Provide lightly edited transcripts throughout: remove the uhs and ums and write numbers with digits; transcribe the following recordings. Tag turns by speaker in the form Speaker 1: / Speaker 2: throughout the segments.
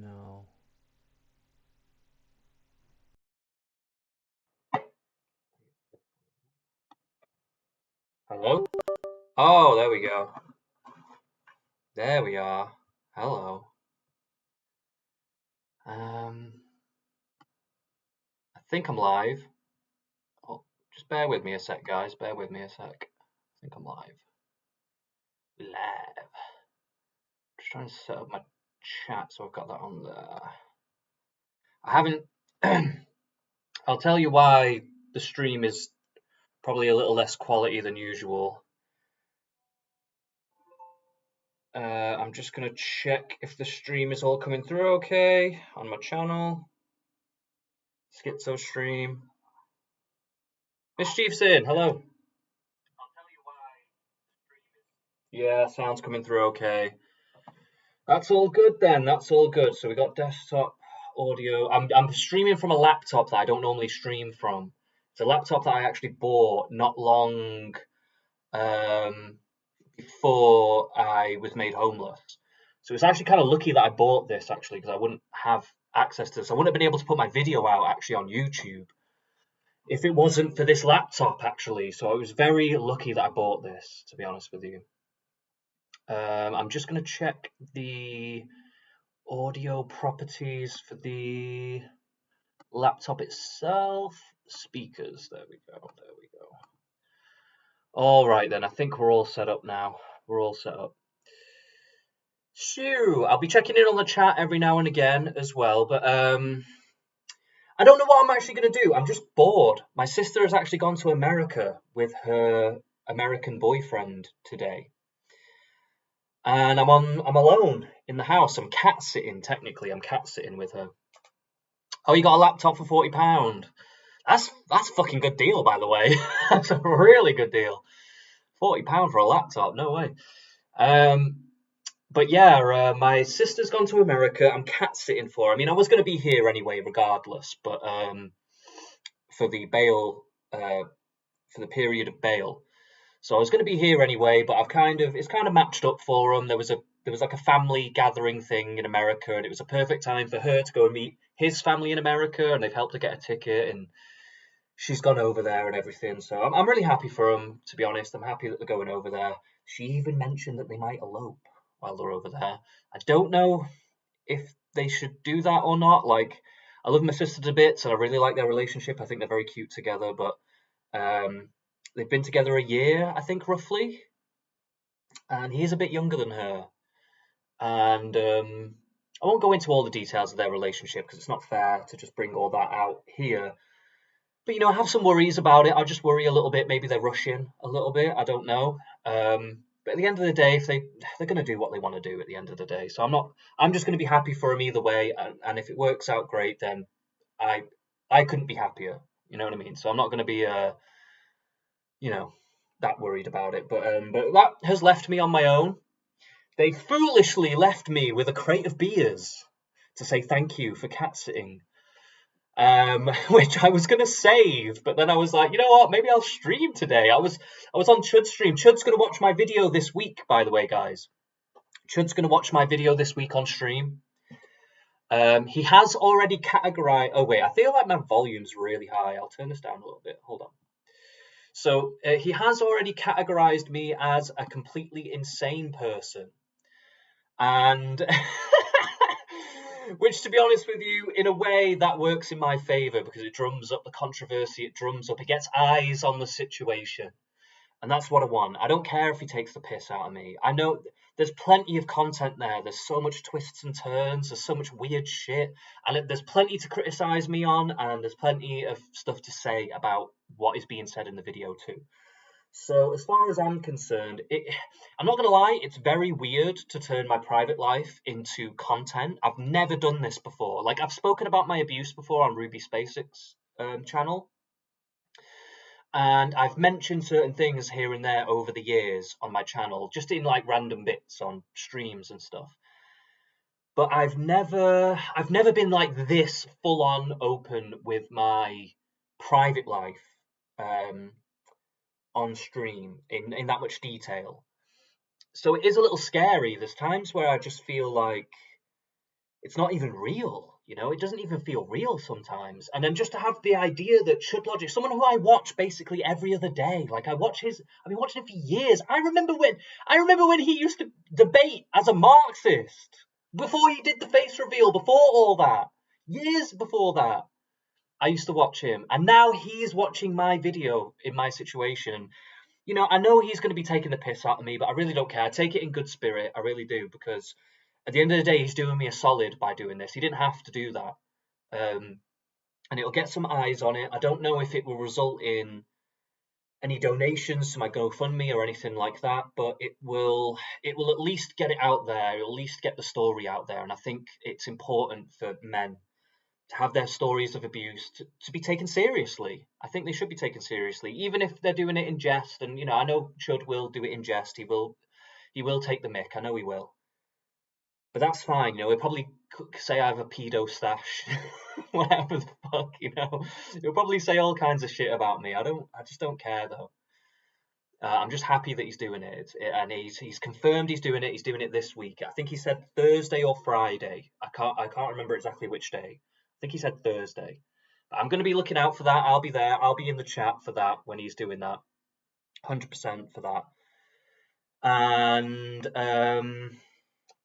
Speaker 1: No. Hello? Oh, there we go. There we are. Hello. Um, I think I'm live. Oh, just bear with me a sec, guys. Bear with me a sec. I think I'm live. Live. Just trying to set up my chat so I've got that on there. I haven't. I'll tell you why the stream is probably a little less quality than usual. I'm just gonna check if the stream is all coming through okay on my channel. Schizo stream. Mischief's in, hello. Yeah, sound's coming through okay. That's all good then, that's all good. So we got desktop audio. I'm streaming from a laptop that I don't normally stream from. It's a laptop that I actually bought not long before I was made homeless. So it's actually kind of lucky that I bought this actually, because I wouldn't have access to this. I wouldn't have been able to put my video out actually on YouTube if it wasn't for this laptop actually. So I was very lucky that I bought this, to be honest with you. I'm just going to check the audio properties for the laptop itself. Speakers, there we go, there we go. All right then, I think we're all set up now. We're all set up. So, I'll be checking in on the chat every now and again as well, but I don't know what I'm actually going to do. I'm just bored. My sister has actually gone to America with her American boyfriend today. And I'm alone in the house. I'm cat sitting, technically. I'm cat sitting with her. Oh, you got a laptop for £40. That's a fucking good deal, by the way. That's a really good deal. £40 for a laptop, no way. But yeah, my sister's gone to America. I'm cat sitting for her. I mean, I was going to be here anyway, regardless. But for the bail, for the period of bail, so I was going to be here anyway. But it's kind of matched up for them. There was like a family gathering thing in America, and it was a perfect time for her to go and meet his family in America, and they've helped her get a ticket, and she's gone over there and everything. So I'm really happy for them, to be honest. I'm happy that they're going over there. She even mentioned that they might elope while they're over there. I don't know if they should do that or not. Like, I love my sister to bits, and I really like their relationship. I think they're very cute together, but they've been together a year, I think, roughly, and he's a bit younger than her. And I won't go into all the details of their relationship because it's not fair to just bring all that out here. But I have some worries about it. I just worry a little bit. Maybe they're rushing a little bit. I don't know. But at the end of the day, if they're going to do what they want to do at the end of the day. So I'm just going to be happy for them either way. And if it works out great, then I couldn't be happier. You know what I mean? So I'm not going to be that worried about it. But that has left me on my own. They foolishly left me with a crate of beers to say thank you for cat sitting. Which I was gonna save, but then I was like, you know what? Maybe I'll stream today. I was on Chud's stream. Chud's gonna watch my video this week, by the way, guys. Chud's gonna watch my video this week on stream. He has already categorized. Oh wait, I feel like my volume's really high. I'll turn this down a little bit. Hold on. So he has already categorized me as a completely insane person, and. Which, to be honest with you, in a way, that works in my favour because it drums up the controversy, it gets eyes on the situation. And that's what I want. I don't care if he takes the piss out of me. I know there's plenty of content there. There's so much twists and turns. There's so much weird shit. And there's plenty to criticise me on, and there's plenty of stuff to say about what is being said in the video too. So as far as I'm concerned, I'm not going to lie, it's very weird to turn my private life into content. I've never done this before. Like, I've spoken about my abuse before on Ruby SpaceX channel. And I've mentioned certain things here and there over the years on my channel, just in like random bits on streams and stuff. But I've never been like this full on open with my private life. On stream in that much detail. So it is a little scary. There's times where I just feel like it's not even real. You know, it doesn't even feel real sometimes. And then just to have the idea that Should Logic, someone who I watch basically every other day, like I've been watching him for years. I remember when he used to debate as a Marxist before he did the face reveal, before all that, years before that. I used to watch him, and now he's watching my video in my situation. You know, I know he's going to be taking the piss out of me, but I really don't care. I take it in good spirit. I really do, because at the end of the day, he's doing me a solid by doing this. He didn't have to do that. And it'll get some eyes on it. I don't know if it will result in any donations to my GoFundMe or anything like that, but it will at least get it out there. It'll at least get the story out there. And I think it's important for men to have their stories of abuse to be taken seriously. I think they should be taken seriously, even if they're doing it in jest. And, you know, I know Chud will do it in jest. He will take the mick. I know he will. But that's fine, you know. He'll probably say I have a pedo stash, whatever the fuck, you know. He'll probably say all kinds of shit about me. I just don't care though. I'm just happy that he's doing it, and he's confirmed he's doing it. He's doing it this week. I think he said Thursday or Friday. I can't remember exactly which day. I think he said Thursday. But I'm going to be looking out for that. I'll be there. I'll be in the chat for that when he's doing that. 100% for that. And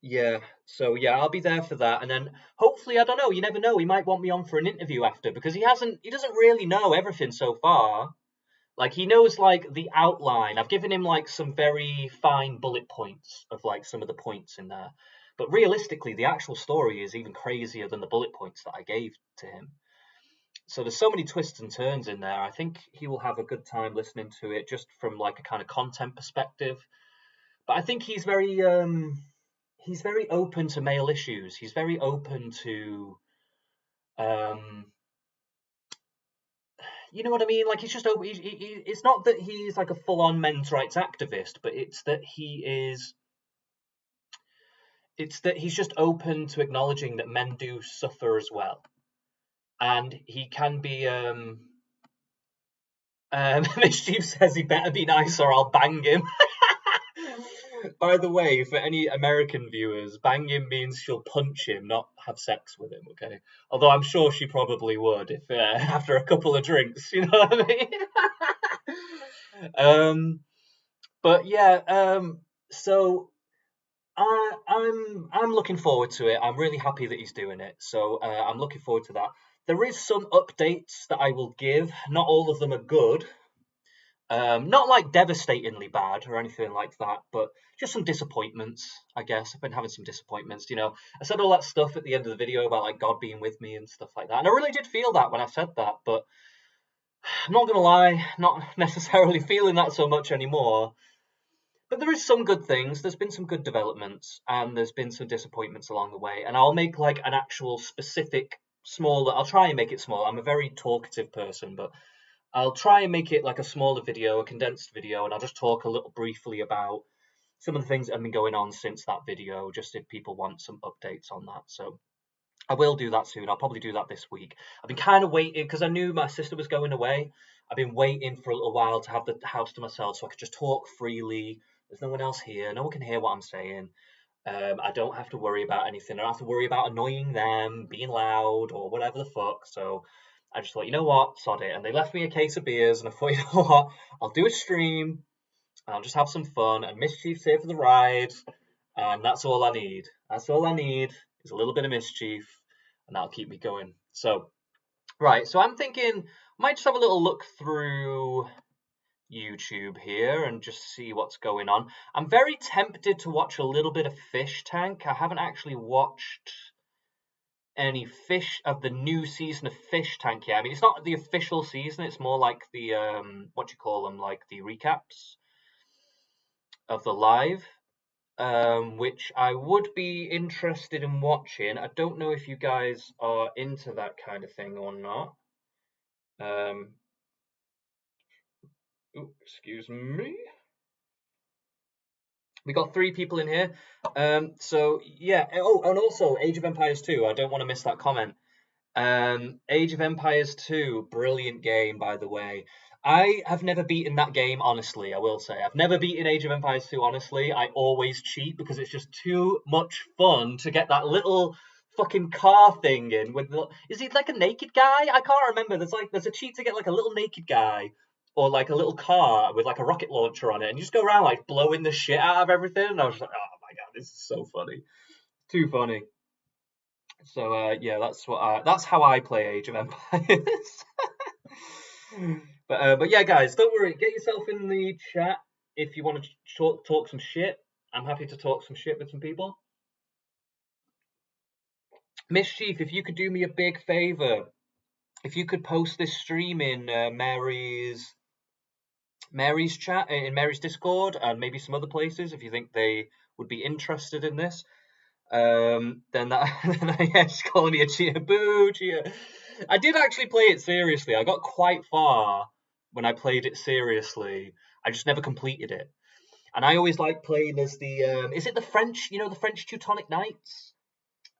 Speaker 1: yeah, so yeah, I'll be there for that. And then hopefully, I don't know, you never know, he might want me on for an interview after, because he doesn't really know everything so far. Like, he knows like the outline. I've given him like some very fine bullet points of like some of the points in there. But realistically, the actual story is even crazier than the bullet points that I gave to him. So there's so many twists and turns in there. I think he will have a good time listening to it, just from like a kind of content perspective. But I think he's very open to male issues. He's very open to, you know what I mean? Like, he's just open. It's not that he's like a full-on men's rights activist, but it's that he's just open to acknowledging that men do suffer as well, and he can be. Mischief says he better be nice or I'll bang him. By the way, for any American viewers, bang him means she'll punch him, not have sex with him, okay? Although I'm sure she probably would if after a couple of drinks, you know what I mean? But yeah, so I'm looking forward to it. I'm really happy that he's doing it. So I'm looking forward to that. There is some updates that I will give. Not all of them are good. Not like devastatingly bad or anything like that, but just some disappointments, I guess. I've been having some disappointments, you know. I said all that stuff at the end of the video about like God being with me and stuff like that. And I really did feel that when I said that, but I'm not going to lie, not necessarily feeling that so much anymore. But there is some good things. There's been some good developments, and there's been some disappointments along the way. And I'll make like an actual specific smaller, I'll try and make it small. I'm a very talkative person, but I'll try and make it like a smaller video, a condensed video, and I'll just talk a little briefly about some of the things that have been going on since that video, just if people want some updates on that. So I will do that soon. I'll probably do that this week. I've been kind of waiting, because I knew my sister was going away. I've been waiting for a little while to have the house to myself so I could just talk freely. There's no one else here. No one can hear what I'm saying. I don't have to worry about anything. I don't have to worry about annoying them, being loud, or whatever the fuck. So I just thought, you know what, sod it. And they left me a case of beers, and I thought, you know what, I'll do a stream, and I'll just have some fun, and Mischief's here for the ride, and that's all I need. That's all I need is a little bit of Mischief, and that'll keep me going. So, right, so I'm thinking, I might just have a little look through YouTube here and just see what's going on. I'm very tempted to watch a little bit of Fish Tank. I haven't actually watched any fish of the new season of Fish Tank yet. I mean, it's not the official season, it's more like the what do you call them, like the recaps of the live, which I would be interested in watching. I don't know if you guys are into that kind of thing or not. Excuse me. We got 3 people in here. So yeah. Oh, and also Age of Empires 2. I don't want to miss that comment. Age of Empires 2, brilliant game, by the way. I have never beaten that game, honestly, I will say. I've never beaten Age of Empires 2, honestly. I always cheat because it's just too much fun to get that little fucking car thing in with is he like a naked guy? I can't remember. There's a cheat to get like a little naked guy or like a little car with like a rocket launcher on it, and you just go around like blowing the shit out of everything. And I was like, oh my god, this is so funny, too funny. So yeah, that's how I play Age of Empires. But yeah, guys, don't worry. Get yourself in the chat if you want to talk some shit. I'm happy to talk some shit with some people. Mischief, if you could do me a big favor, if you could post this stream in Mary's chat, in Mary's Discord, and maybe some other places, if you think they would be interested in this, then that yeah, she's calling me a cheater. Boo, cheater. I did actually play it seriously. I got quite far when I played it seriously. I just never completed it. And I always like playing as the is it the French, the French Teutonic Knights?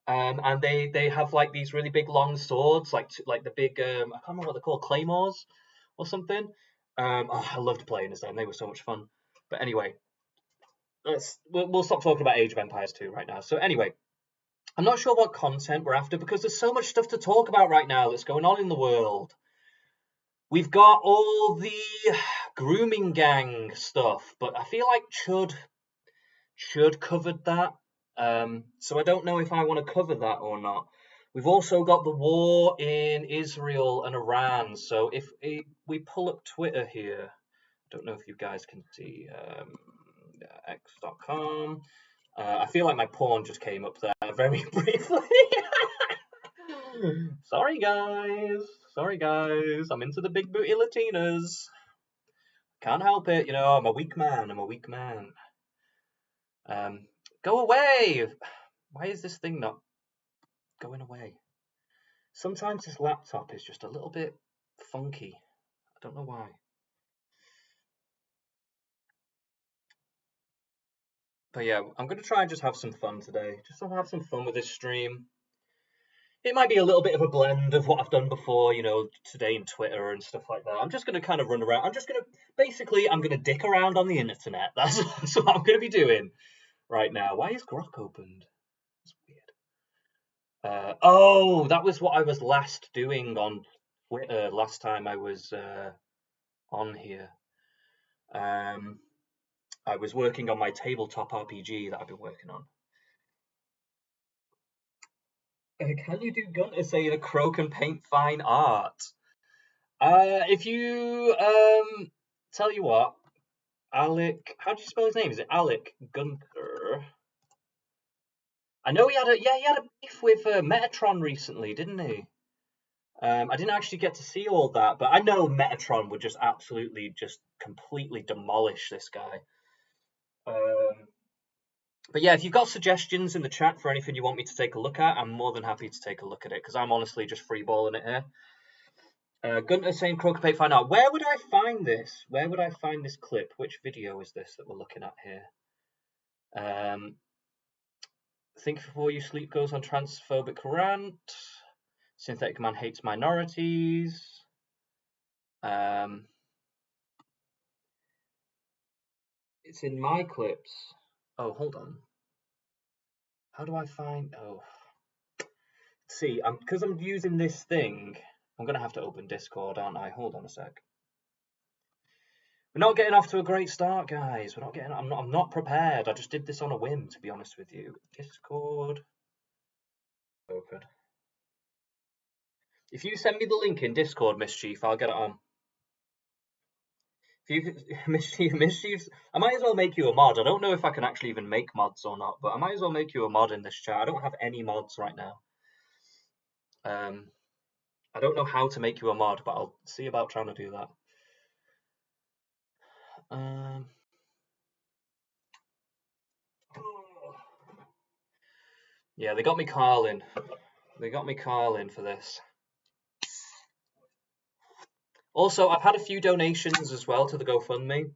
Speaker 1: And they have like these really big long swords, like the big I can't remember what they're called, claymores or something. I loved playing as them. They were so much fun. But anyway, we'll stop talking about Age of Empires 2 right now. So anyway, I'm not sure what content we're after because there's so much stuff to talk about right now that's going on in the world. We've got all the grooming gang stuff, but I feel like Chud covered that. So I don't know if I want to cover that or not. We've also got the war in Israel and Iran. So if we pull up Twitter here, I don't know if you guys can see x.com. I feel like my porn just came up there very briefly. Sorry guys. I'm into the big booty Latinas. Can't help it, I'm a weak man. Go away! Why is this thing not going away? Sometimes this laptop is just a little bit funky. I don't know why. But yeah, I'm going to try and just have some fun today. Just have some fun with this stream. It might be a little bit of a blend of what I've done before, today in Twitter and stuff like that. I'm just going to kind of run around. I'm going to dick around on the internet. That's what I'm going to be doing right now. Why is Grok opened? That's weird. Oh, that was what I was last doing on Twitter last time I was on here. I was working on my tabletop RPG that I've been working on. Can you do Gunter say the crow can paint fine art? If you tell you what, Alec, how do you spell his name? Is it Alec Gunter? I know he had a beef with Metatron recently, didn't he? I didn't actually get to see all that, but I know Metatron would just absolutely just completely demolish this guy. But yeah, if you've got suggestions in the chat for anything you want me to take a look at, I'm more than happy to take a look at it because I'm honestly just freeballing it here. Gunter saying Crocopate find out. Where would I find this? Where would I find this clip? Which video is this that we're looking at here? Think Before You Sleep goes on transphobic rant. Synthetic Man hates minorities. It's in my clips. Oh, hold on. How do I find? Oh, see, because I'm using this thing. I'm gonna have to open Discord, aren't I? Hold on a sec. We're not getting off to a great start, guys. We're not getting. I'm not prepared. I just did this on a whim, to be honest with you. Discord. Open. If you send me the link in Discord, Mischief, I'll get it on. If you Mischief, I might as well make you a mod. I don't know if I can actually even make mods or not, but I might as well make you a mod in this chat. I don't have any mods right now. I don't know how to make you a mod, but I'll see about trying to do that. Yeah, they got me Carlin. They got me Carlin for this. Also, I've had a few donations as well to the GoFundMe.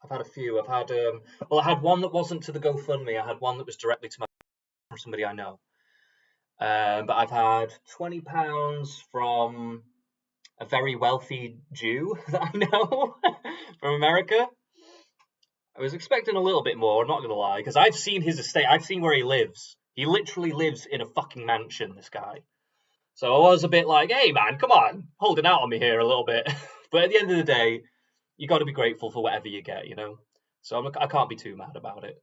Speaker 1: I've had a few. I've had well, I had one that wasn't to the GoFundMe. I had one that was directly to from somebody I know. But I've had £20 from a very wealthy Jew that I know from America. I was expecting a little bit more, not gonna lie, because I've seen his estate. I've seen where he lives. He literally lives in a fucking mansion, this guy. So I was a bit like, hey man, come on, holding out on me here a little bit. But at the end of the day, you got to be grateful for whatever you get, you know. So I can't be too mad about it.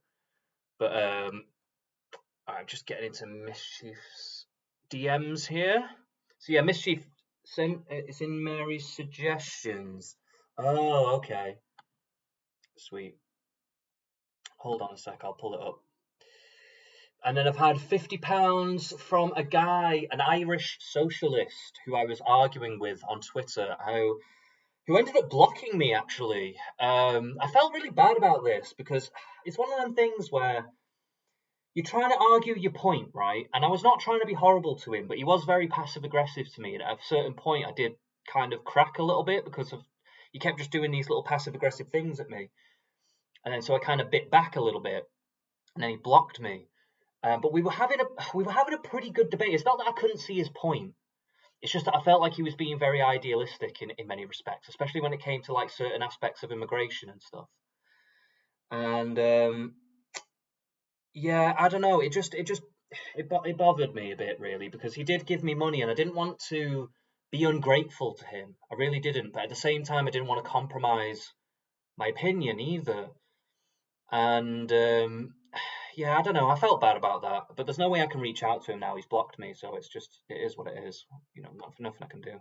Speaker 1: But I'm just getting into Mischief's DMs here. So yeah, Mischief, it's in Mary's suggestions. Oh, okay, sweet. Hold on a sec, I'll pull it up. And then I've had £50 from a guy, an Irish socialist, who I was arguing with on Twitter, who ended up blocking me actually. I felt really bad about this because it's one of them things where you're trying to argue your point, right? And I was not trying to be horrible to him, but he was very passive aggressive to me. And at a certain point, I did kind of crack a little bit because he kept just doing these little passive aggressive things at me. And then so I kind of bit back a little bit, and then he blocked me. But we were having a pretty good debate. It's not that I couldn't see his point. It's just that I felt like he was being very idealistic in many respects, especially when it came to like certain aspects of immigration and stuff. And yeah, I don't know. It bothered me a bit really because he did give me money and I didn't want to be ungrateful to him. I really didn't. But at the same time, I didn't want to compromise my opinion either. And yeah, I don't know. I felt bad about that, but there's no way I can reach out to him now. He's blocked me, so it is what it is. You know, nothing I can do.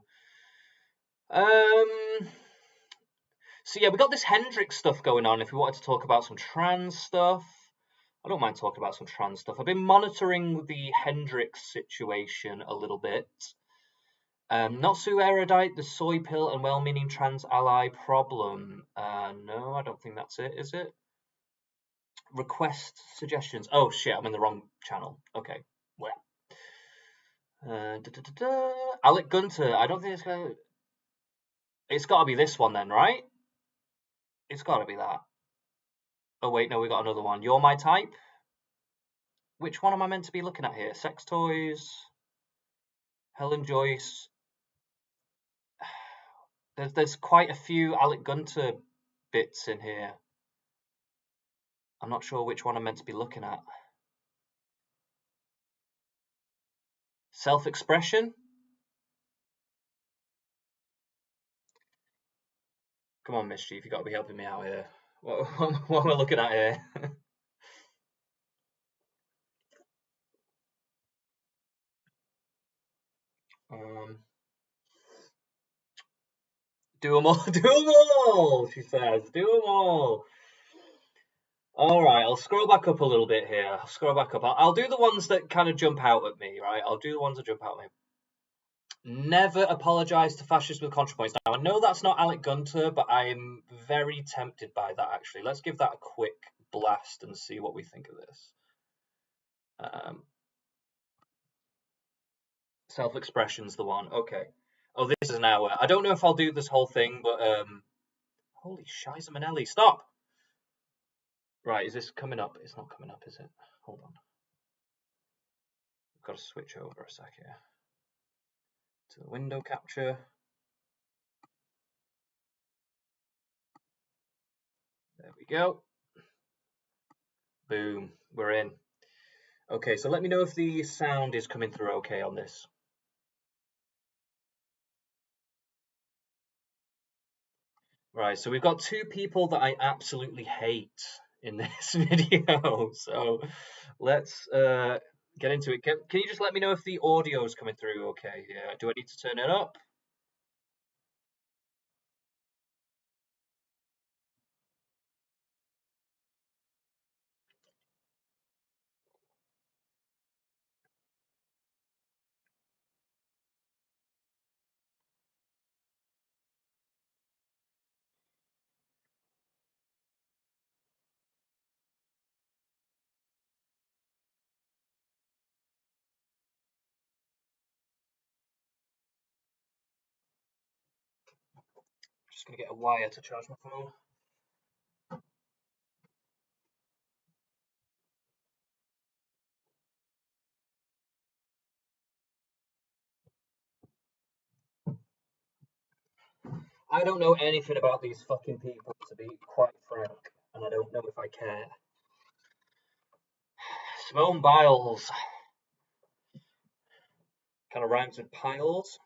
Speaker 1: Um, so yeah, we got this Hendrix stuff going on. If we wanted to talk about some trans stuff, I don't mind talking about some trans stuff. I've been monitoring the Hendrix situation a little bit. Not so erudite, the soy pill and well-meaning trans ally problem. No, I don't think that's it, is it? Request suggestions. Oh shit, I'm in the wrong channel. Okay, well. Alec Gunter. I don't think it's gonna. It's got to be this one then, right? It's got to be that. Oh wait, no, we got another one. You're my type. Which one am I meant to be looking at here? Sex toys. Helen Joyce. There's quite a few Alec Gunter bits in here. I'm not sure which one I'm meant to be looking at. Self-expression. Come on, Mischief, you got to be helping me out here. What am I looking at here? um, do them all. Do them all. She says, do them all. All right, I'll scroll back up a little bit here. I'll scroll back up. I'll do the ones that kind of jump out at me, right? I'll do the ones that jump out at me. Never apologise to fascists with ContraPoints. Now, I know that's not Alec Gunter, but I'm very tempted by that, actually. Let's give that a quick blast and see what we think of this. Self-expression's the one. Okay. Oh, this is an hour. I don't know if I'll do this whole thing, but holy shiza Manelli, stop! Right, is this coming up? It's not coming up, is it? Hold on. I've got to switch over a sec here to the window capture. There we go. Boom, we're in. Okay, so let me know if the sound is coming through okay on this. Right, so we've got two people that I absolutely hate in this video. So let's get into it. Can you just let me know if the audio is coming through okay? Yeah, do I need to turn it up? Just gonna get a wire to charge my phone. I don't know anything about these fucking people, to be quite frank, and I don't know if I care. Simone Biles. Kind of rhymes with piles.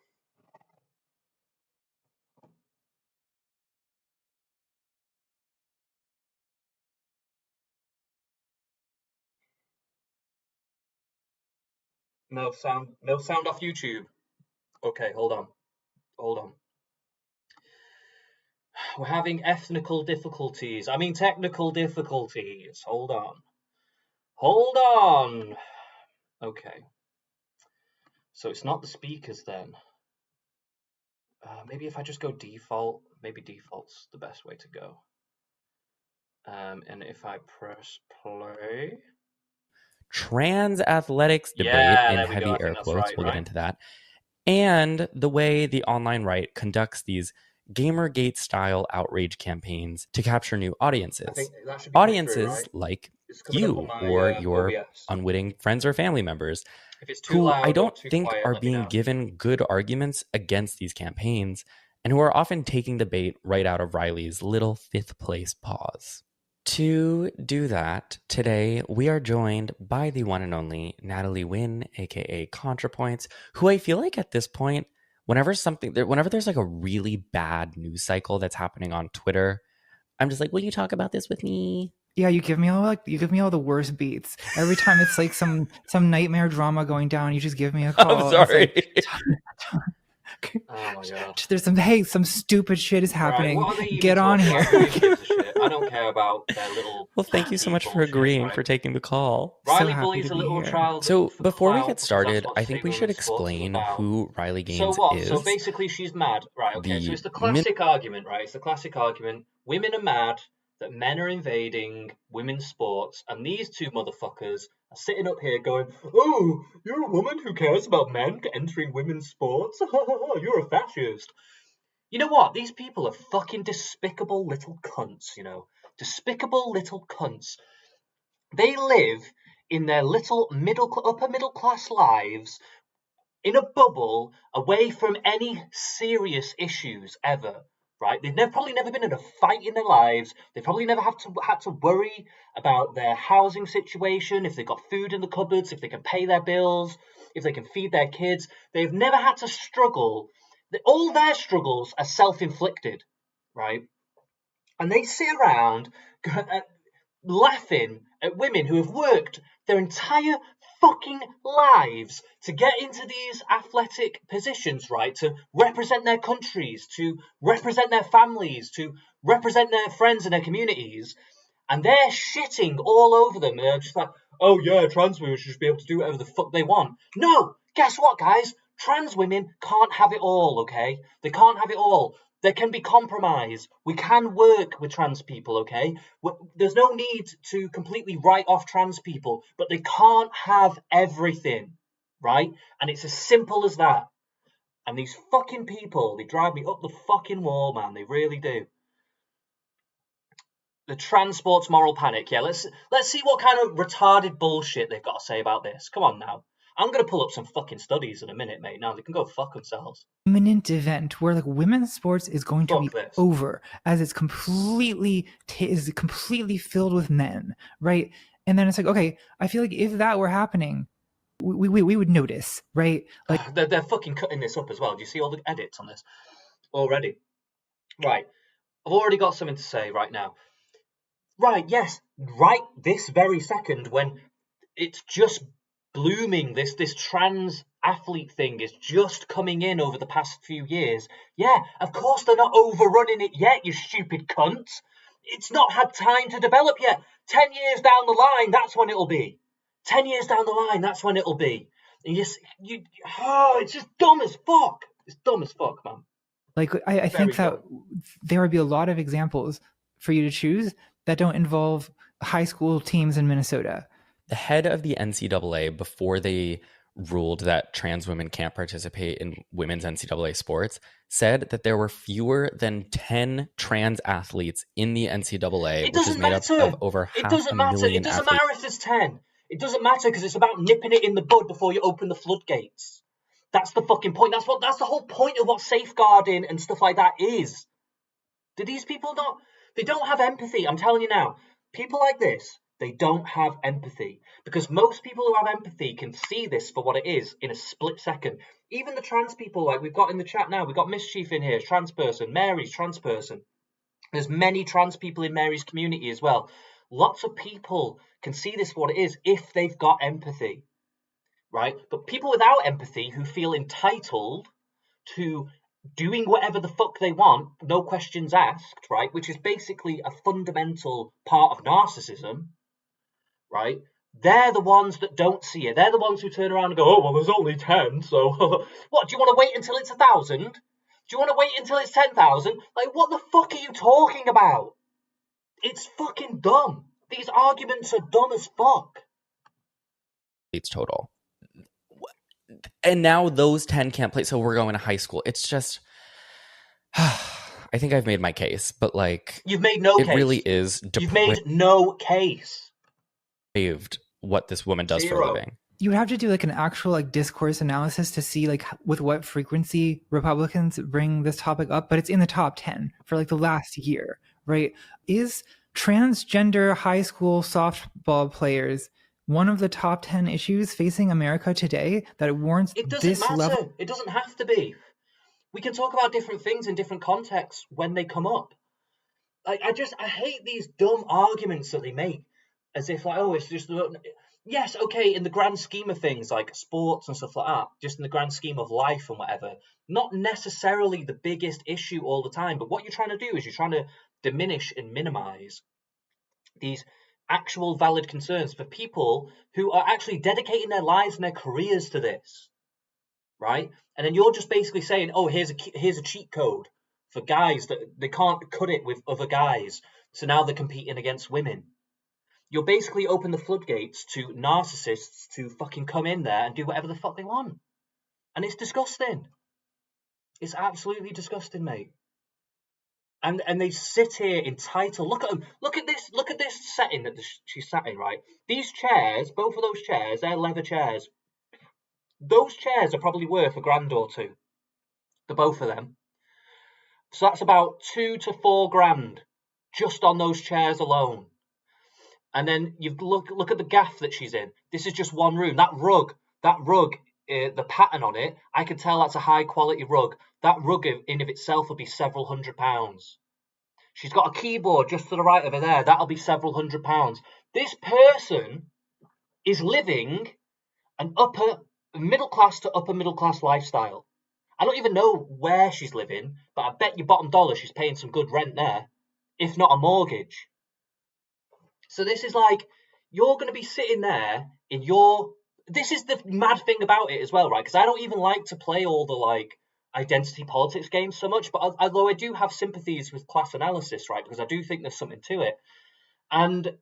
Speaker 1: No sound off YouTube. Okay, hold on. We're having technical difficulties. Hold on. Okay. So it's not the speakers then. Maybe if I just go default, maybe default's the best way to go. And if I press play.
Speaker 2: Trans athletics debate in heavy air quotes, we'll get into that, and the way the online right conducts these Gamergate style outrage campaigns to capture new audiences. Audiences like you or your unwitting friends or family members, who I don't think are being given good arguments against these campaigns, and who are often taking the bait right out of Riley's little fifth place pause. To do that, today we are joined by the one and only Natalie Wynn, aka ContraPoints, who I feel like at this point, whenever there's like a really bad news cycle that's happening on Twitter, I'm just like, will you talk about this with me?
Speaker 3: Yeah, you give me all the worst beats. Every time it's like some nightmare drama going down, you just give me a call.
Speaker 2: I'm sorry.
Speaker 1: Oh my god.
Speaker 3: There's some stupid shit is happening.
Speaker 1: Right,
Speaker 3: get on here.
Speaker 1: I don't care about their little.
Speaker 2: Well, thank you so much for agreeing, for taking the call.
Speaker 1: Riley bullies a little child.
Speaker 2: So before we get started, I think we should explain who Riley Gaines is.
Speaker 1: So basically she's mad, right? Okay, so it's the classic argument, right? It's the classic argument. Women are mad that men are invading women's sports, and these two motherfuckers are sitting up here going, "Oh, you're a woman who cares about men entering women's sports? You're a fascist." You know what? These people are fucking despicable little cunts, Despicable little cunts. They live in their little upper middle class lives in a bubble away from any serious issues ever. Right? They've probably never been in a fight in their lives. They probably never had to worry about their housing situation, if they've got food in the cupboards, if they can pay their bills, if they can feed their kids. They've never had to struggle. All their struggles are self-inflicted, right? And they sit around laughing at women who have worked their entire fucking lives to get into these athletic positions, right? To represent their countries, to represent their families, to represent their friends and their communities. And they're shitting all over them. They're just like, oh yeah, trans women should just be able to do whatever the fuck they want. No, guess what, guys? Trans women can't have it all, okay? They can't have it all. There can be compromise. We can work with trans people, okay? There's no need to completely write off trans people, but they can't have everything, right? And it's as simple as that. And these fucking people, they drive me up the fucking wall, man. They really do. The trans sports moral panic. Yeah, let's see what kind of retarded bullshit they've got to say about this. Come on now. I'm going to pull up some fucking studies in a minute, mate. Now they can go fuck themselves.
Speaker 3: Imminent event where like women's sports is going to be over, as it's completely filled with men, right? And then it's like, okay, I feel like if that were happening, we would notice, right? Like
Speaker 1: they're fucking cutting this up as well. Do you see all the edits on this already? Right. I've already got something to say right now. Right, yes, right this very second when it's just blooming, this trans athlete thing is just coming in over the past few years. Yeah, of course they're not overrunning it yet, you stupid cunts. It's not had time to develop yet. 10 years down the line, that's when it'll be. 10 years down the line, that's when it'll be. And it's just dumb as fuck. It's dumb as fuck, man.
Speaker 3: Like, I think that there would be a lot of examples for you to choose that don't involve high school teams in Minnesota.
Speaker 2: The head of the NCAA, before they ruled that trans women can't participate in women's NCAA sports, said that there were fewer than 10 trans athletes in the NCAA, which is made up of over half a million athletes.
Speaker 1: It doesn't matter if there's 10. It doesn't matter because it's about nipping it in the bud before you open the floodgates. That's the fucking point. That's the whole point of what safeguarding and stuff like that is. Do these people not? They don't have empathy. I'm telling you now. People like this, They don't have empathy, because most people who have empathy can see this for what it is in a split second. Even the trans people, like we've got in the chat now, we've got Mischief in here, trans person, Mary's trans person. There's many trans people in Mary's community as well. Lots of people can see this for what it is if they've got empathy, right? But people without empathy who feel entitled to doing whatever the fuck they want, no questions asked, right? Which is basically a fundamental part of narcissism, right? They're the ones that don't see it. They're the ones who turn around and go, oh, well, there's only 10, so what, do you want to wait until it's 1,000? Do you want to wait until it's 10,000? Like, what the fuck are you talking about? It's fucking dumb. These arguments are dumb as fuck.
Speaker 2: It's total. And now those 10 can't play, so we're going to high school. It's just, I think I've made my case, but like...
Speaker 1: You've made no case.
Speaker 2: It really is...
Speaker 1: You've made no case.
Speaker 2: What this woman does for a living.
Speaker 3: You would have to do like an actual like discourse analysis to see like with what frequency Republicans bring this topic up, but it's in the top 10 for like the last year, right? Is transgender high school softball players one of the top 10 issues facing America today that it warrants this level?
Speaker 1: It doesn't have to be. We can talk about different things in different contexts when they come up. I hate these dumb arguments that they make as if like, oh, it's just... Yes, okay, in the grand scheme of things, like sports and stuff like that, just in the grand scheme of life and whatever, not necessarily the biggest issue all the time, but what you're trying to do is you're trying to diminish and minimize these actual valid concerns for people who are actually dedicating their lives and their careers to this, right? And then you're just basically saying, oh, here's a cheat code for guys that they can't cut it with other guys, so now they're competing against women. You'll basically open the floodgates to narcissists to fucking come in there and do whatever the fuck they want. And it's disgusting. It's absolutely disgusting, mate. And they sit here entitled. Look at them. Look at this setting that she's sat in, right? These chairs, both of those chairs, they're leather chairs. Those chairs are probably worth $1,000 or $2,000. The both of them. So that's about $2,000 to $4,000 just on those chairs alone. And then you look at the gaff that she's in. This is just one room. That rug, the pattern on it, I can tell that's a high quality rug. That rug in of itself will be several £100s. She's got a keyboard just to the right of her there. That'll be several £100s. This person is living an upper middle class to upper middle class lifestyle. I don't even know where she's living, but I bet you bottom dollar she's paying some good rent there, if not a mortgage. So this is like, you're going to be sitting there in your... This is the mad thing about it as well, right? Because I don't even like to play all the, like, identity politics games so much, but although I do have sympathies with class analysis, right? Because I do think there's something to it. And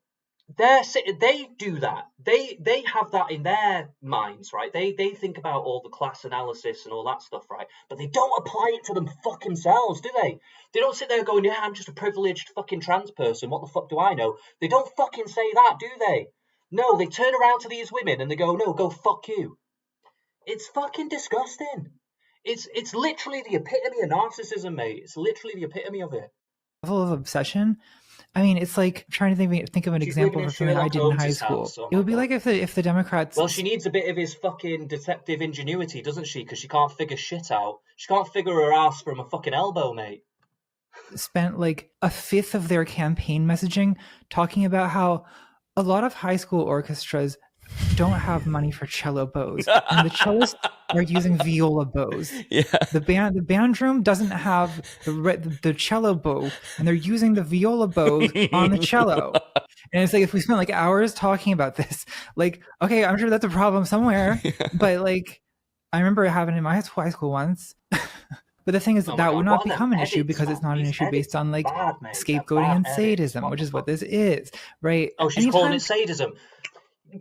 Speaker 1: they do that. They have that in their minds, right? They think about all the class analysis and all that stuff, right? But they don't apply it to them fucking themselves, do they? They don't sit there going, yeah, I'm just a privileged fucking trans person. What the fuck do I know? They don't fucking say that, do they? No, they turn around to these women and they go, no, go fuck you. It's fucking disgusting. It's literally the epitome of narcissism, mate. It's literally the epitome of it.
Speaker 3: Level of obsession. I mean, it's like trying to think of an example of something I did in high school. It would be like if the Democrats...
Speaker 1: Well, she needs a bit of his fucking detective ingenuity, doesn't she? Because she can't figure shit out. She can't figure her ass from a fucking elbow, mate.
Speaker 3: Spent like a fifth of their campaign messaging talking about how a lot of high school orchestras don't have money for cello bows, and the cellists are using viola bows.
Speaker 2: Yeah.
Speaker 3: The band room doesn't have the cello bow, and they're using the viola bows on the cello. And it's like, if we spent like hours talking about this, like, okay, I'm sure that's a problem somewhere, but like, I remember it happened in my high school once. But the thing is that would not become an issue because it's not an issue based on like scapegoating and sadism, which is what this is, right?
Speaker 1: Oh, she's calling it sadism.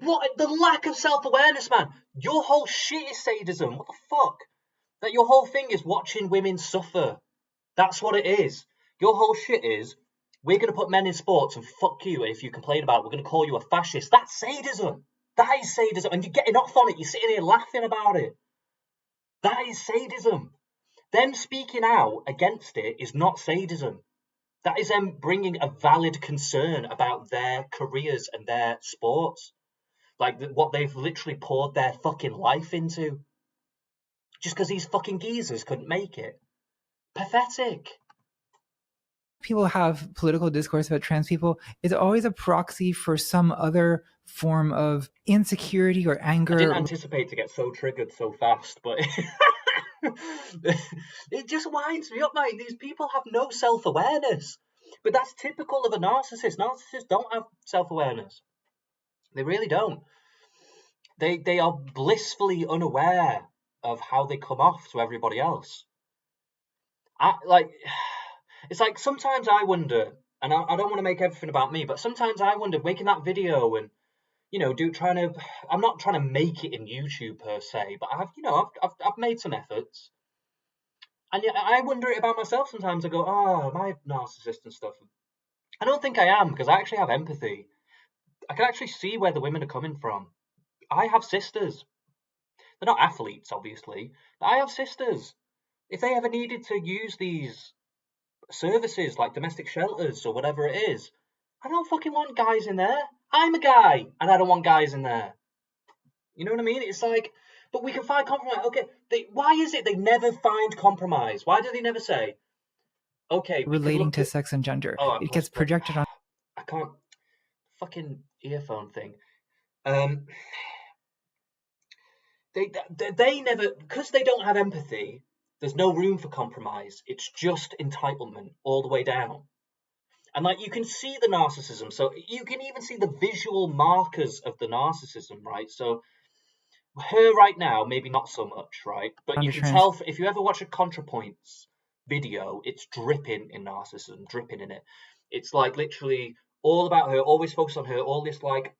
Speaker 1: What the lack of self-awareness, man. Your whole shit is sadism. What the fuck? That your whole thing is watching women suffer. That's what it is. Your whole shit is, we're going to put men in sports and fuck you, and if you complain about it, we're going to call you a fascist. That's sadism. That is sadism. And you're getting off on it. You're sitting here laughing about it. That is sadism. Them speaking out against it is not sadism. That is them bringing a valid concern about their careers and their sports. Like what they've literally poured their fucking life into. Just because these fucking geezers couldn't make it. Pathetic.
Speaker 3: People have political discourse about trans people, it's always a proxy for some other form of insecurity or anger.
Speaker 1: I didn't anticipate to get so triggered so fast, but it just winds me up, mate. These people have no self-awareness. But that's typical of a narcissist. Narcissists don't have self-awareness. They really don't. They are blissfully unaware of how they come off to everybody else. It's like sometimes I wonder, and I don't want to make everything about me, but sometimes I wonder, making that video and, you know, I'm not trying to make it in YouTube per se, but I've made some efforts. And yet I wonder it about myself sometimes. I go, oh, am I narcissist and stuff? I don't think I am, because I actually have empathy. I can actually see where the women are coming from. I have sisters. They're not athletes, obviously, but I have sisters. If they ever needed to use these services like domestic shelters or whatever it is, I don't fucking want guys in there. I'm a guy and I don't want guys in there. You know what I mean? It's like, but we can find compromise. Okay, why is it they never find compromise? Why do they never say, okay,
Speaker 3: relating to sex and gender? It gets projected on.
Speaker 1: I can't. Fucking earphone thing. They never, because they don't have empathy. There's no room for compromise. It's just entitlement all the way down. And like you can see the narcissism. So you can even see the visual markers of the narcissism, right? So her right now, maybe not so much, right? But you can tell if you ever watch a ContraPoints video, it's dripping in narcissism, dripping in it. It's like literally all about her, always focused on her, all this like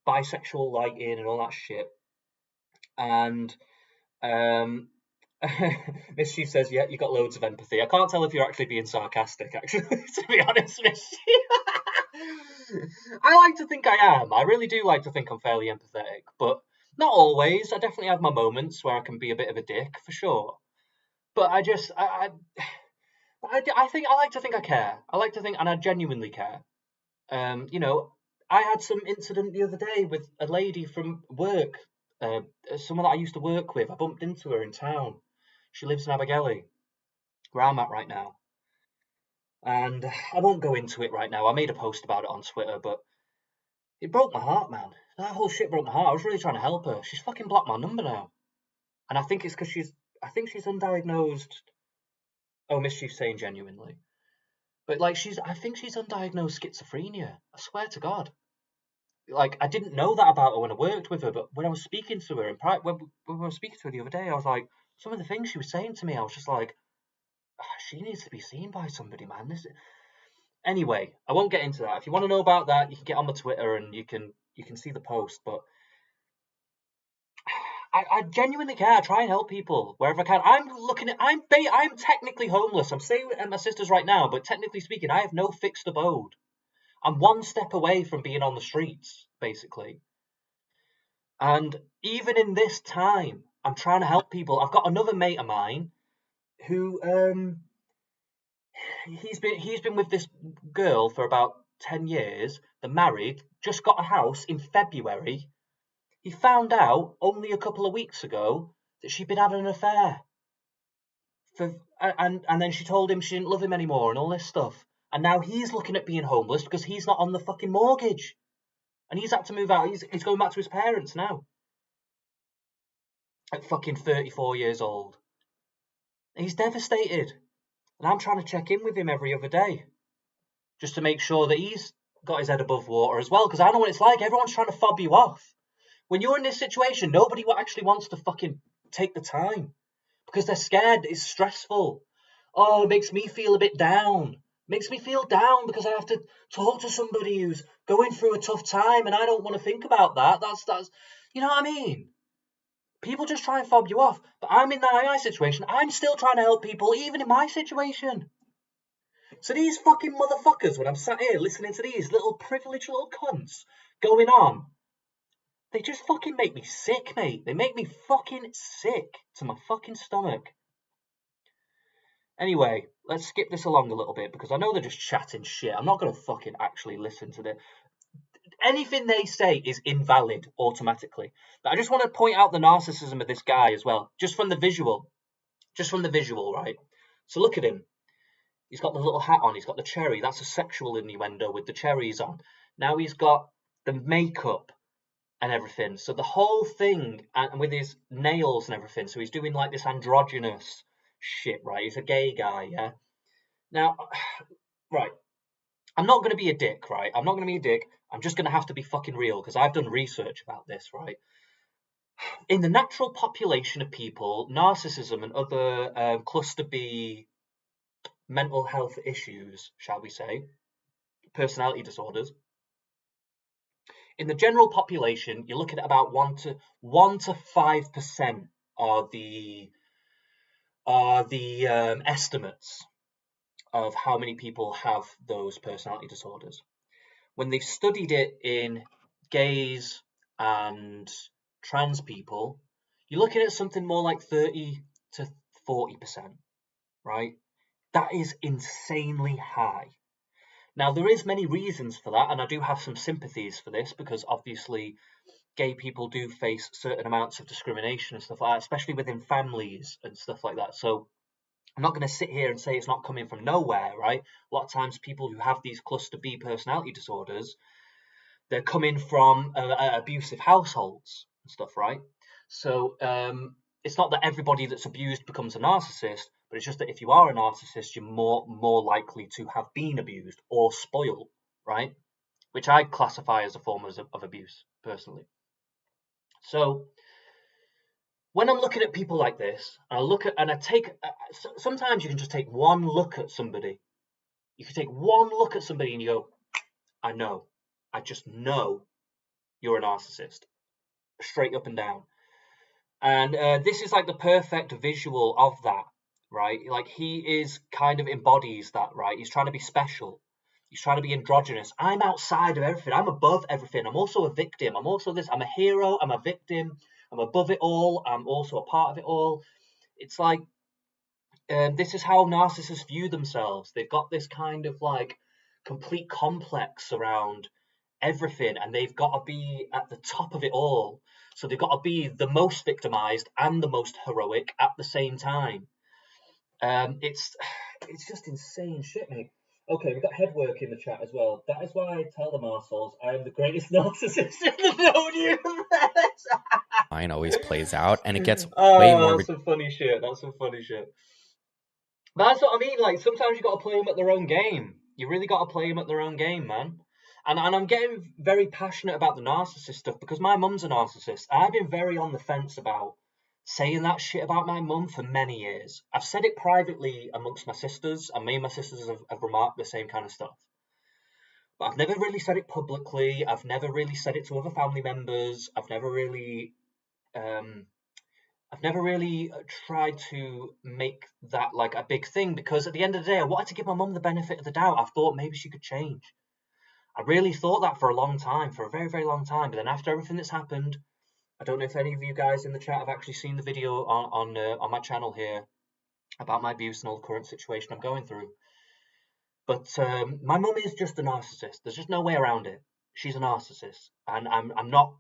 Speaker 1: bisexual lighting and all that shit. And Miss She says, yeah, you got loads of empathy. I can't tell if you're actually being sarcastic, actually, to be honest, Miss She. I like to think I am. I really do like to think I'm fairly empathetic, but not always. I definitely have my moments where I can be a bit of a dick, for sure. But I think I like to think I care. I like to think, and I genuinely care. You know, I had some incident the other day with a lady from work, someone that I used to work with. I bumped into her in town. She lives in Abergele, where I'm at right now. And I won't go into it right now. I made a post about it on Twitter, but it broke my heart, man. That whole shit broke my heart. I was really trying to help her. She's fucking blocked my number now. And I think it's because she's undiagnosed. Oh, Mischief's saying genuinely. But like I think she's undiagnosed schizophrenia. I swear to God. Like, I didn't know that about her when I worked with her, but when I was speaking to her, when I was speaking to her the other day, I was like, some of the things she was saying to me, I was just like, she needs to be seen by somebody, man. Anyway, I won't get into that. If you want to know about that, you can get on my Twitter and you can see the post. But I genuinely care. I try and help people wherever I can. I'm technically homeless. I'm staying at my sister's right now, but technically speaking, I have no fixed abode. I'm one step away from being on the streets, basically. And even in this time, I'm trying to help people. I've got another mate of mine who he's been with this girl for about 10 years. They're married, just got a house in February. He found out only a couple of weeks ago that she'd been having an affair. And then she told him she didn't love him anymore and all this stuff. And now he's looking at being homeless because he's not on the fucking mortgage. And he's had to move out. He's going back to his parents now. At fucking 34 years old. He's devastated. And I'm trying to check in with him every other day. Just to make sure that he's got his head above water as well. Because I know what it's like. Everyone's trying to fob you off. When you're in this situation, nobody actually wants to fucking take the time. Because they're scared. It's stressful. Oh, it makes me feel a bit down. Makes me feel down because I have to talk to somebody who's going through a tough time and I don't want to think about that. That's you know what I mean? People just try and fob you off. But I'm in that AI situation. I'm still trying to help people even in my situation. So these fucking motherfuckers, when I'm sat here listening to these little privileged little cunts going on, they just fucking make me sick, mate. They make me fucking sick to my fucking stomach. Anyway, let's skip this along a little bit because I know they're just chatting shit. I'm not going to fucking actually listen to this. Anything they say is invalid automatically. But I just want to point out the narcissism of this guy as well, just from the visual, right? So look at him. He's got the little hat on. He's got the cherry. That's a sexual innuendo with the cherries on. Now he's got the makeup and everything. So the whole thing, and with his nails and everything. So he's doing like this androgynous shit, right? He's a gay guy, yeah? Now, right. I'm not going to be a dick, right? I'm not going to be a dick. I'm just going to have to be fucking real because I've done research about this, right? In the natural population of people, narcissism and other cluster B mental health issues, shall we say, personality disorders. In the general population, you're looking at about 1 to 5% are the estimates of how many people have those personality disorders. When they've studied it in gays and trans people, you're looking at something more like 30 to 40%, right? That is insanely high. Now, there is many reasons for that, and I do have some sympathies for this because obviously gay people do face certain amounts of discrimination and stuff like that, especially within families and stuff like that. So I'm not going to sit here and say it's not coming from nowhere, right? A lot of times people who have these cluster B personality disorders, they're coming from abusive households and stuff, right? So it's not that everybody that's abused becomes a narcissist, but it's just that if you are a narcissist, you're more likely to have been abused or spoiled, right? Which I classify as a form of abuse, personally. So when I'm looking at people like this, sometimes you can just take one look at somebody. You can take one look at somebody and you go, I just know you're a narcissist, straight up and down. And this is like the perfect visual of that, right? Like he is kind of embodies that, right? He's trying to be special. He's trying to be androgynous. I'm outside of everything. I'm above everything. I'm also a victim. I'm also this. I'm a hero. I'm a victim. I'm above it all. I'm also a part of it all. It's like this is how narcissists view themselves. They've got this kind of like complete complex around everything, and they've got to be at the top of it all. So they've got to be the most victimized and the most heroic at the same time. It's just insane shit, mate. Okay, we've got Headwork in the chat as well. That is why I tell them arseholes I am the greatest narcissist in the known universe.
Speaker 2: Mine always plays out, and it gets way more.
Speaker 1: That's some funny shit. That's some funny shit. But that's what I mean. Like sometimes you got to play them at their own game. You really got to play them at their own game, man. And I'm getting very passionate about the narcissist stuff because my mum's a narcissist. I've been very on the fence about saying that shit about my mum for many years. I've said it privately amongst my sisters, and me and my sisters have remarked the same kind of stuff. But I've never really said it publicly. I've never really said it to other family members. I've never really tried to make that like a big thing because at the end of the day, I wanted to give my mum the benefit of the doubt. I thought maybe she could change. I really thought that for a long time, for a very, very long time. But then after everything that's happened, I don't know if any of you guys in the chat have actually seen the video on my channel here about my abuse and all the current situation I'm going through. But my mum is just a narcissist. There's just no way around it. She's a narcissist, and I'm not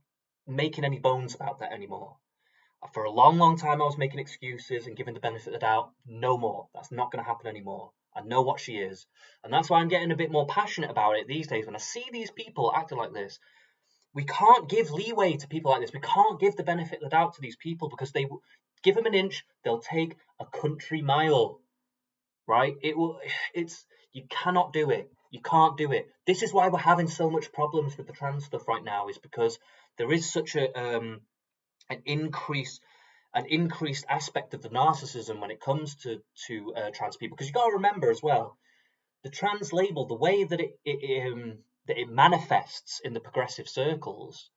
Speaker 1: making any bones about that anymore. For a long, long time, I was making excuses and giving the benefit of the doubt. No more. That's not going to happen anymore. I know what she is. And that's why I'm getting a bit more passionate about it these days. When I see these people acting like this, we can't give leeway to people like this. We can't give the benefit of the doubt to these people because they give them an inch, they'll take a country mile, right? You cannot do it. You can't do it. This is why we're having so much problems with the trans stuff right now, is because there is such an increased aspect of the narcissism when it comes to trans people. Because you got to remember as well, the trans label, the way that it manifests in the progressive circles,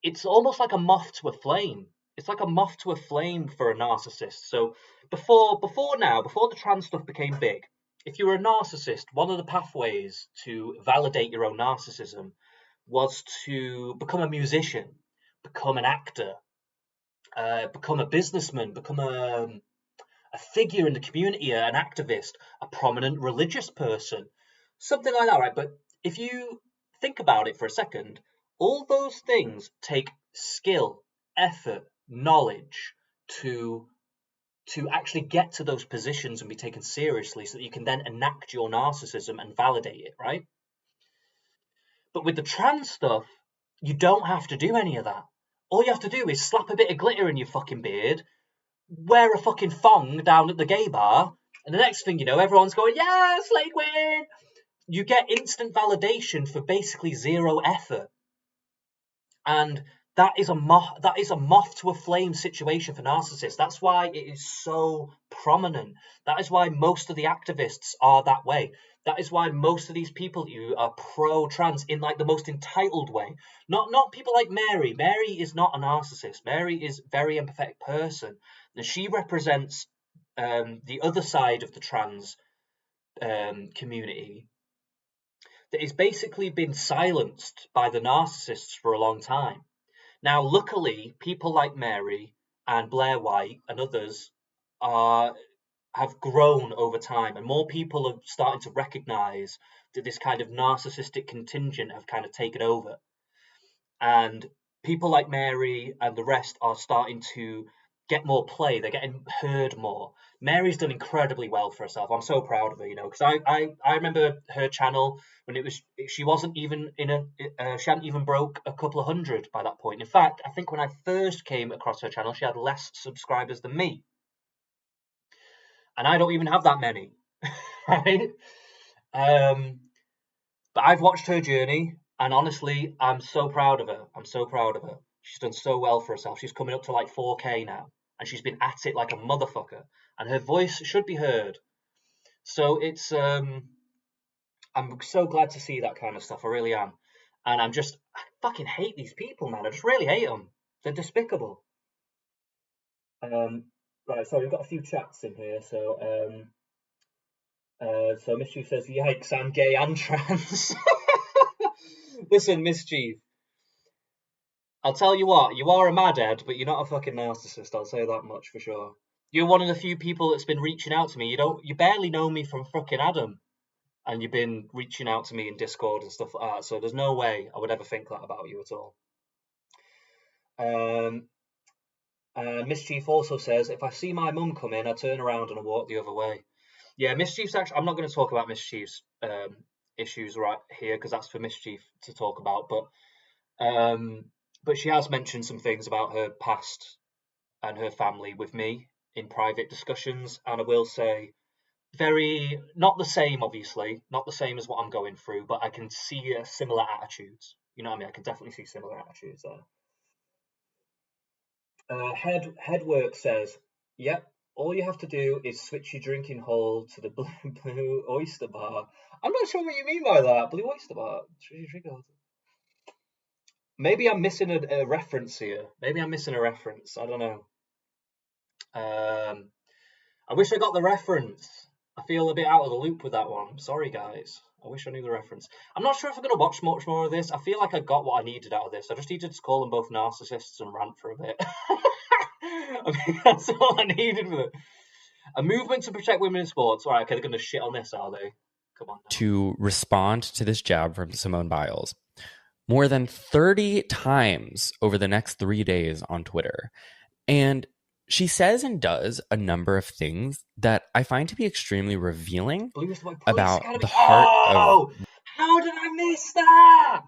Speaker 1: it's almost like a moth to a flame. It's like a moth to a flame for a narcissist. So before the trans stuff became big, if you were a narcissist, one of the pathways to validate your own narcissism was to become a musician, become an actor, become a businessman, become a a figure in the community, an activist, a prominent religious person, something like that, right? But if you think about it for a second, all those things take skill, effort, knowledge to actually get to those positions and be taken seriously so that you can then enact your narcissism and validate it, right? But with the trans stuff, you don't have to do any of that. All you have to do is slap a bit of glitter in your fucking beard, wear a fucking thong down at the gay bar, and the next thing you know, everyone's going, yeah, slay queen! You get instant validation for basically zero effort. And that is a moth to a flame situation for narcissists. That's why it is so prominent. That is why most of the activists are that way. That is why most of these people who are pro-trans in like the most entitled way. Not people like Mary. Mary is not a narcissist. Mary is a very empathetic person. And she represents the other side of the trans community that is basically been silenced by the narcissists for a long time. Now, luckily, people like Mary and Blair White and others have grown over time, and more people are starting to recognise that this kind of narcissistic contingent have kind of taken over. And people like Mary and the rest are starting to get more play. They're getting heard more. Mary's done incredibly well for herself. I'm so proud of her, because I remember her channel when she wasn't even she hadn't even broke a couple of hundred by that point. In fact, I think when I first came across her channel, she had less subscribers than me. And I don't even have that many, right? But I've watched her journey, and honestly, I'm so proud of her. She's done so well for herself. She's coming up to like 4K now, and she's been at it like a motherfucker, and her voice should be heard. So it's I'm so glad to see that kind of stuff. I really am. And I fucking hate these people, man. I just really hate them. They're despicable. Right, so we've got a few chats in here. So Mischief says, yikes, I'm gay and trans. Listen, Mischief, I'll tell you what, you are a madhead, but you're not a fucking narcissist, I'll say that much for sure. You're one of the few people that's been reaching out to me. You barely know me from fucking Adam, and you've been reaching out to me in Discord and stuff like that, so there's no way I would ever think that about you at all. Mischief also says, if I see my mum come in, I turn around and I walk the other way. Yeah, Mischief's actually, I'm not going to talk about Mischief's issues right here, because that's for Mischief to talk about, but she has mentioned some things about her past and her family with me in private discussions, and I will say, not the same, obviously, not the same as what I'm going through, but I can see similar attitudes. You know what I mean? I can definitely see similar attitudes there. Headwork says, yep, all you have to do is switch your drinking hole to the Blue Oyster Bar. I'm not sure what you mean by that. Blue Oyster Bar. Maybe I'm missing a reference here. I don't know. I wish I got the reference. I feel a bit out of the loop with that one. Sorry, guys. I wish I knew the reference. I'm not sure if I'm going to watch much more of this. I feel like I got what I needed out of this. I just needed to call them both narcissists and rant for a bit. I mean, that's all I needed with it. A movement to protect women in sports. All right, okay, they're going to shit on this, are they? Come on. Now.
Speaker 2: To respond to this jab from Simone Biles more than 30 times over the next 3 days on Twitter. And she says and does a number of things that I find to be extremely revealing about the heart of...
Speaker 1: How did I miss that?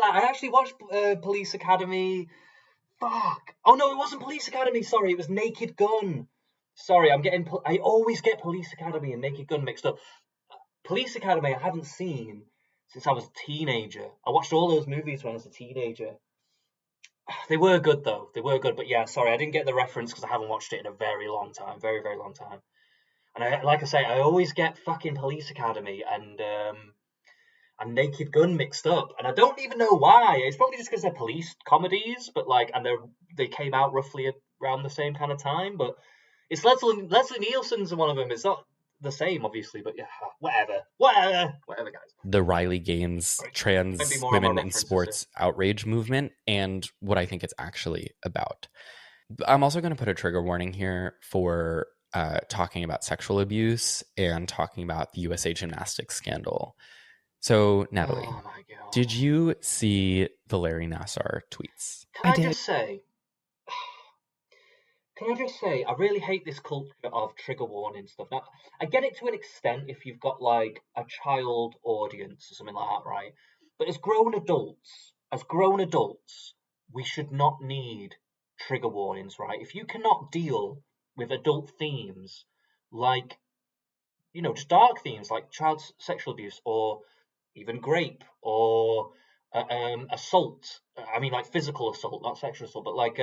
Speaker 1: I actually watched Police Academy. Fuck. Oh, no, it wasn't Police Academy. Sorry, it was Naked Gun. Sorry, I always get Police Academy and Naked Gun mixed up. Police Academy I haven't seen since I was a teenager. I watched all those movies when I was a teenager. They were good, though. But yeah, sorry, I didn't get the reference because I haven't watched it in a very long time. Very, very long time. And I always get fucking Police Academy and Naked Gun mixed up. And I don't even know why. It's probably just because they're police comedies, but they came out roughly around the same kind of time. But it's Leslie Nielsen's one of them. It's not the same, obviously, but yeah, whatever, guys.
Speaker 2: The Riley Gaines trans women in sports outrage movement, and what I think it's actually about. I'm also going to put a trigger warning here for talking about sexual abuse and talking about the USA Gymnastics scandal. So, Natalie,
Speaker 1: oh my God.
Speaker 2: Did you see the Larry Nassar tweets?
Speaker 1: Can I just say, I really hate this culture of trigger warning stuff. Now, I get it to an extent if you've got like a child audience or something like that, right? But as grown adults, we should not need trigger warnings, right? If you cannot deal with adult themes like, just dark themes like child sexual abuse or even rape or assault. I mean, like physical assault, not sexual assault, but like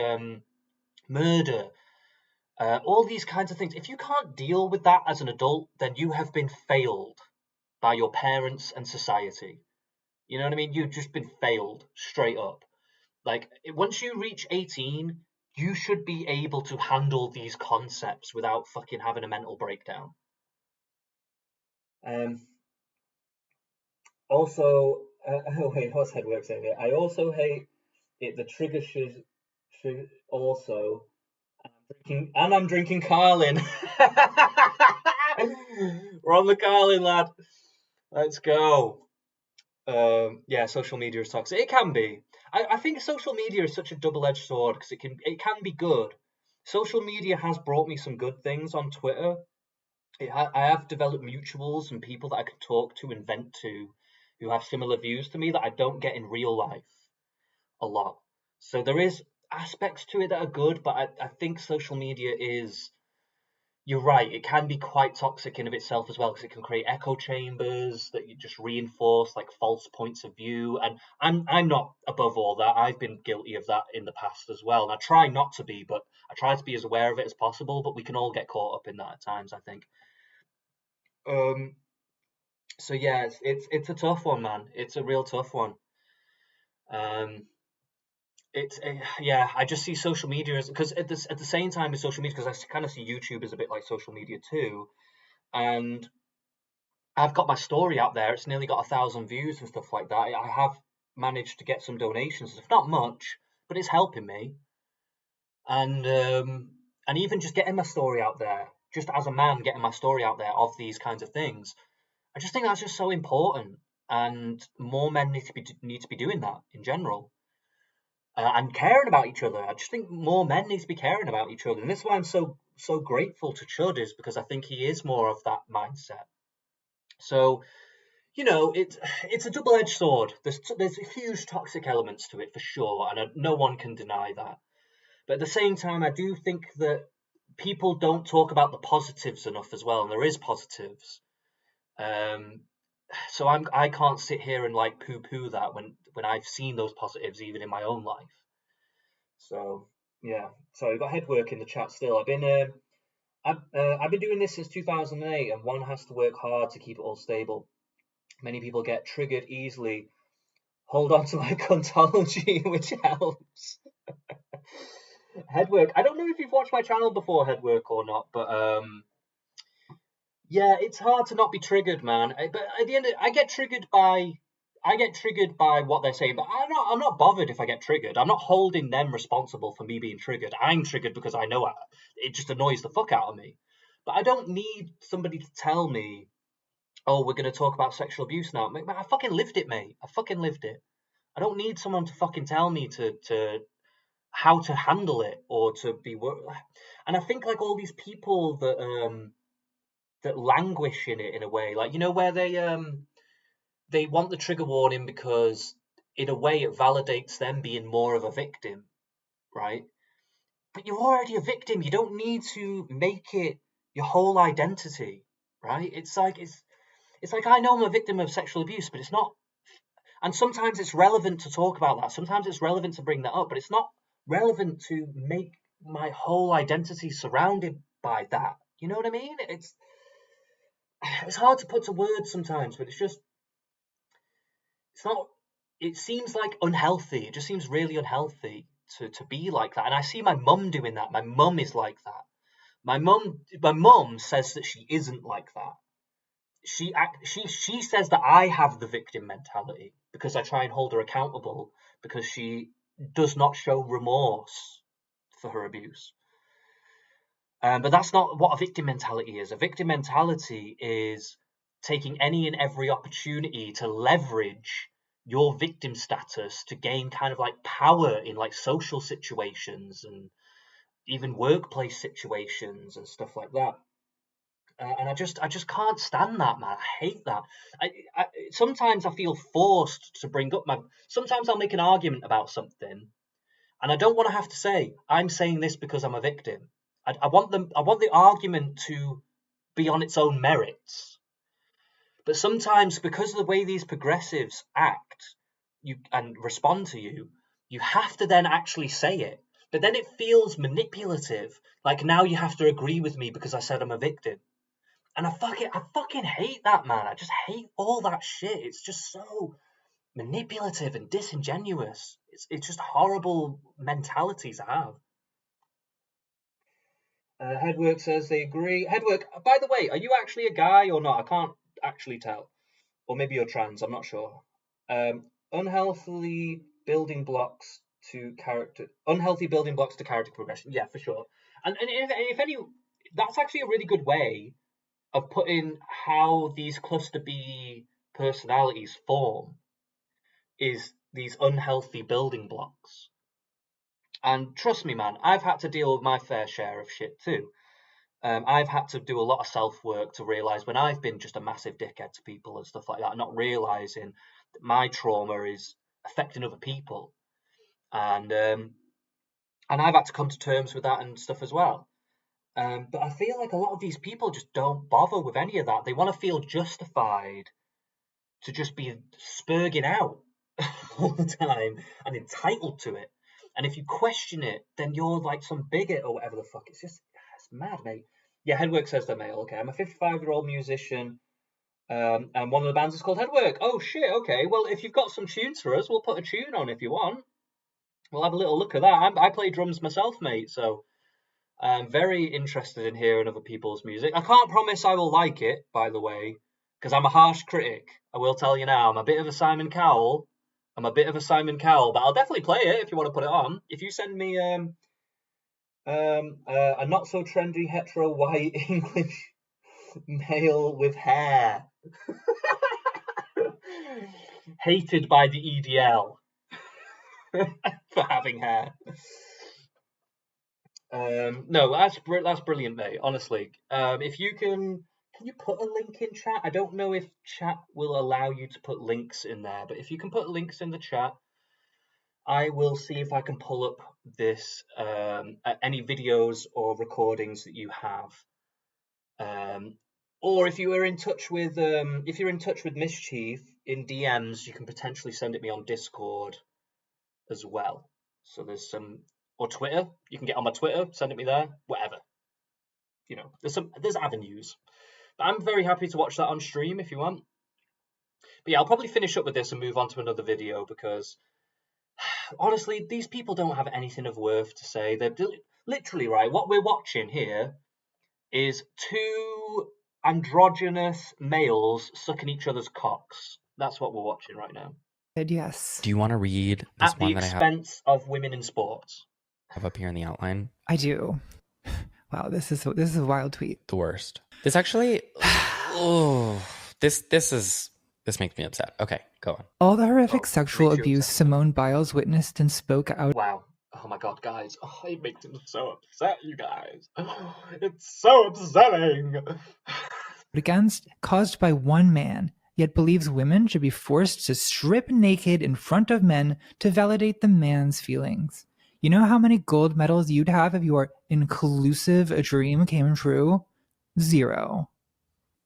Speaker 1: murder. All these kinds of things. If you can't deal with that as an adult, then you have been failed by your parents and society. You know what I mean? You've just been failed straight up. Like, once you reach 18, you should be able to handle these concepts without fucking having a mental breakdown. Also, wait, what's Headwork saying here? I also hate it. The trigger should also. I'm drinking Carlin. We're on the Carlin, lad. Let's go. Yeah, social media is toxic. It can be. I think social media is such a double-edged sword because it can be good. Social media has brought me some good things on Twitter. I have developed mutuals and people that I can talk to and vent to who have similar views to me that I don't get in real life a lot. So there is aspects to it that are good, but I think social media is, you're right, it can be quite toxic in of itself as well because it can create echo chambers that you just reinforce like false points of view. And I'm not above all that. I've been guilty of that in the past as well. And I try not to be, but I try to be as aware of it as possible, but we can all get caught up in that at times, I think. So yeah, it's a tough one, man. It's a real tough one. Yeah, I just see social media as, because at the same time as social media, because I kind of see YouTube as a bit like social media too, and I've got my story out there. It's nearly got 1,000 views and stuff like that. I have managed to get some donations, if not much, but it's helping me. And even just getting my story out there, just as a man getting my story out there of these kinds of things, I just think that's just so important, and more men need to be doing that in general, and caring about each other. I just think more men need to be caring about each other, and that's why I'm so grateful to Chud, is because I think he is more of that mindset. So, it's a double-edged sword. There's huge toxic elements to it for sure, and no one can deny that. But at the same time, I do think that people don't talk about the positives enough as well, and there is positives. So I can't sit here and like poo-poo that when I've seen those positives even in my own life. So yeah. So we've got Headwork in the chat still. I've been doing this since 2008, and one has to work hard to keep it all stable. Many people get triggered easily. Hold on to my contology, which helps. Headwork. I don't know if you've watched my channel before, Headwork, or not, but yeah, it's hard to not be triggered, man. But at the end, I get triggered by what they're saying. But I'm not bothered if I get triggered. I'm not holding them responsible for me being triggered. I'm triggered because I know it just annoys the fuck out of me. But I don't need somebody to tell me, oh, we're going to talk about sexual abuse now. I fucking lived it, mate. I fucking lived it. I don't need someone to fucking tell me to how to handle it or to be. And I think like all these people that languish in it in a way, like, where they want the trigger warning because in a way it validates them being more of a victim, right? But you're already a victim. You don't need to make it your whole identity, right? It's like I know I'm a victim of sexual abuse, but it's not. And sometimes it's relevant to talk about that. Sometimes it's relevant to bring that up, but it's not relevant to make my whole identity surrounded by that. You know what I mean? It's hard to put to words sometimes, but it's not. It seems like unhealthy. It just seems really unhealthy to be like that. And I see my mum doing that. My mum is like that. My mum says that she isn't like that. She says that I have the victim mentality because I try and hold her accountable because she does not show remorse for her abuse. But that's not what a victim mentality is. A victim mentality is taking any and every opportunity to leverage your victim status to gain kind of like power in like social situations and even workplace situations and stuff like that. And I just can't stand that, man. I hate that. Sometimes I feel forced to bring up sometimes I'll make an argument about something, and I don't want to have to say I'm saying this because I'm a victim. I want the argument to be on its own merits. But sometimes, because of the way these progressives act, and respond to you, you have to then actually say it. But then it feels manipulative. Like now you have to agree with me because I said I'm a victim. And I fucking hate that, man. I just hate all that shit. It's just so manipulative and disingenuous. It's just horrible mentality to have. Headwork says they agree. Headwork, by the way, are you actually a guy or not? I can't actually tell. Or maybe you're trans, I'm not sure. Unhealthy building blocks to character progression. Yeah, for sure. And if any, that's actually a really good way of putting how these cluster B personalities form, is these unhealthy building blocks. And trust me, man, I've had to deal with my fair share of shit too. I've had to do a lot of self-work to realise when I've been just a massive dickhead to people and stuff like that, not realising that my trauma is affecting other people. And I've had to come to terms with that and stuff as well. But I feel like a lot of these people just don't bother with any of that. They want to feel justified to just be spurging out all the time and entitled to it. And if you question it, then you're like some bigot or whatever the fuck. It's mad, mate. Yeah, Headwork says they're male. Okay, I'm a 55-year-old musician, and one of the bands is called Headwork. Oh, shit, okay. Well, if you've got some tunes for us, we'll put a tune on if you want. We'll have a little look at that. I play drums myself, mate, so I'm very interested in hearing other people's music. I can't promise I will like it, by the way, because I'm a harsh critic. I will tell you now, I'm a bit of a Simon Cowell, but I'll definitely play it if you want to put it on. If you send me a not so trendy hetero white English male with hair, hated by the EDL for having hair. No, that's brilliant, mate. Honestly, if you can you put a link in chat? I don't know if chat will allow you to put links in there, but if you can put links in the chat, I will see if I can pull up this any videos or recordings that you have. Or if you are in touch with if you're in touch with Mischief in DMs, you can potentially send it me on Discord as well. So there's some, or Twitter. You can get on my Twitter, send it me there, whatever. You know, there's avenues. But I'm very happy to watch that on stream if you want. But yeah, I'll probably finish up with this and move on to another video because honestly, these people don't have anything of worth to say. They're literally, right, what we're watching here is two androgynous males sucking each other's cocks. That's what we're watching right now.
Speaker 3: Yes.
Speaker 2: Do you want to read this one that I have?
Speaker 1: At the expense of women in sports.
Speaker 2: Have up here in the outline?
Speaker 3: I do. Wow, this is a wild tweet.
Speaker 2: The worst. This actually, this makes me upset. Okay, go on.
Speaker 3: All the horrific sexual abuse Simone Biles witnessed and spoke out.
Speaker 1: Wow. Oh my god, guys. Oh, it makes me so upset, you guys. Oh, it's so upsetting.
Speaker 3: Against, caused by one man, yet believes women should be forced to strip naked in front of men to validate the man's feelings. You know how many gold medals you'd have if your inclusive dream came true? 0.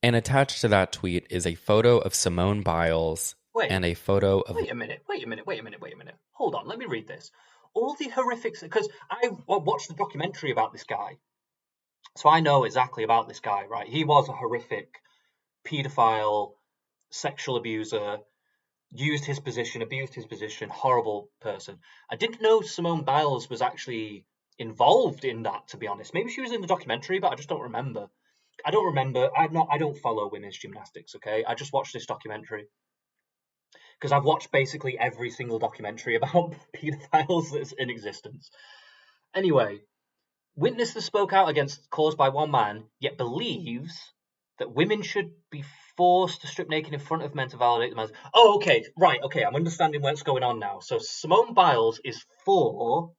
Speaker 2: And attached to that tweet is a photo of Simone Biles and a photo of...
Speaker 1: Wait a minute. Hold on, let me read this. All the horrific... Because I watched the documentary about this guy. So I know exactly about this guy, right? He was a horrific paedophile, sexual abuser, abused his position, horrible person. I didn't know Simone Biles was actually involved in that, to be honest. Maybe she was in the documentary, but I just don't remember. I don't follow women's gymnastics, okay? I just watched this documentary. Because I've watched basically every single documentary about paedophiles that's in existence. Anyway, witness that spoke out against caused by one man, yet believes that women should be forced to strip naked in front of men to validate the man's... Oh, okay, right, okay, I'm understanding what's going on now. So Simone Biles is for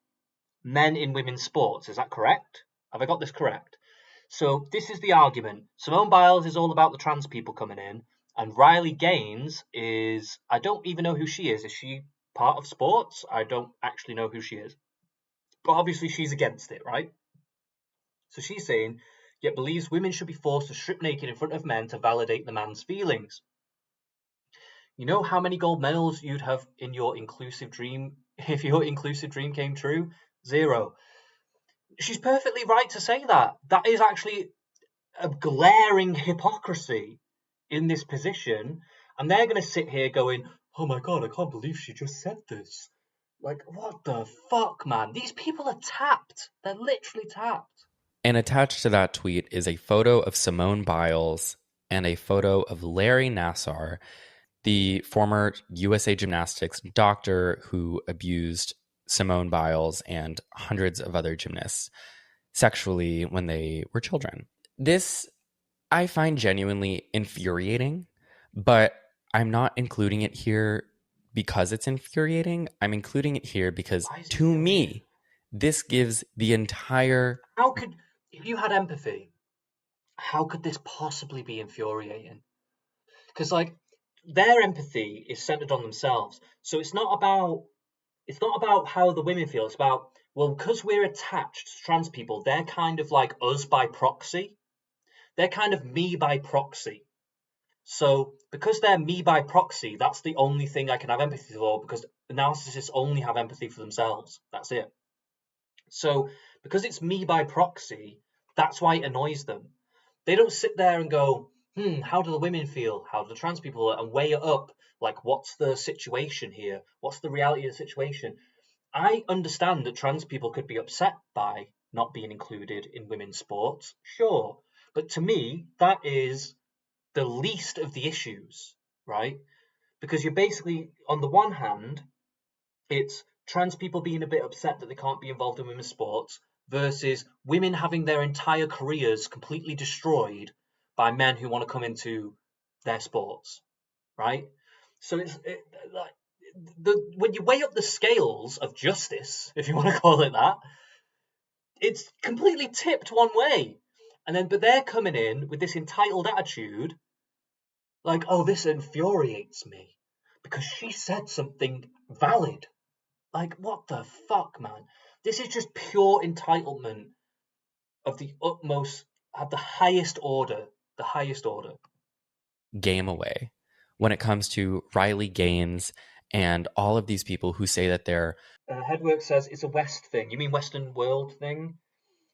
Speaker 1: men in women's sports, is that correct? Have I got this correct? So this is the argument. Simone Biles is all about the trans people coming in, and Riley Gaines is... I don't even know who she is. Is she part of sports? I don't actually know who she is. But obviously she's against it, right? So she's saying, yet believes women should be forced to strip naked in front of men to validate the man's feelings. You know how many gold medals you'd have in your inclusive dream if your inclusive dream came true? 0. She's perfectly right to say that. That is actually a glaring hypocrisy in this position. And they're going to sit here going, oh my God, I can't believe she just said this. Like, what the fuck, man? These people are tapped. They're literally tapped.
Speaker 2: And attached to that tweet is a photo of Simone Biles and a photo of Larry Nassar, the former USA Gymnastics doctor who abused Simone Biles and hundreds of other gymnasts sexually when they were children. This I find genuinely infuriating, but I'm not including it here because it's infuriating. I'm including it here because, to me, this gives the entire...
Speaker 1: How could... If you had empathy, how could this possibly be infuriating? Because, like, their empathy is centered on themselves. So it's not about how the women feel. It's about, well, because we're attached to trans people, they're kind of like us by proxy. They're kind of me by proxy. So because they're me by proxy, that's the only thing I can have empathy for, because the narcissists only have empathy for themselves. That's it. So because it's me by proxy, that's why it annoys them. They don't sit there and go, how do the women feel? How do the trans people feel? And weigh it up. Like, what's the situation here? What's the reality of the situation? I understand that trans people could be upset by not being included in women's sports. Sure. But to me, that is the least of the issues, right? Because you're basically, on the one hand, it's trans people being a bit upset that they can't be involved in women's sports versus women having their entire careers completely destroyed by men who want to come into their sports, right? So when you weigh up the scales of justice, if you want to call it that, it's completely tipped one way. But they're coming in with this entitled attitude, like, oh, this infuriates me because she said something valid. Like, what the fuck, man? This is just pure entitlement of the utmost, at the highest order. The highest order.
Speaker 2: Game away when it comes to Riley Gaines and all of these people who say that they're...
Speaker 1: Headwork says it's a West thing. You mean Western world thing?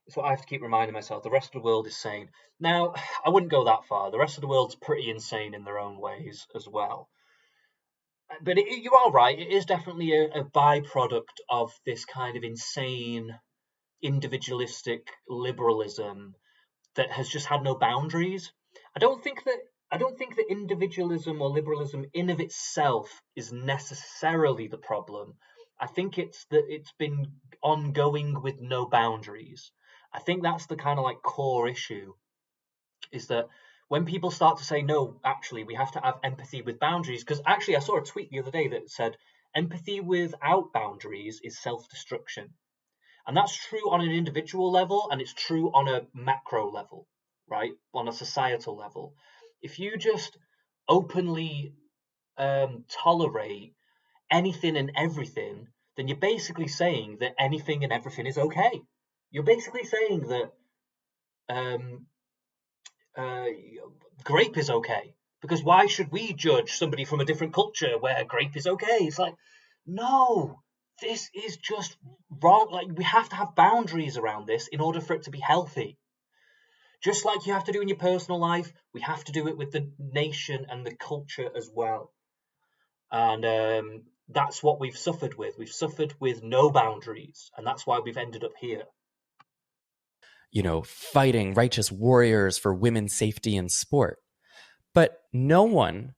Speaker 1: It's what I have to keep reminding myself. The rest of the world is sane. Now, I wouldn't go that far. The rest of the world's pretty insane in their own ways as well. But you are right. It is definitely a byproduct of this kind of insane, individualistic liberalism that has just had no boundaries. I don't think that individualism or liberalism in of itself is necessarily the problem. I think it's that it's been ongoing with no boundaries. I think that's the kind of like core issue, is that when people start to say, no, actually, we have to have empathy with boundaries, because actually I saw a tweet the other day that said empathy without boundaries is self-destruction. And that's true on an individual level, and it's true on a macro level, right? On a societal level. If you just openly tolerate anything and everything, then you're basically saying that anything and everything is okay. You're basically saying that grape is okay, because why should we judge somebody from a different culture where grape is okay? It's like, no, this is just wrong. Like, we have to have boundaries around this in order for it to be healthy. Just like you have to do in your personal life, we have to do it with the nation and the culture as well. And that's what we've suffered with. We've suffered with no boundaries, and that's why we've ended up here.
Speaker 2: You know, fighting righteous warriors for women's safety in sport. But no one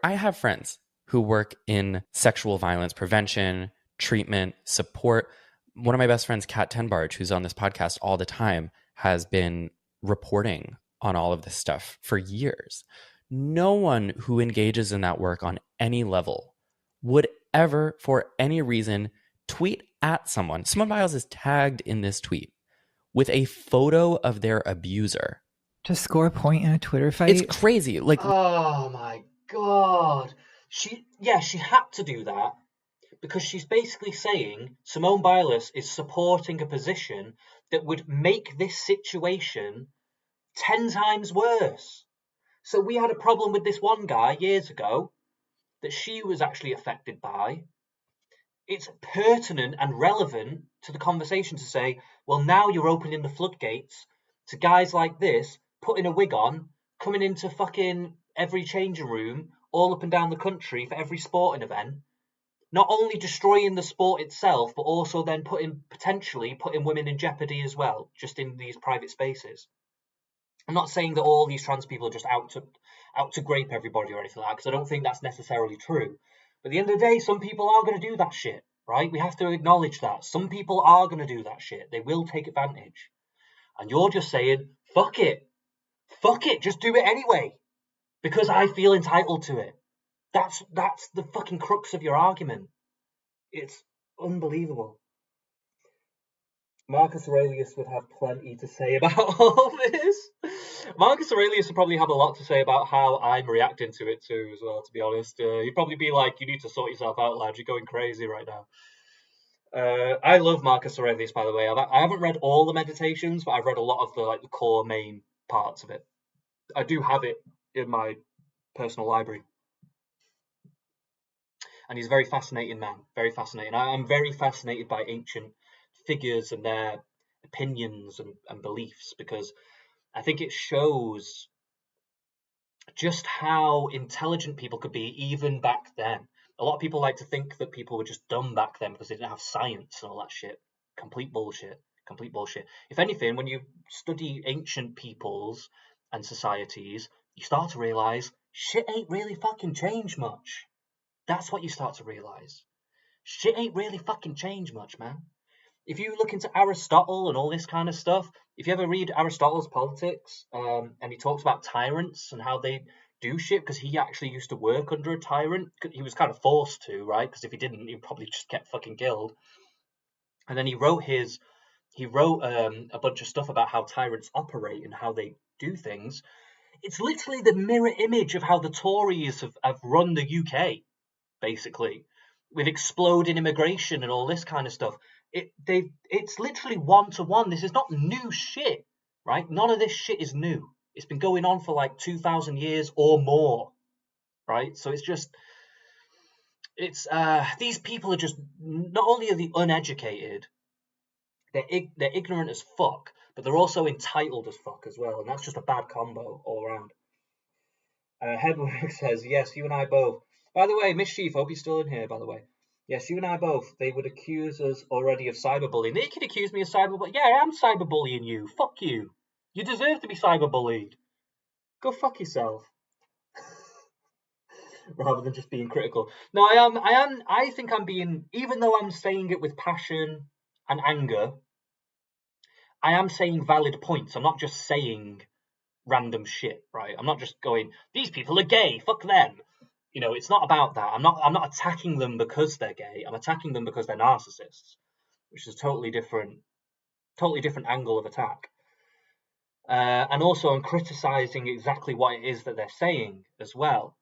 Speaker 2: I have friends who work in sexual violence prevention, treatment, support, one of my best friends, Kat Tenbarge, who's on this podcast all the time, has been reporting on all of this stuff for years. No one who engages in that work on any level would ever, for any reason, tweet at someone. Simone Biles is tagged in this tweet with a photo of their abuser.
Speaker 3: To score a point in a Twitter fight?
Speaker 2: It's crazy. Like,
Speaker 1: oh my God. She had to do that because she's basically saying Simone Biles is supporting a position that would make this situation 10 times worse. So we had a problem with this one guy years ago that she was actually affected by. It's pertinent and relevant to the conversation to say, well, now you're opening the floodgates to guys like this putting a wig on, coming into fucking every changing room all up and down the country for every sporting event, not only destroying the sport itself, but also then potentially putting women in jeopardy as well, just in these private spaces. I'm not saying that all these trans people are just out to grape everybody or anything like that, because I don't think that's necessarily true. But at the end of the day, some people are going to do that shit, right? We have to acknowledge that. Some people are going to do that shit. They will take advantage. And you're just saying, fuck it. Fuck it, just do it anyway. Because I feel entitled to it. That's the fucking crux of your argument. It's unbelievable. Marcus Aurelius would have plenty to say about all this. Marcus Aurelius would probably have a lot to say about how I'm reacting to it too, as well, to be honest. He'd probably be like, you need to sort yourself out, lad. You're going crazy right now. I love Marcus Aurelius, by the way. I haven't read all the Meditations, but I've read a lot of the core main parts of it. I do have it in my personal library. And he's a very fascinating man, very fascinating. I'm very fascinated by ancient figures and their opinions and beliefs, because I think it shows just how intelligent people could be even back then. A lot of people like to think that people were just dumb back then because they didn't have science and all that shit. Complete bullshit. If anything, when you study ancient peoples and societies, you start to realize shit ain't really fucking changed much. That's what you start to realize. Shit ain't really fucking changed much, man. If you look into Aristotle and all this kind of stuff, if you ever read Aristotle's Politics, and he talks about tyrants and how they do shit, because he actually used to work under a tyrant. He was kind of forced to, right? Because if he didn't, he'd probably just get fucking killed. And then he wrote a bunch of stuff about how tyrants operate and how they do things. It's literally the mirror image of how the Tories have run the UK, basically, with exploding immigration and all this kind of stuff. It's literally 1-to-1. This is not new shit, right? None of this shit is new. It's been going on for like 2,000 years or more, right? So these people are just, not only are they uneducated, they're ignorant as fuck, but they're also entitled as fuck as well, and that's just a bad combo all around. Headwork says, yes, you and I both. By the way, Mischief, hope you're still in here, by the way. Yes, you and I both. They would accuse us already of cyberbullying. They could accuse me of cyberbullying. Yeah, I am cyberbullying you. Fuck you. You deserve to be cyberbullied. Go fuck yourself. Rather than just being critical. No, I think I'm being, even though I'm saying it with passion and anger, I am saying valid points. I'm not just saying random shit, right? I'm not just going, these people are gay, fuck them. You know, it's not about that. I'm not attacking them because they're gay. I'm attacking them because they're narcissists, which is a totally different angle of attack. And also I'm criticizing exactly what it is that they're saying as well.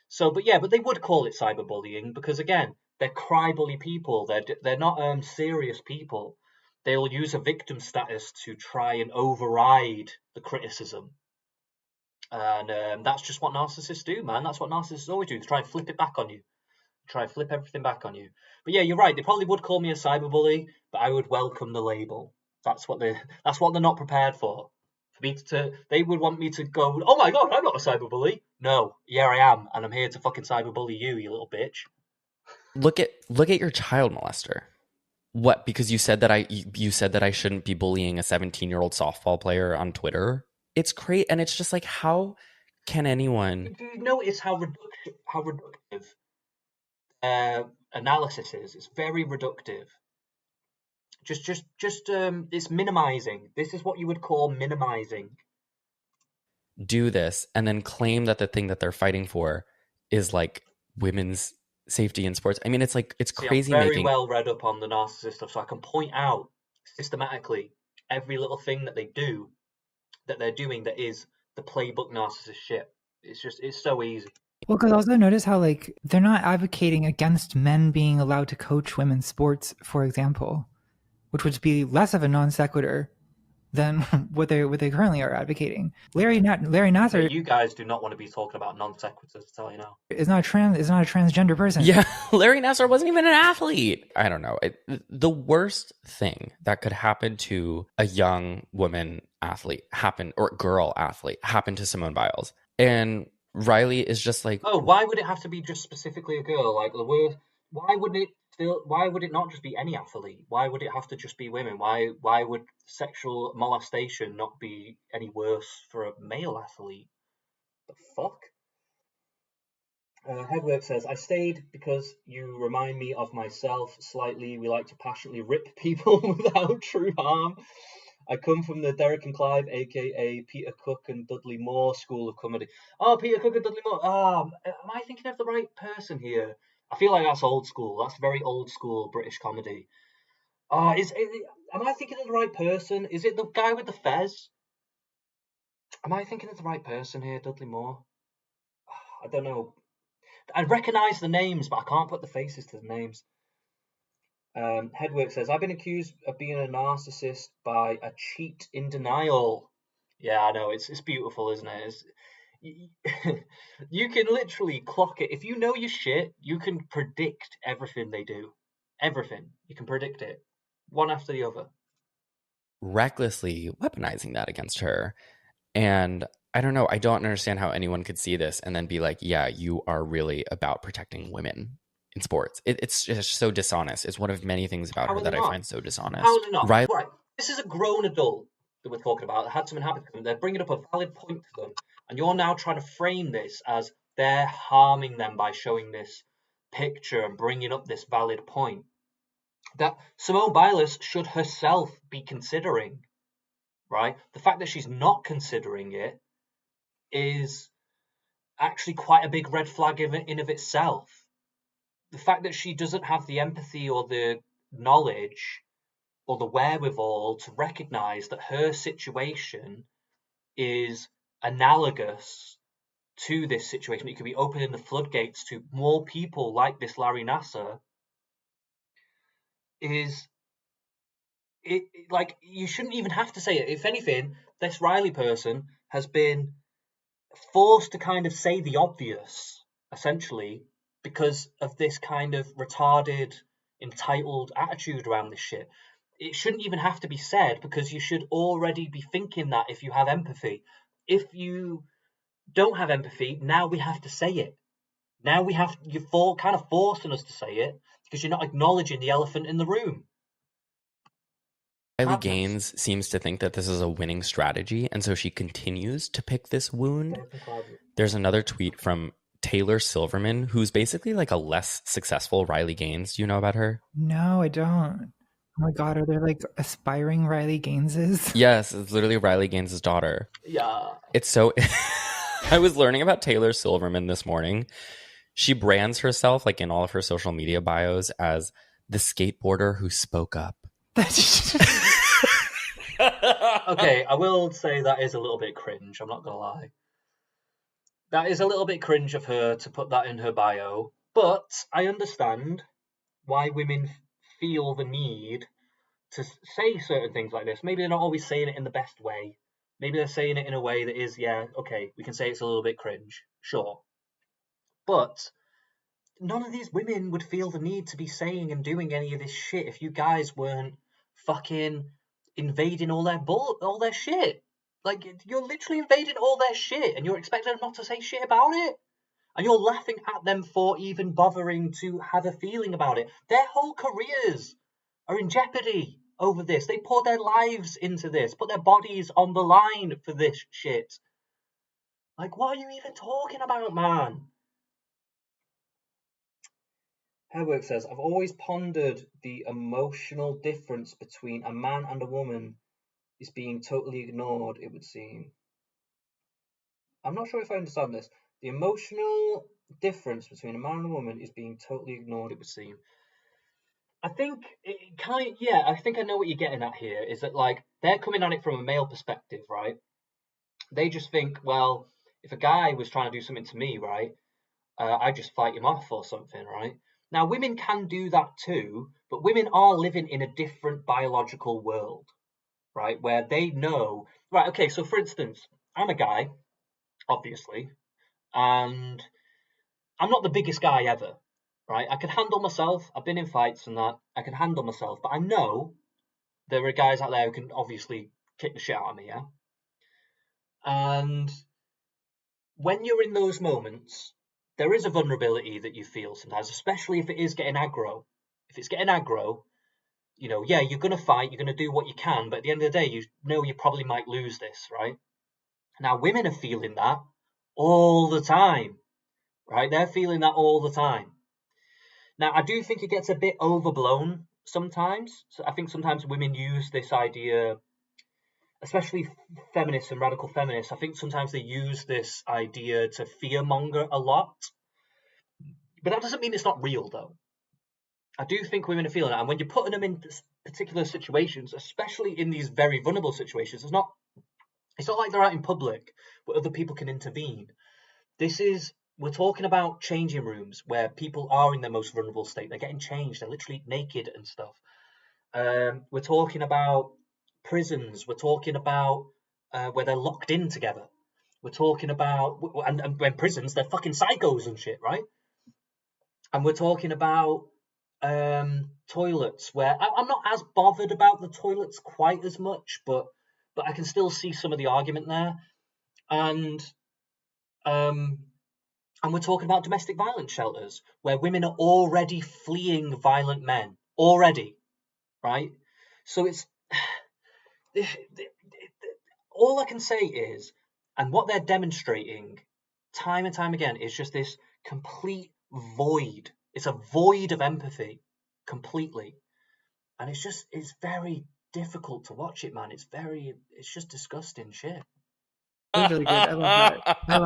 Speaker 1: So, but they would call it cyberbullying because, again, they're crybully people. They're not serious people. They'll use a victim status to try and override the criticism. And that's just what narcissists do, man. That's what narcissists always do. They try and flip it back on you. Try and flip everything back on you. But yeah, you're right. They probably would call me a cyberbully, but I would welcome the label. That's what they're not prepared for. They would want me to go, oh my god, I'm not a cyberbully. No, yeah, I am, and I'm here to fucking cyberbully you, you little bitch.
Speaker 2: Look at your child molester. What? Because you said that I shouldn't be bullying a 17-year-old softball player on Twitter. It's great, and it's just like, how can anyone?
Speaker 1: Do you notice how reductive analysis is? It's very reductive. It's minimizing. This is what you would call minimizing.
Speaker 2: Do this and then claim that the thing that they're fighting for is like women's safety in sports. I mean, it's like, it's crazy.
Speaker 1: I'm very well read up on the narcissist stuff, so I can point out systematically every little thing that they do, that they're doing, that is the playbook narcissist shit. It's so easy.
Speaker 3: Well, because also notice how like they're not advocating against men being allowed to coach women's sports, for example, which would be less of a non sequitur than what they currently are advocating. Larry Nassar.
Speaker 1: You guys do not want to be talking about non sequiturs, to tell you now.
Speaker 3: Is not a transgender person.
Speaker 2: Yeah, Larry Nassar wasn't even an athlete. I don't know. The worst thing that could happen to a young woman athlete girl athlete happened to Simone Biles, and Riley is just like,
Speaker 1: oh, why would it have to be just specifically a girl? Like the worst. Why would it not just be any athlete? Why would it have to just be women? Why would sexual molestation not be any worse for a male athlete? The fuck? Headwork says, I stayed because you remind me of myself slightly. We like to passionately rip people without true harm. I come from the Derek and Clive, a.k.a. Peter Cook and Dudley Moore school of comedy. Oh, Peter Cook and Dudley Moore. Am I thinking of the right person here? I feel like that's old school. That's very old school British comedy. Am I thinking of the right person? Is it the guy with the fez? Am I thinking of the right person here, Dudley Moore? I don't know. I recognise the names, but I can't put the faces to the names. Headwork says, I've been accused of being a narcissist by a cheat in denial. Yeah, I know. It's beautiful, isn't it? You can literally clock it. If you know your shit, you can predict everything they do. Everything. You can predict it. One after the other.
Speaker 2: Recklessly weaponizing that against her. And I don't know. I don't understand how anyone could see this and then be like, yeah, you are really about protecting women in sports. It's just so dishonest. It's one of many things about her that I find so dishonest.
Speaker 1: How is it not? Right. This is a grown adult that we're talking about. Had something happen to them. They're bringing up a valid point to them. And you're now trying to frame this as they're harming them by showing this picture and bringing up this valid point that Simone Biles should herself be considering, right? The fact that she's not considering it is actually quite a big red flag in of itself. The fact that she doesn't have the empathy or the knowledge or the wherewithal to recognize that her situation is analogous to this situation. It could be opening the floodgates to more people like this Larry Nassar. Like, you shouldn't even have to say it. If anything, this Riley person has been forced to kind of say the obvious, essentially, because of this kind of retarded, entitled attitude around this shit. It shouldn't even have to be said, because you should already be thinking that if you have empathy. If you don't have empathy, now we have to say it. Now you're kind of forcing us to say it, because you're not acknowledging the elephant in the room.
Speaker 2: Riley Gaines seems to think that this is a winning strategy, and so she continues to pick this wound. There's another tweet from Taylor Silverman, who's basically like a less successful Riley Gaines. Do you know about her?
Speaker 3: No, I don't. Oh my God, are there like aspiring Riley Gaineses?
Speaker 2: Yes, it's literally Riley Gaines' daughter.
Speaker 1: Yeah.
Speaker 2: It's so... I was learning about Taylor Silverman this morning. She brands herself, like in all of her social media bios, as the skateboarder who spoke up.
Speaker 1: Okay, I will say that is a little bit cringe. I'm not going to lie. That is a little bit cringe of her to put that in her bio. But I understand why women feel the need to say certain things like this. Maybe they're not always saying it in the best way. Maybe they're saying it in a way that is, yeah, okay, we can say it's a little bit cringe. Sure. But none of these women would feel the need to be saying and doing any of this shit if you guys weren't fucking invading all their shit. Like, you're literally invading all their shit and you're expecting them not to say shit about it. And you're laughing at them for even bothering to have a feeling about it. Their whole careers are in jeopardy over this. They pour their lives into this, put their bodies on the line for this shit. Like, what are you even talking about, man? Herberg says, I've always pondered the emotional difference between a man and a woman is being totally ignored, it would seem. I'm not sure if I understand this. The emotional difference between a man and a woman is being totally ignored, it would seem. I think it kind of, yeah, I think I know what you're getting at here, is that, like, they're coming at it from a male perspective, right? They just think, well, if a guy was trying to do something to me, right, I just fight him off or something, right? Now, women can do that too, but women are living in a different biological world, right? Where they know, right, okay, so for instance, I'm a guy, obviously, and I'm not the biggest guy ever, right? I can handle myself. I've been in fights and that. I can handle myself, but I know there are guys out there who can obviously kick the shit out of me, yeah? And when you're in those moments, there is a vulnerability that you feel sometimes, especially if it is getting aggro. If it's getting aggro, you know, yeah, you're going to fight, you're going to do what you can, but at the end of the day, you know you probably might lose this, right? Now, women are feeling that all the time, right? They're feeling that all the time. Now, I do think it gets a bit overblown sometimes. So I think sometimes women use this idea, especially feminists and radical feminists, I think sometimes they use this idea to fearmonger a lot. But that doesn't mean it's not real, though. I do think women are feeling that. And when you're putting them in particular situations, especially in these very vulnerable situations, it's not like they're out in public where other people can intervene. We're talking about changing rooms where people are in their most vulnerable state. They're getting changed. They're literally naked and stuff. We're talking about prisons. We're talking about where they're locked in together. We're talking about, and when prisons, they're fucking psychos and shit, right? And we're talking about toilets where I'm not as bothered about the toilets quite as much, but I can still see some of the argument there. And we're talking about domestic violence shelters where women are already fleeing violent men already, right? So it's all I can say is, and what they're demonstrating time and time again is just this complete void. It's a void of empathy completely. And it's very difficult to watch it, man. It's just disgusting shit.
Speaker 3: That was really good. I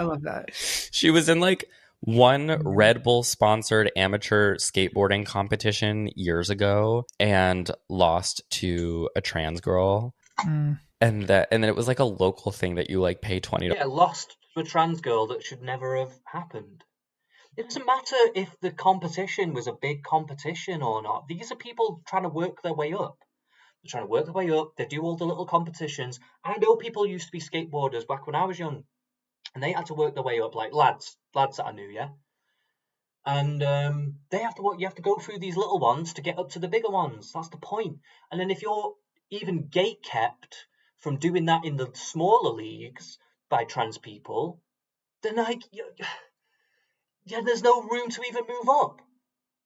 Speaker 3: love that.
Speaker 2: She was in like one Red Bull sponsored amateur skateboarding competition years ago and lost to a trans girl. And then it was like a local thing that you like pay $20.
Speaker 1: Yeah, lost to a trans girl that should never have happened. It doesn't matter if the competition was a big competition or not. These are people trying to work their way up. They're trying to work their way up. They do all the little competitions. I know people used to be skateboarders back when I was young, and they had to work their way up, like lads that I knew, yeah. And you have to go through these little ones to get up to the bigger ones. That's the point. And then if you're even gate kept from doing that in the smaller leagues by trans people, then like, yeah, there's no room to even move up.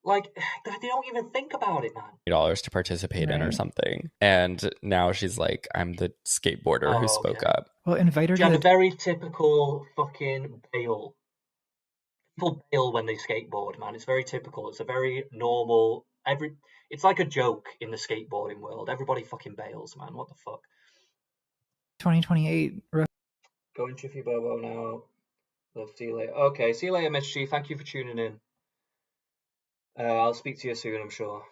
Speaker 1: Like, they don't even think about it, man.
Speaker 2: $8 to participate in or something. And now she's like, I'm the skateboarder who spoke up.
Speaker 3: Well, invite her
Speaker 1: to the very typical fucking bail. People bail when they skateboard, man. It's very typical. It's a very normal, it's like a joke in the skateboarding world. Everybody fucking bails, man. What the fuck?
Speaker 3: 2028.
Speaker 1: Going Chiffy Bobo now. Love, see you later. Okay, see you later, Miss G. Thank you for tuning in. I'll speak to you soon, I'm sure.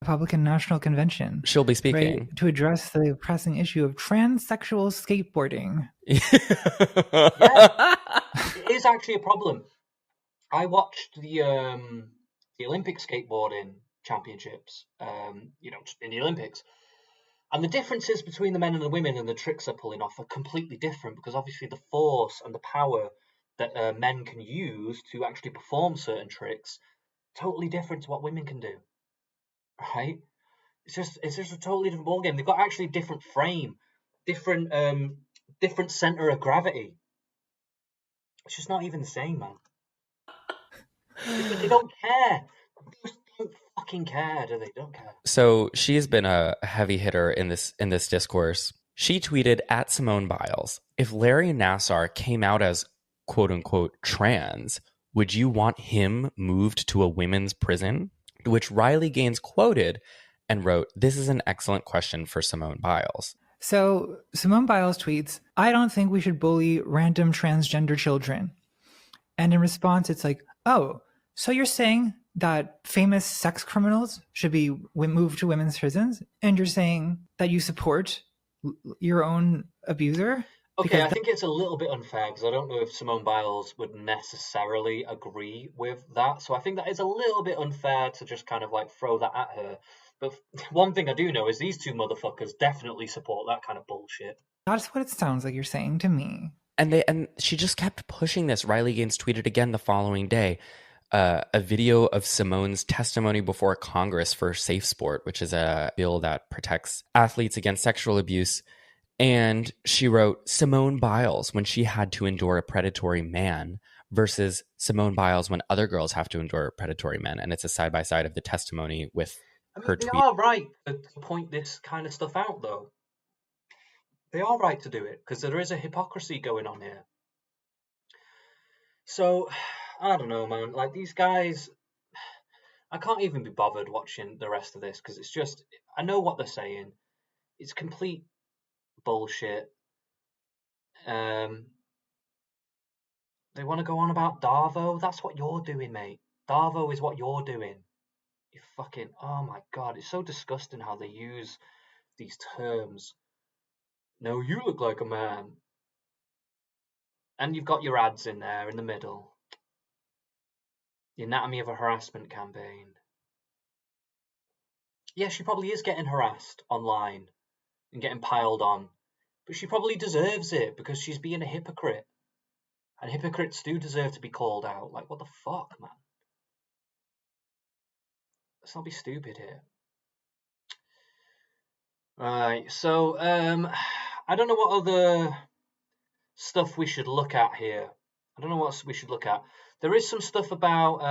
Speaker 3: Republican National Convention.
Speaker 2: She'll be speaking.
Speaker 3: Right, to address the pressing issue of transsexual skateboarding.
Speaker 1: Yeah, it is actually a problem. I watched the Olympic skateboarding championships, in the Olympics. And the differences between the men and the women and the tricks they're pulling off are completely different, because obviously the force and the power that men can use to actually perform certain tricks totally different to what women can do, right? It's just a totally different ballgame. They've got actually different frame, different center of gravity. It's just not even the same, man. They don't care. They just don't fucking care, do they? Don't care.
Speaker 2: So she's been a heavy hitter in this discourse. She tweeted at Simone Biles, if Larry Nassar came out as quote unquote trans, would you want him moved to a women's prison? To which Riley Gaines quoted and wrote, "This is an excellent question for Simone Biles."
Speaker 3: So Simone Biles tweets, "I don't think we should bully random transgender children." And in response, it's like, oh, so you're saying that famous sex criminals should be moved to women's prisons? And you're saying that you support your own abuser?
Speaker 1: Okay, I think it's a little bit unfair because I don't know if Simone Biles would necessarily agree with that. So I think that is a little bit unfair to just kind of like throw that at her. But one thing I do know is these two motherfuckers definitely support that kind of bullshit.
Speaker 3: That's what it sounds like you're saying to me.
Speaker 2: And she just kept pushing this. Riley Gaines tweeted again the following day, a video of Simone's testimony before Congress for Safe Sport, which is a bill that protects athletes against sexual abuse. And she wrote, Simone Biles when she had to endure a predatory man versus Simone Biles when other girls have to endure predatory men. And it's a side-by-side of the testimony with her tweet.
Speaker 1: They are right to point this kind of stuff out, though. They are right to do it because there is a hypocrisy going on here. So, I don't know, man. Like, these guys, I can't even be bothered watching the rest of this because it's just, I know what they're saying. It's complete bullshit. They want to go on about Darvo. That's what you're doing, mate. Darvo is what you're doing. You fucking, oh my God. It's so disgusting how they use these terms. No, you look like a man. And you've got your ads in there in the middle. The anatomy of a harassment campaign. Yeah, she probably is getting harassed online and getting piled on. But she probably deserves it because she's being a hypocrite. And hypocrites do deserve to be called out. Like, what the fuck, man? Let's not be stupid here. Right, so, I don't know what other stuff we should look at here. I don't know what we should look at. There is some stuff about,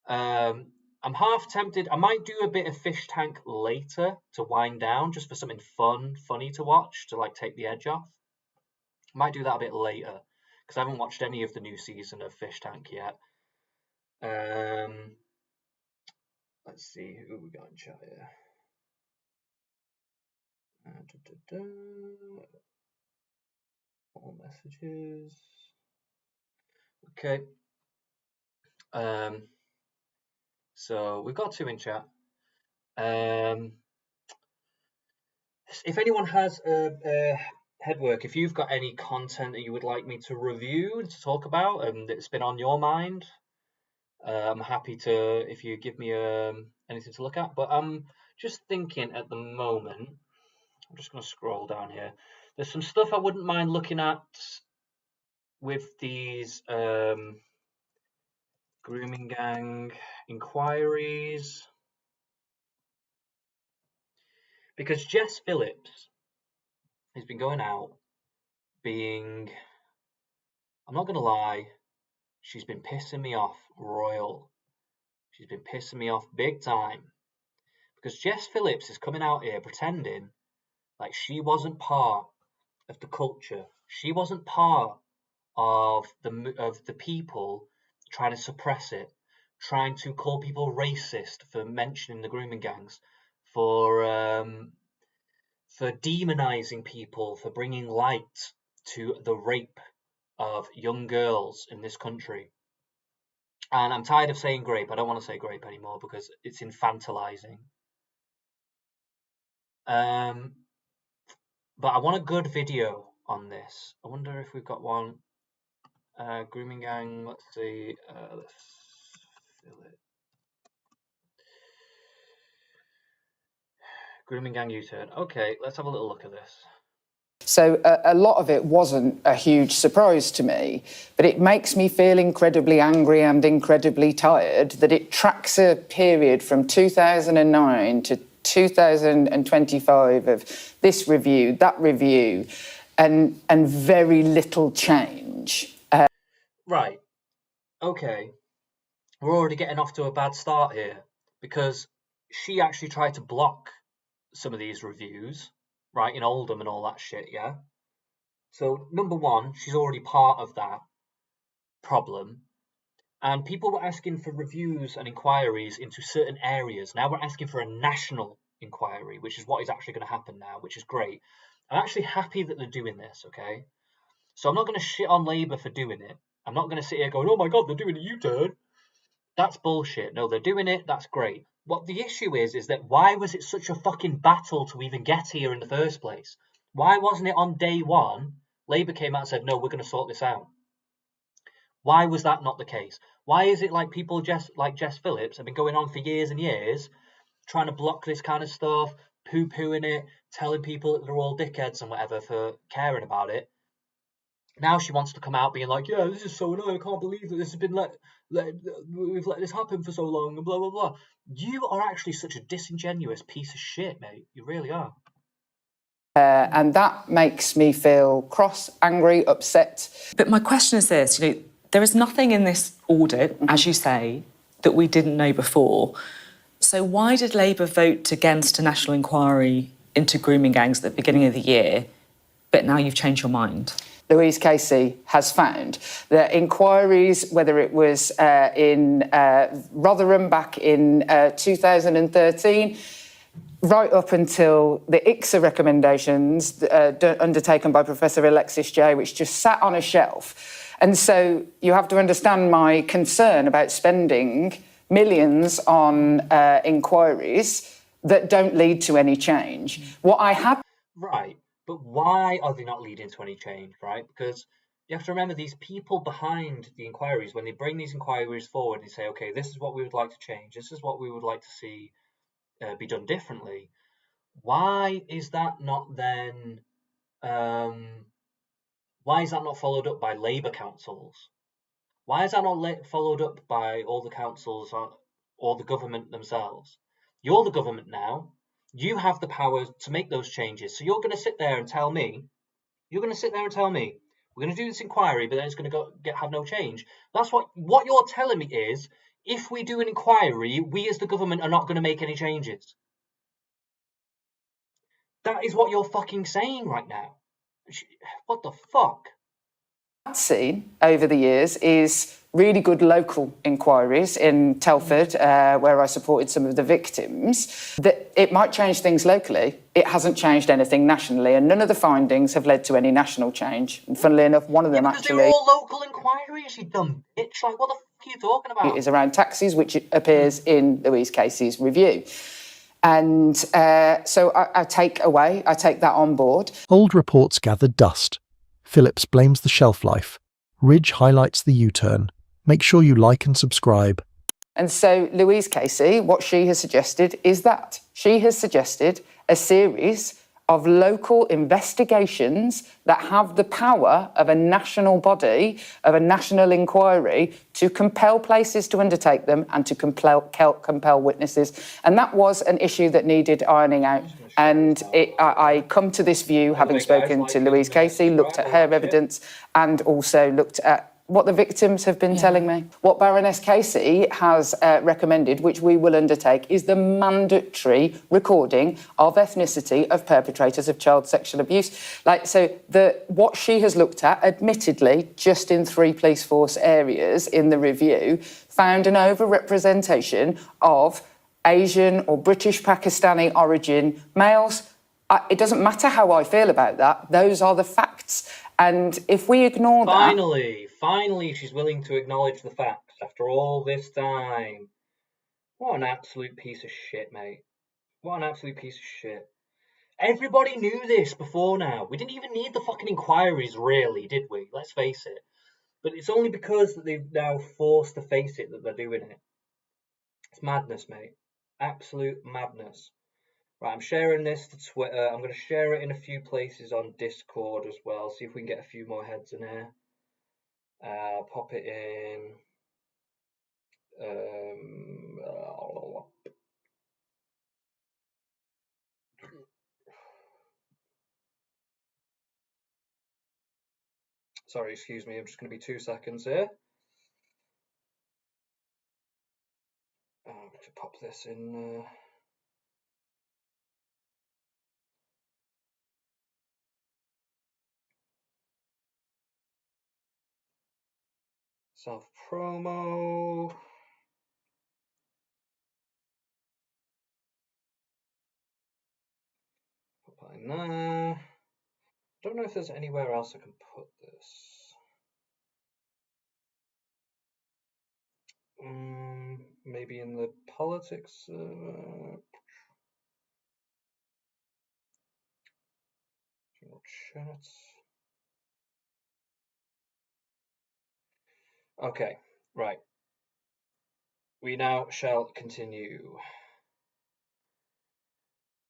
Speaker 1: I'm half tempted. I might do a bit of Fish Tank later to wind down, just for something funny to watch, to like take the edge off. I might do that a bit later, because I haven't watched any of the new season of Fish Tank yet. Let's see who we got in chat here. All messages. Okay. So we've got two in chat. If anyone has Headwork, if you've got any content that you would like me to review, to talk about, and that's been on your mind, I'm happy to, if you give me anything to look at. But I'm just thinking at the moment, I'm just going to scroll down here. There's some stuff I wouldn't mind looking at with these grooming gang inquiries. Because Jess Phillips has been going out being, I'm not going to lie, she's been pissing me off royal. She's been pissing me off big time. Because Jess Phillips is coming out here pretending like she wasn't part of the culture. She wasn't part of the people trying to suppress it, trying to call people racist for mentioning the grooming gangs, for demonizing people, for bringing light to the rape of young girls in this country. And I'm tired of saying grape. I don't want to say grape anymore because it's infantilizing. But I want a good video on this. I wonder if we've got one. Grooming gang, let's see. Let's fill it. Grooming gang U-turn. Okay, let's have a little look at this.
Speaker 4: So a lot of it wasn't a huge surprise to me, but it makes me feel incredibly angry and incredibly tired that it tracks a period from 2009 to 2025 of this review, that review, and very little change.
Speaker 1: Right. Okay. We're already getting off to a bad start here because she actually tried to block some of these reviews, right, in Oldham and all that shit, yeah? So, number one, she's already part of that. problem, and people were asking for reviews and inquiries into certain areas. Now we're asking for a national inquiry, which is what is actually going to happen now, which is great. I'm actually happy that they're doing this, okay? So I'm not going to shit on Labour for doing it. I'm not going to sit here going, oh my God, they're doing a U-turn. That's bullshit. No, they're doing it. That's great. What the issue is that why was it such a fucking battle to even get here in the first place? Why wasn't it on day one, Labour came out and said, no, we're going to sort this out? Why was that not the case? Why is it like people like Jess Phillips have been going on for years and years trying to block this kind of stuff, poo-pooing it, telling people that they're all dickheads and whatever for caring about it? Now she wants to come out being like, yeah, this is so annoying. I can't believe that this has been we've let this happen for so long and blah, blah, blah. You are actually such a disingenuous piece of shit, mate. You really are.
Speaker 4: And that makes me feel cross, angry, upset.
Speaker 5: But my question is this, there is nothing in this audit, as you say, that we didn't know before. So why did Labour vote against a national inquiry into grooming gangs at the beginning of the year, but now you've changed your mind?
Speaker 4: Louise Casey has found that inquiries, whether it was in Rotherham back in 2013, right up until the ICSA recommendations undertaken by Professor Alexis Jay, which just sat on a shelf. And so you have to understand my concern about spending millions on inquiries that don't lead to any change. What I have...
Speaker 1: Right. But why are they not leading to any change, right? Because you have to remember these people behind the inquiries, when they bring these inquiries forward, they say, okay, this is what we would like to change. This is what we would like to see be done differently. Why is that not then, why is that not followed up by Labour councils? Why is that not followed up by all the councils or the government themselves? You're the government now. You have the power to make those changes. So you're going to sit there and tell me, we're going to do this inquiry, but then it's going to have no change. That's what you're telling me is, if we do an inquiry, we as the government are not going to make any changes. That is what you're fucking saying right now. What the fuck?
Speaker 4: What I've seen over the years is really good local inquiries in Telford, where I supported some of the victims, that it might change things locally. It hasn't changed anything nationally, and none of the findings have led to any national change. And funnily enough, one of them actually...
Speaker 1: they're all local inquiries, you dumb bitch. Like, what the fuck are you talking about?
Speaker 4: ...is around taxis, which appears in Louise Casey's review. And so I take that on board.
Speaker 6: Old reports gather dust. Phillips blames the shelf life. Ridge highlights the U-turn. Make sure you like and subscribe.
Speaker 4: And so Louise Casey, what she has suggested is that. She has suggested a series of local investigations that have the power of a national body, of a national inquiry, to compel places to undertake them and to compel witnesses. And that was an issue that needed ironing out. And I come to this view, having spoken to Louise Casey, looked at her evidence, and also looked at what the victims have been telling me. What Baroness Casey has recommended, which we will undertake, is the mandatory recording of ethnicity of perpetrators of child sexual abuse. What she has looked at, admittedly, just in 3 police force areas in the review, found an overrepresentation of Asian or British Pakistani origin males. It doesn't matter how I feel about that. Those are the facts. And if we ignore
Speaker 1: Finally, she's willing to acknowledge the facts after all this time. What an absolute piece of shit, mate. What an absolute piece of shit. Everybody knew this before now. We didn't even need the fucking inquiries, really, did we? Let's face it. But it's only because that they've now forced to face it that they're doing it. It's madness, mate. Absolute madness. Right, I'm sharing this to Twitter. I'm going to share it in a few places on Discord as well. See if we can get a few more heads in here. I'll pop it in. Sorry, excuse me. I'm just going to be 2 seconds here. I'm going to pop this in. Self-promo. Put that in there. I don't know if there's anywhere else I can put this. Maybe in the politics. Chat. Okay, right. We now shall continue.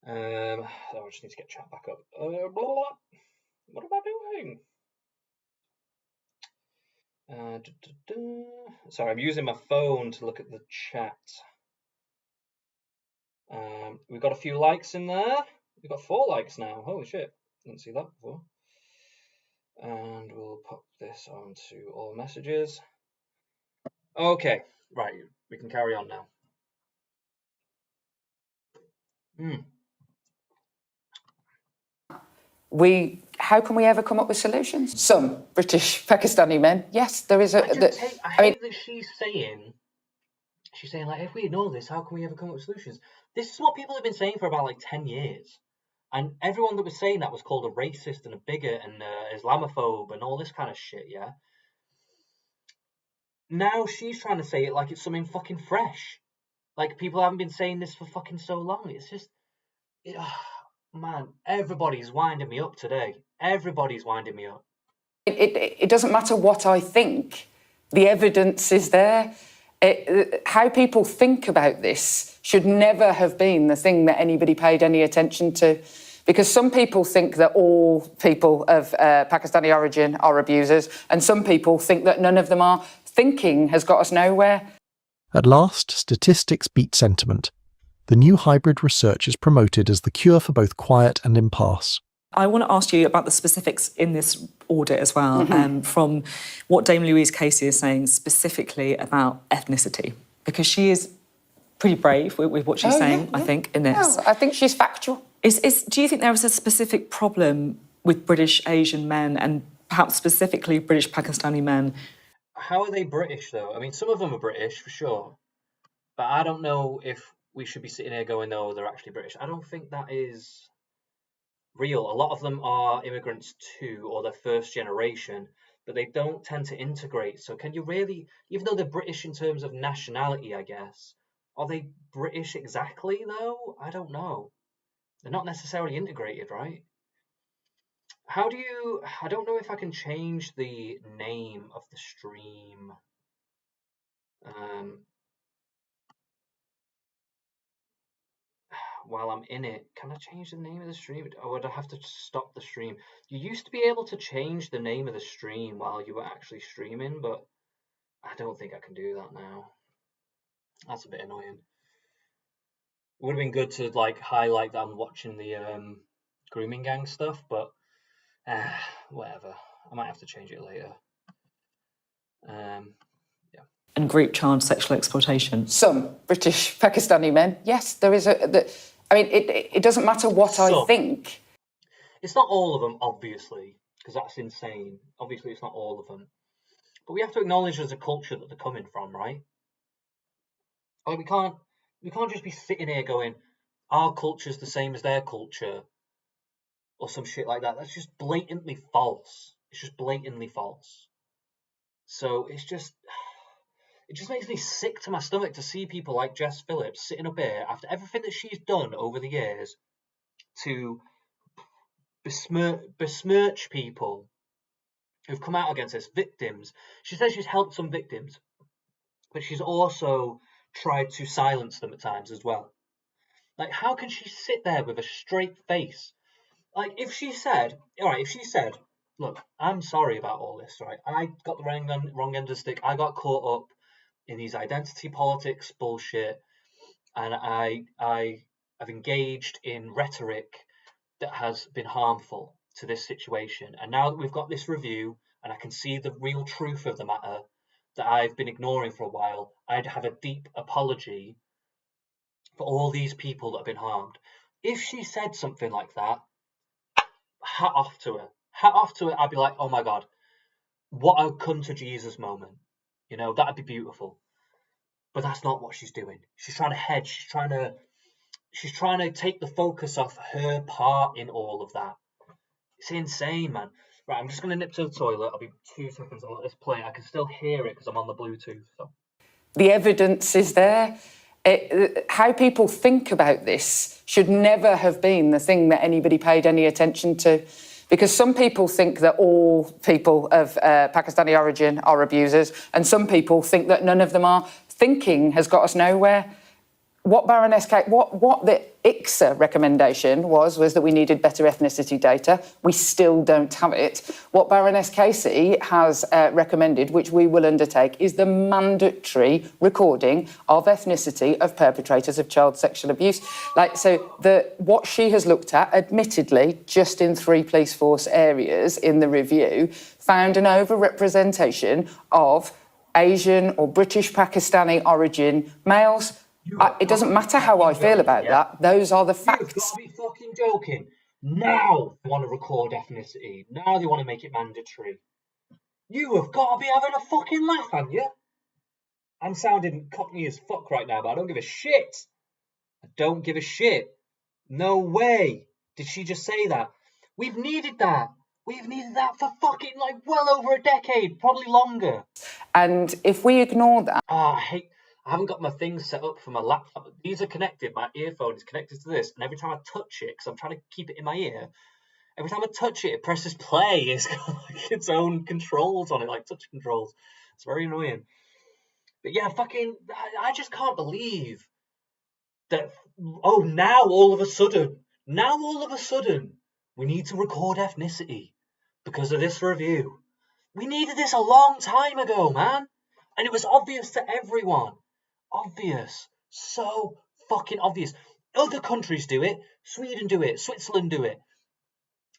Speaker 1: I just need to get chat back up. Blah, blah. What am I doing? Sorry, I'm using my phone to look at the chat. We've got a few likes in there. We've got 4 likes now. Holy shit. Didn't see that before. And we'll pop this onto all messages. Okay, right. We can carry on now.
Speaker 4: How can we ever come up with solutions? Some British Pakistani men, yes, there is a.
Speaker 1: I hate that she's saying, like, if we ignore this, how can we ever come up with solutions? This is what people have been saying for about like 10 years. And everyone that was saying that was called a racist and a bigot and Islamophobe and all this kind of shit, yeah? Now she's trying to say it like it's something fucking fresh. Like, people haven't been saying this for fucking so long. It's just... man, everybody's winding me up today. Everybody's winding me up.
Speaker 4: It doesn't matter what I think. The evidence is there. How people think about this should never have been the thing that anybody paid any attention to. Because some people think that all people of Pakistani origin are abusers, and some people think that none of them are. Thinking has got us nowhere.
Speaker 6: At last, statistics beat sentiment. The new hybrid research is promoted as the cure for both quiet and impasse.
Speaker 5: I want to ask you about the specifics in this audit as well, from what Dame Louise Casey is saying specifically about ethnicity, because she is pretty brave with what she's saying, I think, in this.
Speaker 4: Well, I think she's factual.
Speaker 5: Do you think there is a specific problem with British Asian men and perhaps specifically British Pakistani men?
Speaker 1: How are they British, though? I mean, some of them are British, for sure. But I don't know if we should be sitting here going, no, they're actually British. I don't think that is real. A lot of them are immigrants too, or they're first generation, but they don't tend to integrate. So can you really, even though they're British in terms of nationality, I guess, are they British exactly, though? I don't know. They're not necessarily integrated, right? I don't know if I can change the name of the stream. While I'm in it, can I change the name of the stream? Or would I have to stop the stream? You used to be able to change the name of the stream while you were actually streaming, but I don't think I can do that now. That's a bit annoying. It would have been good to like highlight that I'm watching the grooming gang stuff, but whatever. I might have to change it later. Yeah.
Speaker 5: And group child sexual exploitation.
Speaker 4: Some British Pakistani men, yes, there is it doesn't matter what I think.
Speaker 1: It's not all of them, obviously, because that's insane. Obviously, it's not all of them. But we have to acknowledge there's a culture that they're coming from, right? Like, we can't just be sitting here going, our culture's the same as their culture, or some shit like that. That's just blatantly false. It's just blatantly false. So it just makes me sick to my stomach to see people like Jess Phillips sitting up here after everything that she's done over the years to besmirch people who've come out against this, victims. She says she's helped some victims, but she's also tried to silence them at times as well. Like, how can she sit there with a straight face? Like, if she said, look, I'm sorry about all this, right? I got the wrong end of the stick. I got caught up in these identity politics bullshit, and I've engaged in rhetoric that has been harmful to this situation. And now that we've got this review and I can see the real truth of the matter that I've been ignoring for a while, I'd have a deep apology for all these people that have been harmed. If she said something like that, hat off to her. Hat off to her. I'd be like, oh my God, what a come to Jesus moment. You know, that'd be beautiful. But that's not what she's doing. She's trying to hedge. She's trying to take the focus off her part in all of that. It's insane, man. Right, I'm just going to nip to the toilet. I'll be 2 seconds. I'll let this play. I can still hear it because I'm on the Bluetooth. So.
Speaker 4: The evidence is there. How people think about this should never have been the thing that anybody paid any attention to. Because some people think that all people of Pakistani origin are abusers, and some people think that none of them are. Thinking has got us nowhere. What Baroness Kate, what the ICSA recommendation was that we needed better ethnicity data. We still don't have it. What Baroness Casey has recommended, which we will undertake, is the mandatory recording of ethnicity of perpetrators of child sexual abuse. What she has looked at, admittedly, just in 3 police force areas in the review, found an overrepresentation of Asian or British Pakistani origin males. It doesn't matter how I feel about that. Those are the facts.
Speaker 1: You've got to be fucking joking. Now they want to record ethnicity. Now they want to make it mandatory. You have got to be having a fucking laugh, haven't you? I'm sounding cockney as fuck right now, but I don't give a shit. I don't give a shit. No way. Did she just say that? We've needed that. We've needed that for fucking well over a decade, probably longer.
Speaker 4: And if we ignore that...
Speaker 1: I haven't got my things set up for my laptop. These are connected. My earphone is connected to this. And every time I touch it, because I'm trying to keep it in my ear, every time I touch it, it presses play. It's got its own controls on it, like touch controls. It's very annoying. But yeah, I just can't believe that, now all of a sudden, we need to record ethnicity because of this review. We needed this a long time ago, man. And it was obvious to everyone. Obvious. So fucking obvious. Other countries do it. Sweden do it. Switzerland do it.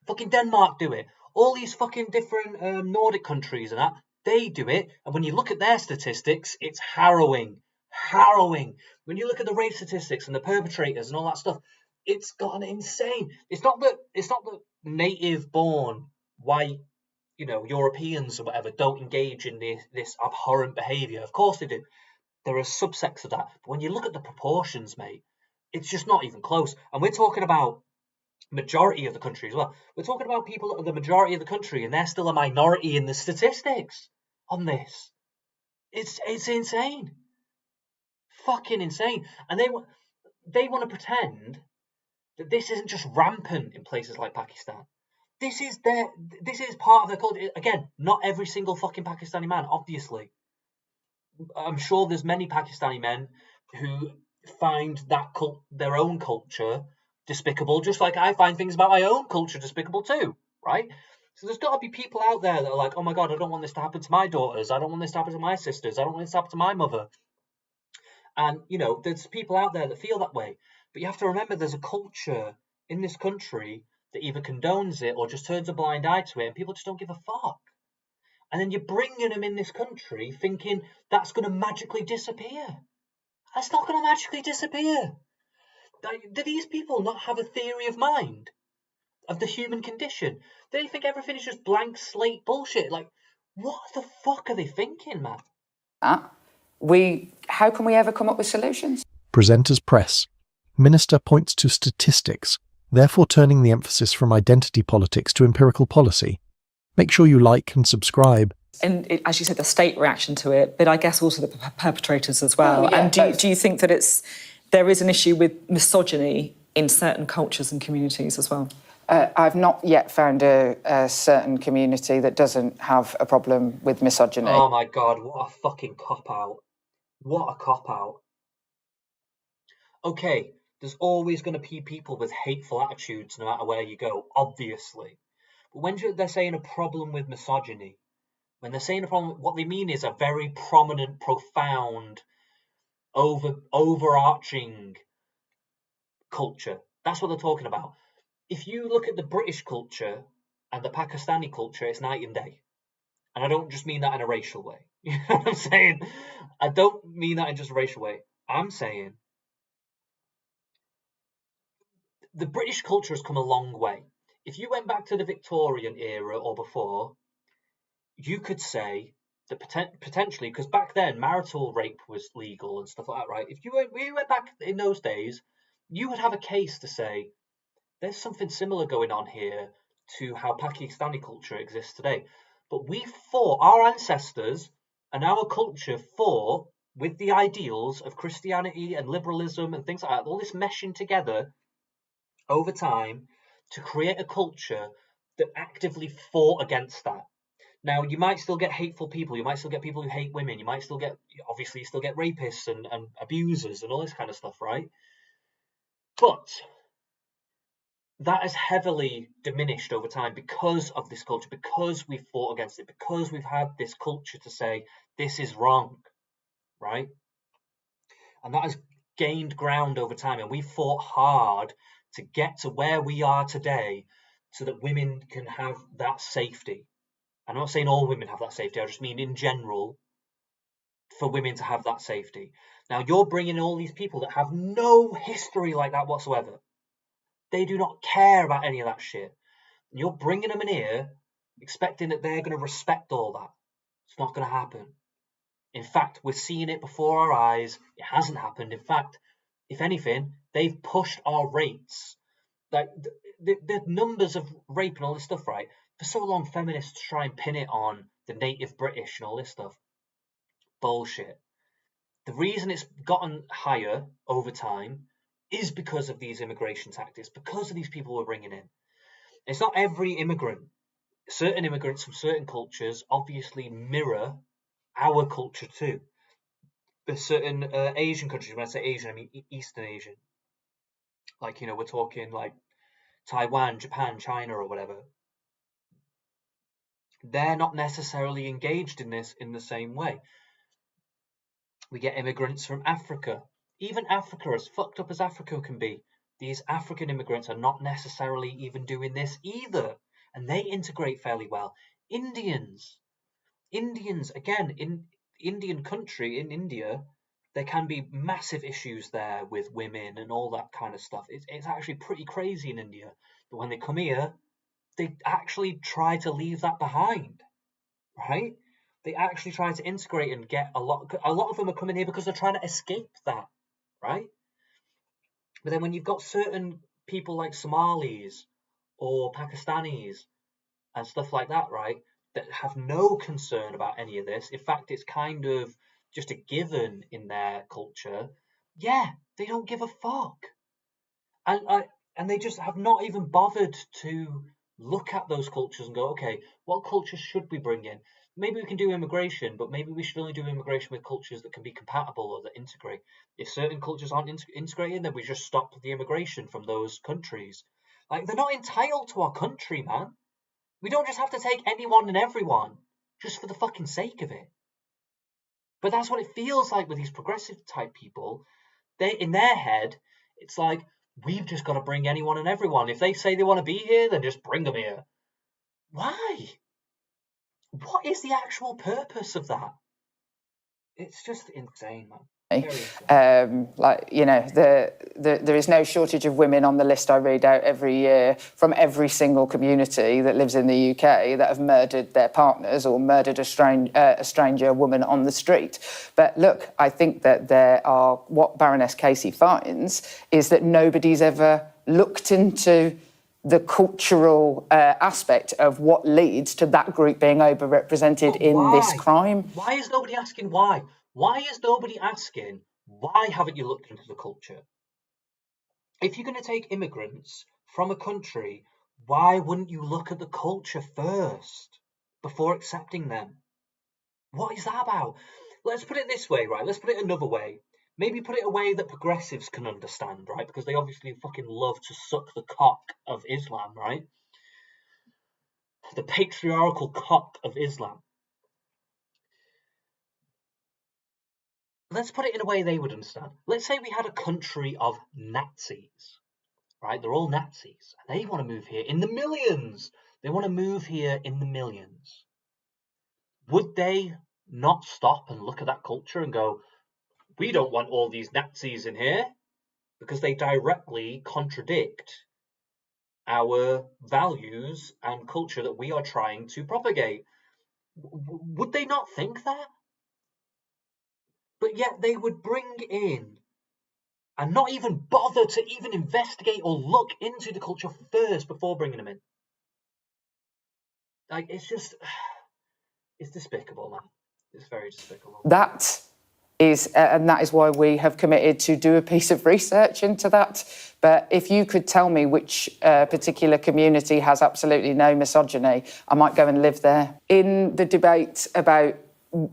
Speaker 1: Fucking Denmark do it. All these fucking different Nordic countries and that, they do it. And when you look at their statistics, it's harrowing. Harrowing. When you look at the rape statistics and the perpetrators and all that stuff, it's gone insane. It's not that native born white, Europeans or whatever don't engage in this abhorrent behaviour. Of course they do. There are subsects of that. But when you look at the proportions, mate, it's just not even close. And we're talking about majority of the country as well. We're talking about people that are the majority of the country, and they're still a minority in the statistics on this. It's insane. Fucking insane. And they want to pretend that this isn't just rampant in places like Pakistan. This is part of their culture. Again, not every single fucking Pakistani man, obviously. I'm sure there's many Pakistani men who find their own culture despicable, just like I find things about my own culture despicable too, right? So there's got to be people out there that are like, oh my God, I don't want this to happen to my daughters. I don't want this to happen to my sisters. I don't want this to happen to my mother. And, there's people out there that feel that way. But you have to remember there's a culture in this country that either condones it or just turns a blind eye to it, and people just don't give a fuck. And then you're bringing them in this country thinking that's going to magically disappear. That's not going to magically disappear. Do these people not have a theory of mind of the human condition? Do they think everything is just blank slate bullshit? What the fuck are they thinking, man?
Speaker 4: How can we ever come up with solutions?
Speaker 6: Presenters press. Minister points to statistics, therefore turning the emphasis from identity politics to empirical policy. Make sure you like and subscribe.
Speaker 5: And as you said, the state reaction to it, but I guess also the perpetrators as well. Oh, yeah, and do you think that there is an issue with misogyny in certain cultures and communities as well?
Speaker 4: I've not yet found a certain community that doesn't have a problem with misogyny.
Speaker 1: Oh my God, what a fucking cop-out. What a cop-out. Okay, there's always going to be people with hateful attitudes no matter where you go, obviously. But when they're saying a problem with misogyny, when they're saying a problem, what they mean is a very prominent, profound, overarching culture. That's what they're talking about. If you look at the British culture and the Pakistani culture, it's night and day. And I don't just mean that in a racial way. You know what I'm saying? I don't mean that in just a racial way. I'm saying the British culture has come a long way. If you went back to the Victorian era or before, you could say that potentially, because back then marital rape was legal and stuff like that, right? If you went back in those days, you would have a case to say there's something similar going on here to how Pakistani culture exists today. But we fought, our ancestors and our culture fought with the ideals of Christianity and liberalism and things like that, all this meshing together over time to create a culture that actively fought against that. Now, you might still get hateful people, you might still get people who hate women, you might still get, obviously, you still get rapists and abusers and all this kind of stuff, right? But that has heavily diminished over time because of this culture, because we've fought against it, because we've had this culture to say this is wrong, right? And that has gained ground over time, and we fought hard to get to where we are today so that women can have that safety. I'm not saying all women have that safety, I just mean in general for women to have that safety. Now, you're bringing all these people that have no history like that whatsoever. They do not care about any of that shit. You're bringing them in here expecting that they're going to respect all that. It's not going to happen. In fact, we're seeing it before our eyes. It hasn't happened. In fact, if anything, they've pushed our rates. Like the numbers of rape and all this stuff, right? For so long, feminists try and pin it on the native British and all this stuff. Bullshit. The reason it's gotten higher over time is because of these immigration tactics, because of these people we're bringing in. It's not every immigrant. Certain immigrants from certain cultures obviously mirror our culture too. There's certain Asian countries, when I say Asian, I mean Eastern Asian. Like, we're talking like Taiwan, Japan, China, or whatever. They're not necessarily engaged in this in the same way. We get immigrants from Africa. Even Africa, as fucked up as Africa can be, these African immigrants are not necessarily even doing this either. And they integrate fairly well. Indians, again, in Indian country, in India, there can be massive issues there with women and all that kind of stuff. It's actually pretty crazy in India. But when they come here, they actually try to leave that behind, right? They actually try to integrate and get a lot of them are coming here because they're trying to escape that, right? But then when you've got certain people like Somalis or Pakistanis and stuff like that, right, that have no concern about any of this. In fact, it's kind of just a given in their culture. Yeah, they don't give a fuck. And they just have not even bothered to look at those cultures and go, okay, what cultures should we bring in? Maybe we can do immigration, but maybe we should only do immigration with cultures that can be compatible or that integrate. If certain cultures aren't integrated, then we just stop the immigration from those countries. Like, they're not entitled to our country, man. We don't just have to take anyone and everyone just for the fucking sake of it. But that's what it feels like with these progressive type people. In their head, it's like, we've just got to bring anyone and everyone. If they say they want to be here, then just bring them here. Why? What is the actual purpose of that? It's just insane, man.
Speaker 4: There is no shortage of women on the list I read out every year from every single community that lives in the UK that have murdered their partners or murdered a stranger woman on the street. But look, I think that what Baroness Casey finds is that nobody's ever looked into the cultural aspect of what leads to that group being overrepresented in this crime.
Speaker 1: Why is nobody asking why? Why is nobody asking, why haven't you looked into the culture? If you're going to take immigrants from a country, why wouldn't you look at the culture first before accepting them? What is that about? Let's put it this way, right? Let's put it another way. Maybe put it a way that progressives can understand, right? Because they obviously fucking love to suck the cock of Islam, right? The patriarchal cock of Islam. Let's put it in a way they would understand. Let's say we had a country of Nazis, right? They're all Nazis. And they want to move here in the millions. They want to move here in the millions. Would they not stop and look at that culture and go, we don't want all these Nazis in here? Because they directly contradict our values and culture that we are trying to propagate. Would they not think that? But yet they would bring in and not even bother to even investigate or look into the culture first before bringing them in. Like, it's despicable, man. It's very despicable.
Speaker 4: That is why we have committed to do a piece of research into that. But if you could tell me which particular community has absolutely no misogyny, I might go and live there. In the debate about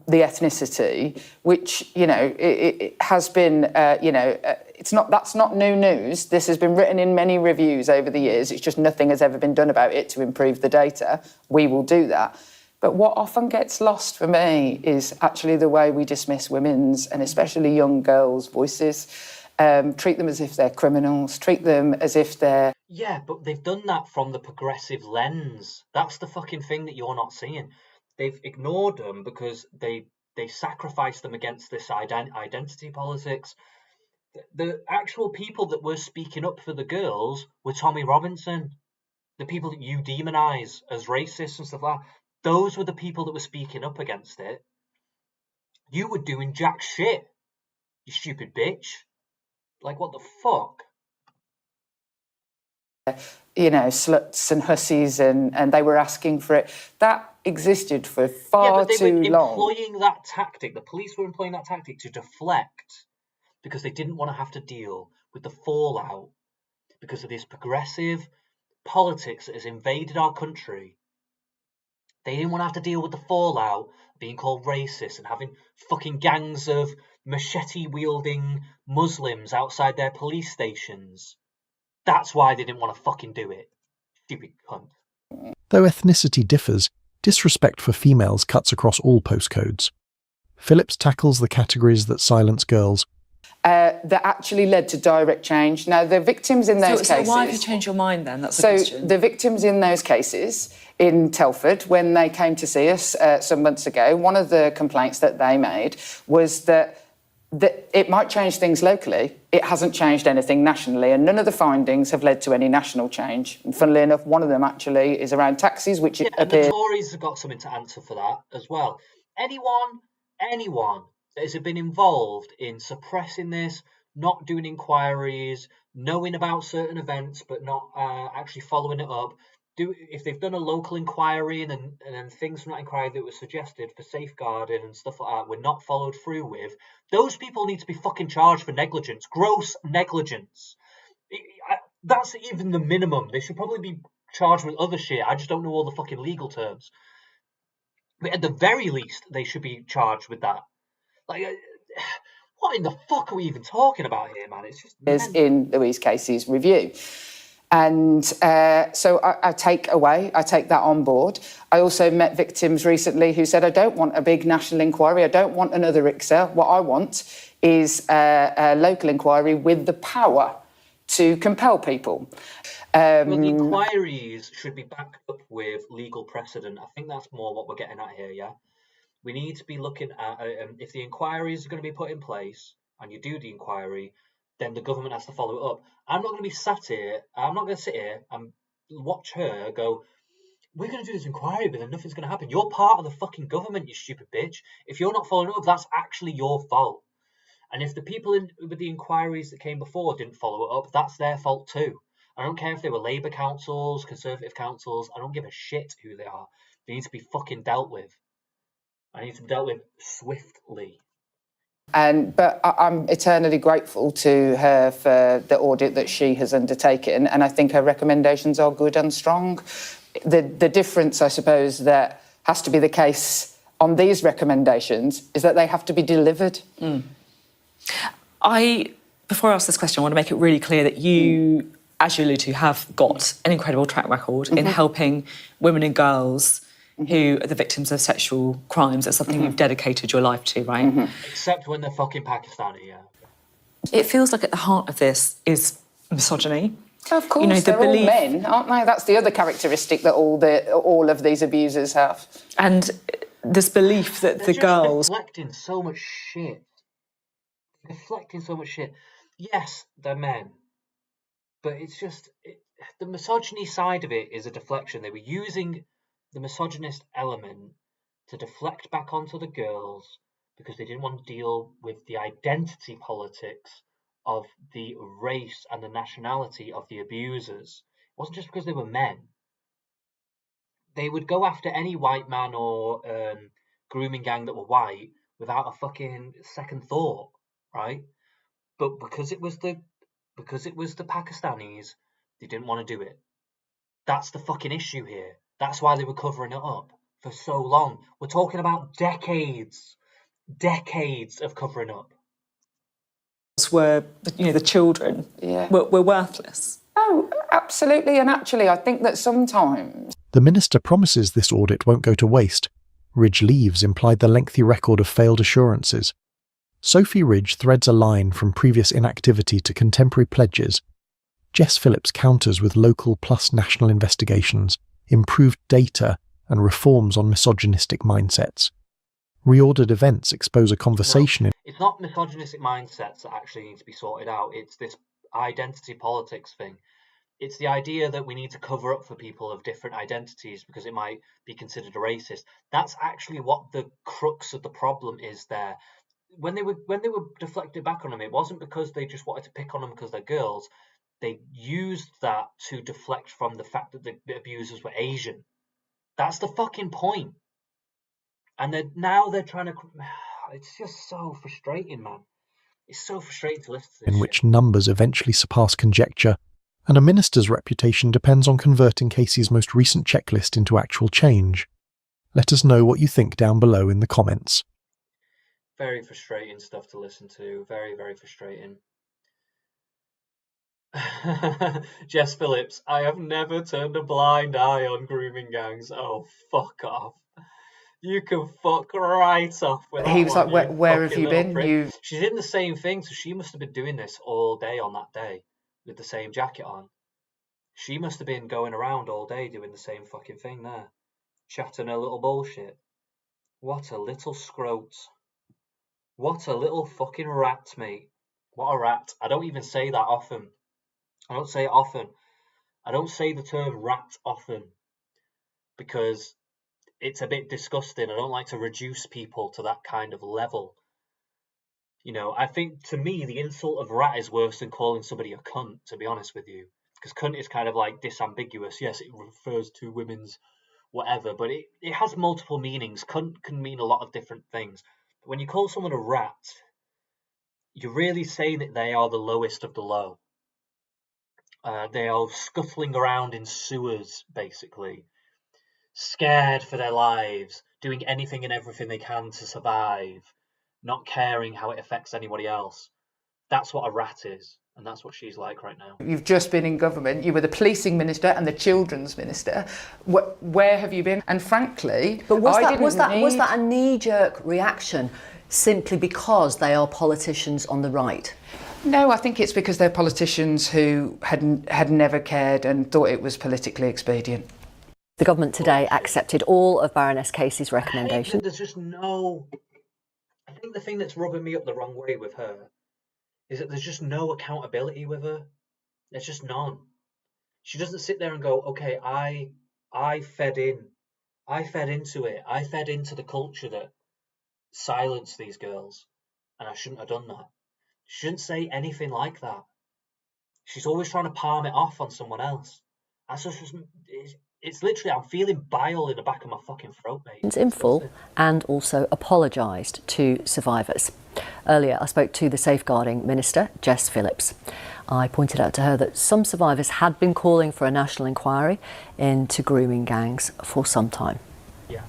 Speaker 4: the ethnicity, which, it has been, that's not new news. This has been written in many reviews over the years. It's just nothing has ever been done about it to improve the data. We will do that. But what often gets lost for me is actually the way we dismiss women's, and especially young girls' voices. Treat them as if they're criminals, treat them as if they're...
Speaker 1: Yeah, but they've done that from the progressive lens. That's the fucking thing that you're not seeing. They've ignored them because they sacrificed them against this identity politics. The actual people that were speaking up for the girls were Tommy Robinson, the people that you demonise as racist and stuff like that. Those were the people that were speaking up against it. You were doing jack shit, you stupid bitch. Like, what the fuck?
Speaker 4: Sluts and hussies, and they were asking for it. That existed for far too long.
Speaker 1: Yeah, but they were employing that tactic. The police were employing that tactic to deflect because they didn't want to have to deal with the fallout because of this progressive politics that has invaded our country. They didn't want to have to deal with the fallout of being called racist and having fucking gangs of machete-wielding Muslims outside their police stations. That's why they didn't want to fucking do it. Stupid cunt.
Speaker 6: Though ethnicity differs, disrespect for females cuts across all postcodes. Phillips tackles the categories that silence girls.
Speaker 4: That actually led to direct change. Now, the victims in those cases...
Speaker 5: So why have you changed your mind then? That's the question.
Speaker 4: So the victims in those cases in Telford, when they came to see us some months ago, one of the complaints that they made was that it might change things locally. It hasn't changed anything nationally, and none of the findings have led to any national change. And funnily enough, one of them actually is around taxis, which
Speaker 1: and the Tories have got something to answer for that as well. Anyone that has been involved in suppressing this, not doing inquiries, knowing about certain events but not actually following it up, if they've done a local inquiry and then things from that inquiry that were suggested for safeguarding and stuff like that were not followed through with, those people need to be fucking charged for negligence, gross negligence. That's even the minimum. They should probably be charged with other shit. I just don't know all the fucking legal terms. But at the very least, they should be charged with that. Like, what in the fuck are we even talking about here, man? It's just
Speaker 4: in Louise Casey's review. And so I take that on board. I also met victims recently who said, I don't want a big national inquiry. I don't want another ICSA. What I want is a local inquiry with the power to compel people.
Speaker 1: Well, the inquiries should be backed up with legal precedent. I think that's more what we're getting at here, yeah? We need to be looking at, if the inquiries are going to be put in place and you do the inquiry, then the government has to follow it up. I'm not going to be sat here, I'm not going to sit here and watch her go, we're going to do this inquiry, but then nothing's going to happen. You're part of the fucking government, you stupid bitch. If you're not following up, that's actually your fault. And if the people with the inquiries that came before didn't follow it up, that's their fault too. I don't care if they were Labour councils, Conservative councils, I don't give a shit who they are. They need to be fucking dealt with. I need to be dealt with swiftly.
Speaker 4: But I'm eternally grateful to her for the audit that she has undertaken, and I think her recommendations are good and strong. The difference, I suppose, that has to be the case on these recommendations is that they have to be delivered.
Speaker 5: Before I ask this question, I want to make it really clear that you, as you allude to, have got an incredible track record in helping women and girls who are the victims of sexual crimes. That's something you've dedicated your life to, right?
Speaker 1: Except when they're fucking Pakistani, yeah.
Speaker 5: It feels like at the heart of this is misogyny.
Speaker 4: Of course, they're all men, aren't they? That's the other characteristic that all of these abusers have.
Speaker 5: And this belief that
Speaker 1: they're
Speaker 5: the girls...
Speaker 1: deflecting so much shit. Yes, they're men. But it's just... the misogyny side of it is a deflection. They were using the misogynist element to deflect back onto the girls because they didn't want to deal with the identity politics of the race and the nationality of the abusers. It wasn't just because they were men. They would go after any white man or grooming gang that were white without a fucking second thought, right? But because it was the Pakistanis, they didn't want to do it. That's the fucking issue here. That's why they were covering it up for so long. We're talking about decades of covering up.
Speaker 5: Were, the children were worthless.
Speaker 4: Oh, absolutely. And actually, I think that sometimes...
Speaker 6: The minister promises this audit won't go to waste. Ridge leaves implied the lengthy record of failed assurances. Sophie Ridge threads a line from previous inactivity to contemporary pledges. Jess Phillips counters with local plus national investigations, improved data, and reforms on misogynistic mindsets. Reordered events expose a conversation.
Speaker 1: It's not misogynistic mindsets that actually need to be sorted out. It's this identity politics thing. It's the idea that we need to cover up for people of different identities because it might be considered a racist. That's actually what the crux of the problem is there. When they were deflected back on them, it wasn't because they just wanted to pick on them because they're girls. They used that to deflect from the fact that the abusers were Asian. That's the fucking point. And now they're trying to... It's just so frustrating, man. It's so frustrating to listen to this
Speaker 6: in which numbers eventually surpass conjecture, and a minister's reputation depends on converting Casey's most recent checklist into actual change. Let us know what you think down below in the comments.
Speaker 1: Very frustrating stuff to listen to. Very, very frustrating. Jess Phillips, I have never turned a blind eye on grooming gangs. Oh, fuck off. You can fuck right off with that.
Speaker 4: He was like, where have you been?
Speaker 1: She's in the same thing, so she must have been doing this all day on that day with the same jacket on. She must have been going around all day doing the same fucking thing there. Chatting her little bullshit. What a little scrote. What a little fucking rat, mate. What a rat. I don't even say that often. I don't say it often. I don't say the term rat often because it's a bit disgusting. I don't like to reduce people to that kind of level. You know, I think to me the insult of rat is worse than calling somebody a cunt, to be honest with you. Because cunt is kind of like disambiguous. Yes, it refers to women's whatever, but it has multiple meanings. Cunt can mean a lot of different things. But when you call someone a rat, you're really saying that they are the lowest of the low. They are scuttling around in sewers, basically, scared for their lives, doing anything and everything they can to survive, not caring how it affects anybody else. That's what a rat is, and that's what she's like right now.
Speaker 4: You've just been in government. You were the policing minister and the children's minister. Where have you been? And frankly,
Speaker 7: but was that a knee-jerk reaction simply because they are politicians on the right?
Speaker 4: No, I think it's because they're politicians who had never cared and thought it was politically expedient.
Speaker 7: The government today accepted all of Baroness Casey's recommendations.
Speaker 1: There's just no... I think the thing that's rubbing me up the wrong way with her is that there's just no accountability with her. There's just none. She doesn't sit there and go, okay, I fed into it. I fed into the culture that silenced these girls, and I shouldn't have done that. She shouldn't say anything like that. She's always trying to palm it off on someone else. It's literally, I'm feeling bile in the back of my fucking throat, mate.
Speaker 7: In full, and also apologised to survivors. Earlier, I spoke to the Safeguarding Minister, Jess Phillips. I pointed out to her that some survivors had been calling for a national inquiry into grooming gangs for some time.
Speaker 1: Yeah.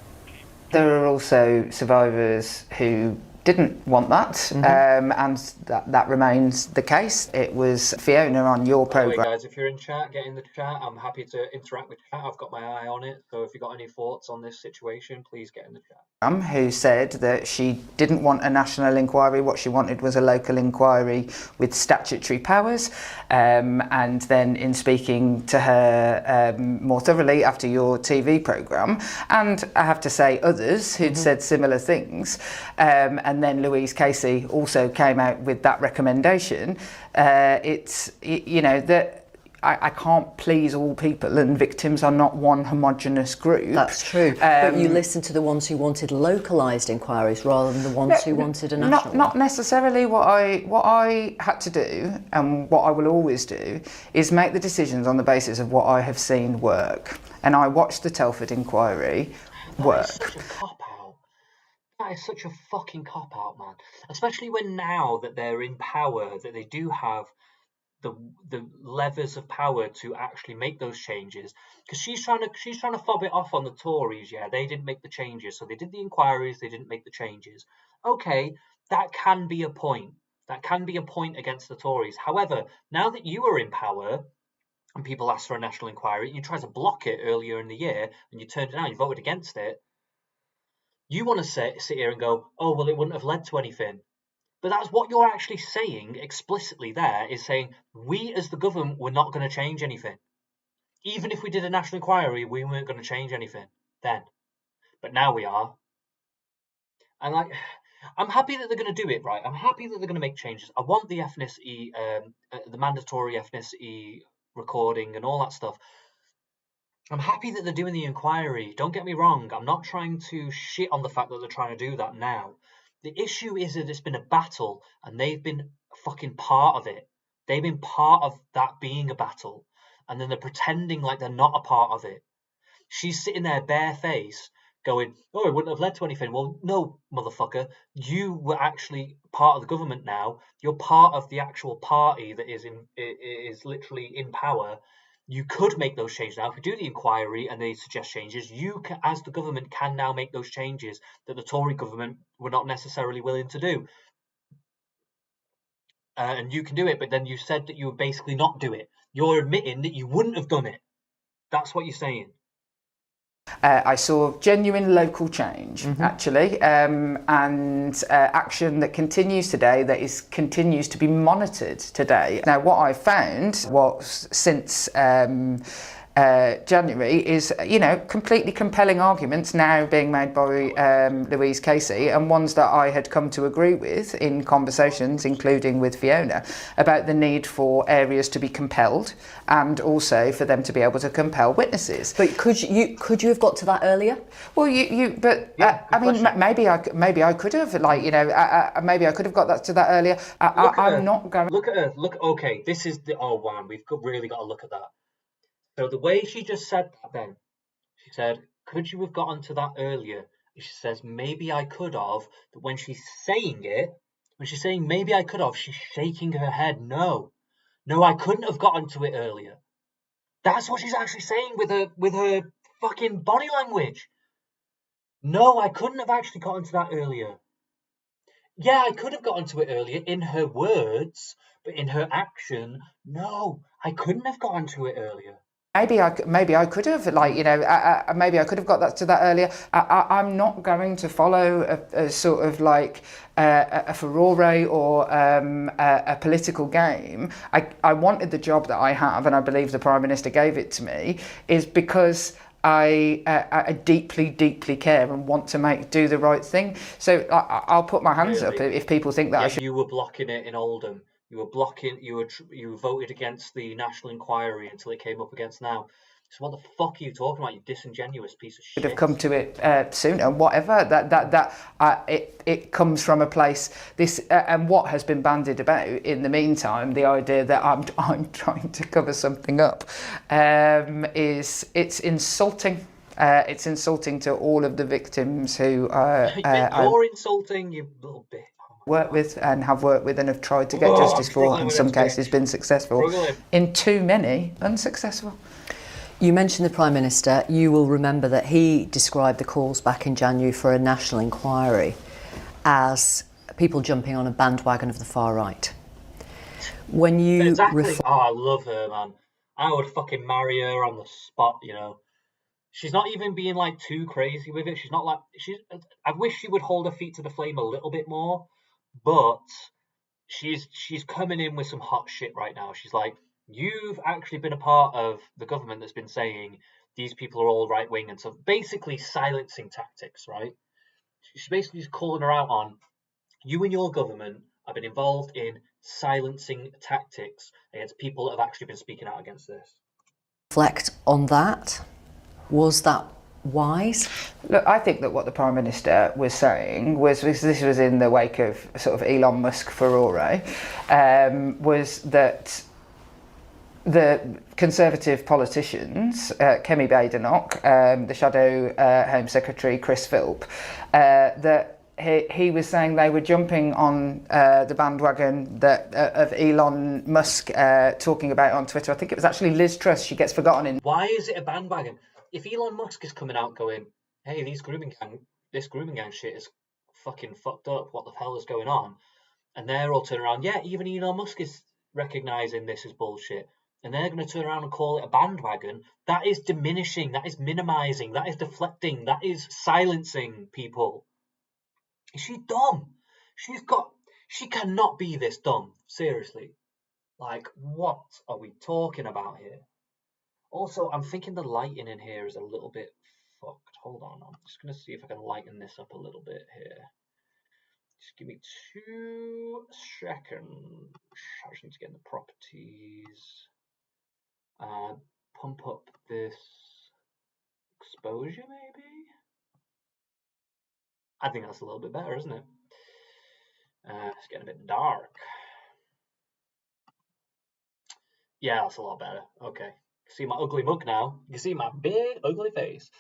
Speaker 4: There are also survivors who didn't want that, and that remains the case. It was Fiona on your programme.
Speaker 1: Guys, if you're in chat, get in the chat. I'm happy to interact with chat. I've got my eye on it. So if you've got any thoughts on this situation, please get in the chat.
Speaker 4: Who said that she didn't want a national inquiry. What she wanted was a local inquiry with statutory powers. And then in speaking to her more thoroughly after your TV programme, and I have to say others who'd said similar things, and then Louise Casey also came out with that recommendation. It's, you know, that I can't please all people, and victims are not one homogenous group.
Speaker 7: That's true. But you listened to the ones who wanted localised inquiries rather than the ones who wanted a national one.
Speaker 4: Not necessarily. What I had to do, and what I will always do, is make the decisions on the basis of what I have seen work. And I watched the Telford inquiry work.
Speaker 1: That is such a cop-out. That is such a fucking cop-out, man. Especially when now that they're in power, that they do have the levers of power to actually make those changes, because she's trying to fob it off on the Tories. Yeah, they didn't make the changes, so they did the inquiries, they didn't make the changes. Okay, that can be a point. That can be a point against the Tories. However, now that you are in power and people asked for a national inquiry, and you tried to block it earlier in the year and you turned it down, you voted against it, you want to sit here and go, oh well, it wouldn't have led to anything. But that's what you're actually saying explicitly there, is saying we as the government were not going to change anything. Even if we did a national inquiry, we weren't going to change anything then. But now we are. And I'm happy that they're going to do it, right? I'm happy that they're going to make changes. I want the ethnicity, the mandatory ethnicity recording and all that stuff. I'm happy that they're doing the inquiry. Don't get me wrong. I'm not trying to shit on the fact that they're trying to do that now. The issue is that it's been a battle and they've been fucking part of it. They've been part of that being a battle. And then they're pretending like they're not a part of it. She's sitting there barefaced going, oh, it wouldn't have led to anything. Well, no, motherfucker. You were actually part of the government now. You're part of the actual party that is literally in power. You could make those changes now. If we do the inquiry and they suggest changes, you can, as the government, can now make those changes that the Tory government were not necessarily willing to do. And you can do it, but then you said that you would basically not do it. You're admitting that you wouldn't have done it. That's what you're saying.
Speaker 4: I saw genuine local change, actually, and action that continues today, that continues to be monitored today. Now, what I found was since January is, completely compelling arguments now being made by Louise Casey, and ones that I had come to agree with in conversations, including with Fiona, about the need for areas to be compelled and also for them to be able to compel witnesses.
Speaker 7: But could you have got to that earlier?
Speaker 4: Well, maybe I could have, maybe I could have got that to that earlier. I'm not going.
Speaker 1: Look at her. Okay, this is the wow. We've really got to look at that. So the way she just said that then, she said, could you have gotten to that earlier? She says, maybe I could have. But when she's saying maybe I could have, she's shaking her head. No, I couldn't have gotten to it earlier. That's what she's actually saying with her fucking body language. No, I couldn't have actually gotten to that earlier. Yeah, I could have gotten to it earlier in her words, but in her action, no, I couldn't have gotten to it earlier.
Speaker 4: Maybe I could have, maybe I could have got that to that earlier. I'm not going to follow a sort of like a furore or a political game. I wanted the job that I have, and I believe the Prime Minister gave it to me, is because I deeply, deeply care and want to do the right thing. So I'll put my hands up if people think that.
Speaker 1: Yeah, you were blocking it in Oldham. You voted against the national inquiry until it came up against now. So what the fuck are you talking about, you disingenuous piece of shit?
Speaker 4: Should have come to it sooner. Whatever. It comes from a place. This and what has been bandied about in the meantime. The idea that I'm trying to cover something up it's insulting. It's insulting to all of the victims who
Speaker 1: you're insulting, you little bitch.
Speaker 4: Worked with and have worked with and have tried to get justice for, in some cases been successful, in too many unsuccessful.
Speaker 7: You mentioned the Prime Minister. You will remember that he described the calls back in January for a national inquiry as people jumping on a bandwagon of the far right. When you
Speaker 1: exactly. I love her, man. I would fucking marry her on the spot, She's not even being like too crazy with it. She's not like I wish she would hold her feet to the flame a little bit more. But she's coming in with some hot shit right now. She's like, you've actually been a part of the government that's been saying these people are all right wing, and so basically silencing tactics, right? She's basically just calling her out on, you and your government have been involved in silencing tactics against people that have actually been speaking out against this.
Speaker 7: Reflect on that. Was that wise?
Speaker 4: Look, I think that what the Prime Minister was saying was, this was in the wake of sort of Elon Musk furore, was that the Conservative politicians, Kemi Badenoch, the Shadow Home Secretary Chris Philp, that he was saying they were jumping on the bandwagon that of Elon Musk talking about on Twitter. I think it was actually Liz Truss. She gets forgotten in.
Speaker 1: Why is it a bandwagon? If Elon Musk is coming out going, "Hey, this grooming gang shit is fucking fucked up. What the hell is going on?" And they're all turning around, yeah, even Elon Musk is recognizing this is bullshit, and they're going to turn around and call it a bandwagon. That is diminishing. That is minimizing. That is deflecting. That is silencing people. Is she dumb? She cannot be this dumb. Seriously. Like, what are we talking about here? Also, I'm thinking the lighting in here is a little bit fucked. Hold on. I'm just going to see if I can lighten this up a little bit here. Just give me 2 seconds. I just need to get in the properties. Pump up this exposure, maybe? I think that's a little bit better, isn't it? It's getting a bit dark. Yeah, that's a lot better. Okay. See my ugly mug now. You can see my big ugly face.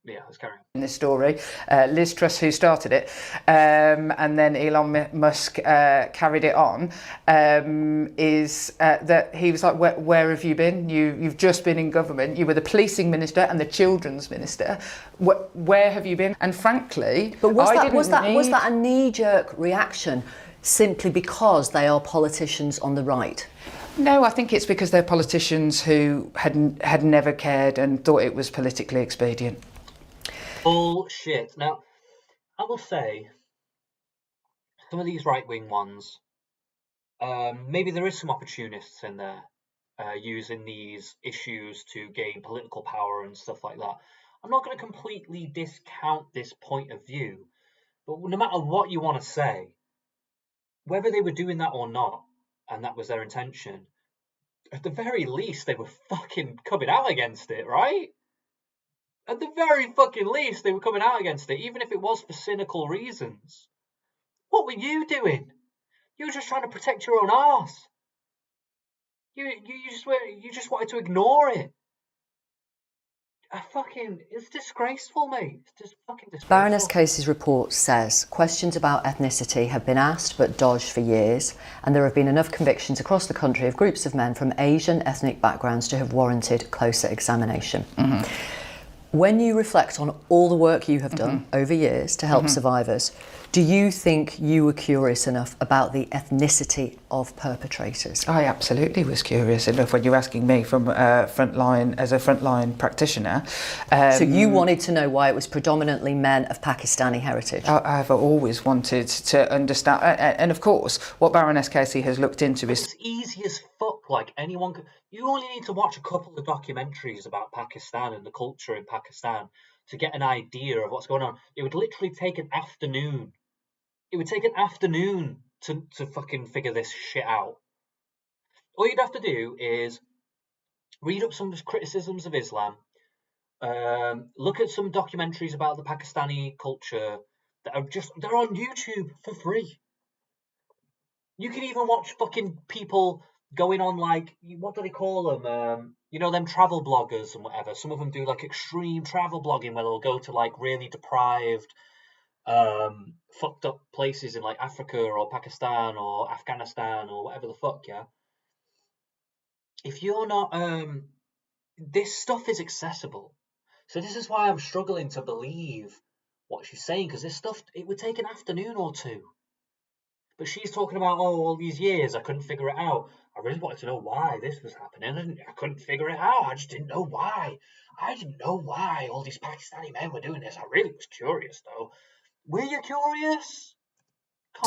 Speaker 1: Yeah, let's carry on.
Speaker 4: In this story, Liz Truss, who started it, and then Elon Musk carried it on, is that he was like, where have you been? You've just been in government. You were the policing minister and the children's minister. Where have you been? And frankly,
Speaker 7: but was that a knee-jerk reaction simply because they are politicians on the right?
Speaker 4: No, I think it's because they're politicians who had never cared and thought it was politically expedient.
Speaker 1: Bullshit. Now, I will say, some of these right-wing ones, maybe there is some opportunists in there using these issues to gain political power and stuff like that. I'm not going to completely discount this point of view, but no matter what you want to say, whether they were doing that or not, and that was their intention, at the very least, they were fucking coming out against it, right? At the very fucking least, they were coming out against it, even if it was for cynical reasons. What were you doing? You were just trying to protect your own arse. You just wanted to ignore it. It's disgraceful, mate. It's just fucking disgraceful.
Speaker 7: Baroness Casey's report says questions about ethnicity have been asked but dodged for years, and there have been enough convictions across the country of groups of men from Asian ethnic backgrounds to have warranted closer examination. Mm-hmm. When you reflect on all the work you have done over years to help survivors, do you think you were curious enough about the ethnicity of perpetrators?
Speaker 4: I absolutely was curious enough when you're asking me from as a frontline practitioner.
Speaker 7: So you wanted to know why it was predominantly men of Pakistani heritage?
Speaker 4: I've always wanted to understand, and of course, what Baroness Casey has looked into is...
Speaker 1: It's easy as fuck, like anyone could... You only need to watch a couple of documentaries about Pakistan and the culture in Pakistan to get an idea of what's going on. It would literally take an afternoon. It would take an afternoon to fucking figure this shit out. All you'd have to do is read up some criticisms of Islam, look at some documentaries about the Pakistani culture that are they're on YouTube for free. You can even watch fucking people going on, like, what do they call them? Them travel bloggers and whatever. Some of them do like extreme travel blogging where they'll go to like really deprived, fucked up places in like Africa or Pakistan or Afghanistan or whatever the fuck, yeah. If you're not, this stuff is accessible. So this is why I'm struggling to believe what she's saying, because this stuff, it would take an afternoon or two. But she's talking about, all these years, I couldn't figure it out. I really wanted to know why this was happening, and I couldn't figure it out. I just didn't know why. I didn't know why all these Pakistani men were doing this. I really was curious, though. Were you curious?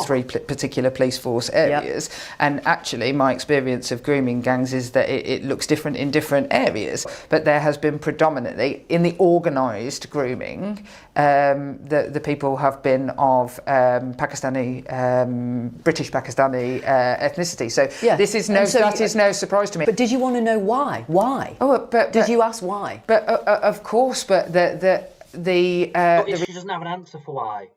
Speaker 4: 3 particular police force areas, and actually my experience of grooming gangs is that it looks different in different areas, but there has been predominantly in the organised grooming, the people have been of Pakistani, British Pakistani ethnicity, so this is that is no surprise to me.
Speaker 7: But did you want to know why? Did you ask why?
Speaker 4: But of course, but she
Speaker 1: doesn't have an answer for why.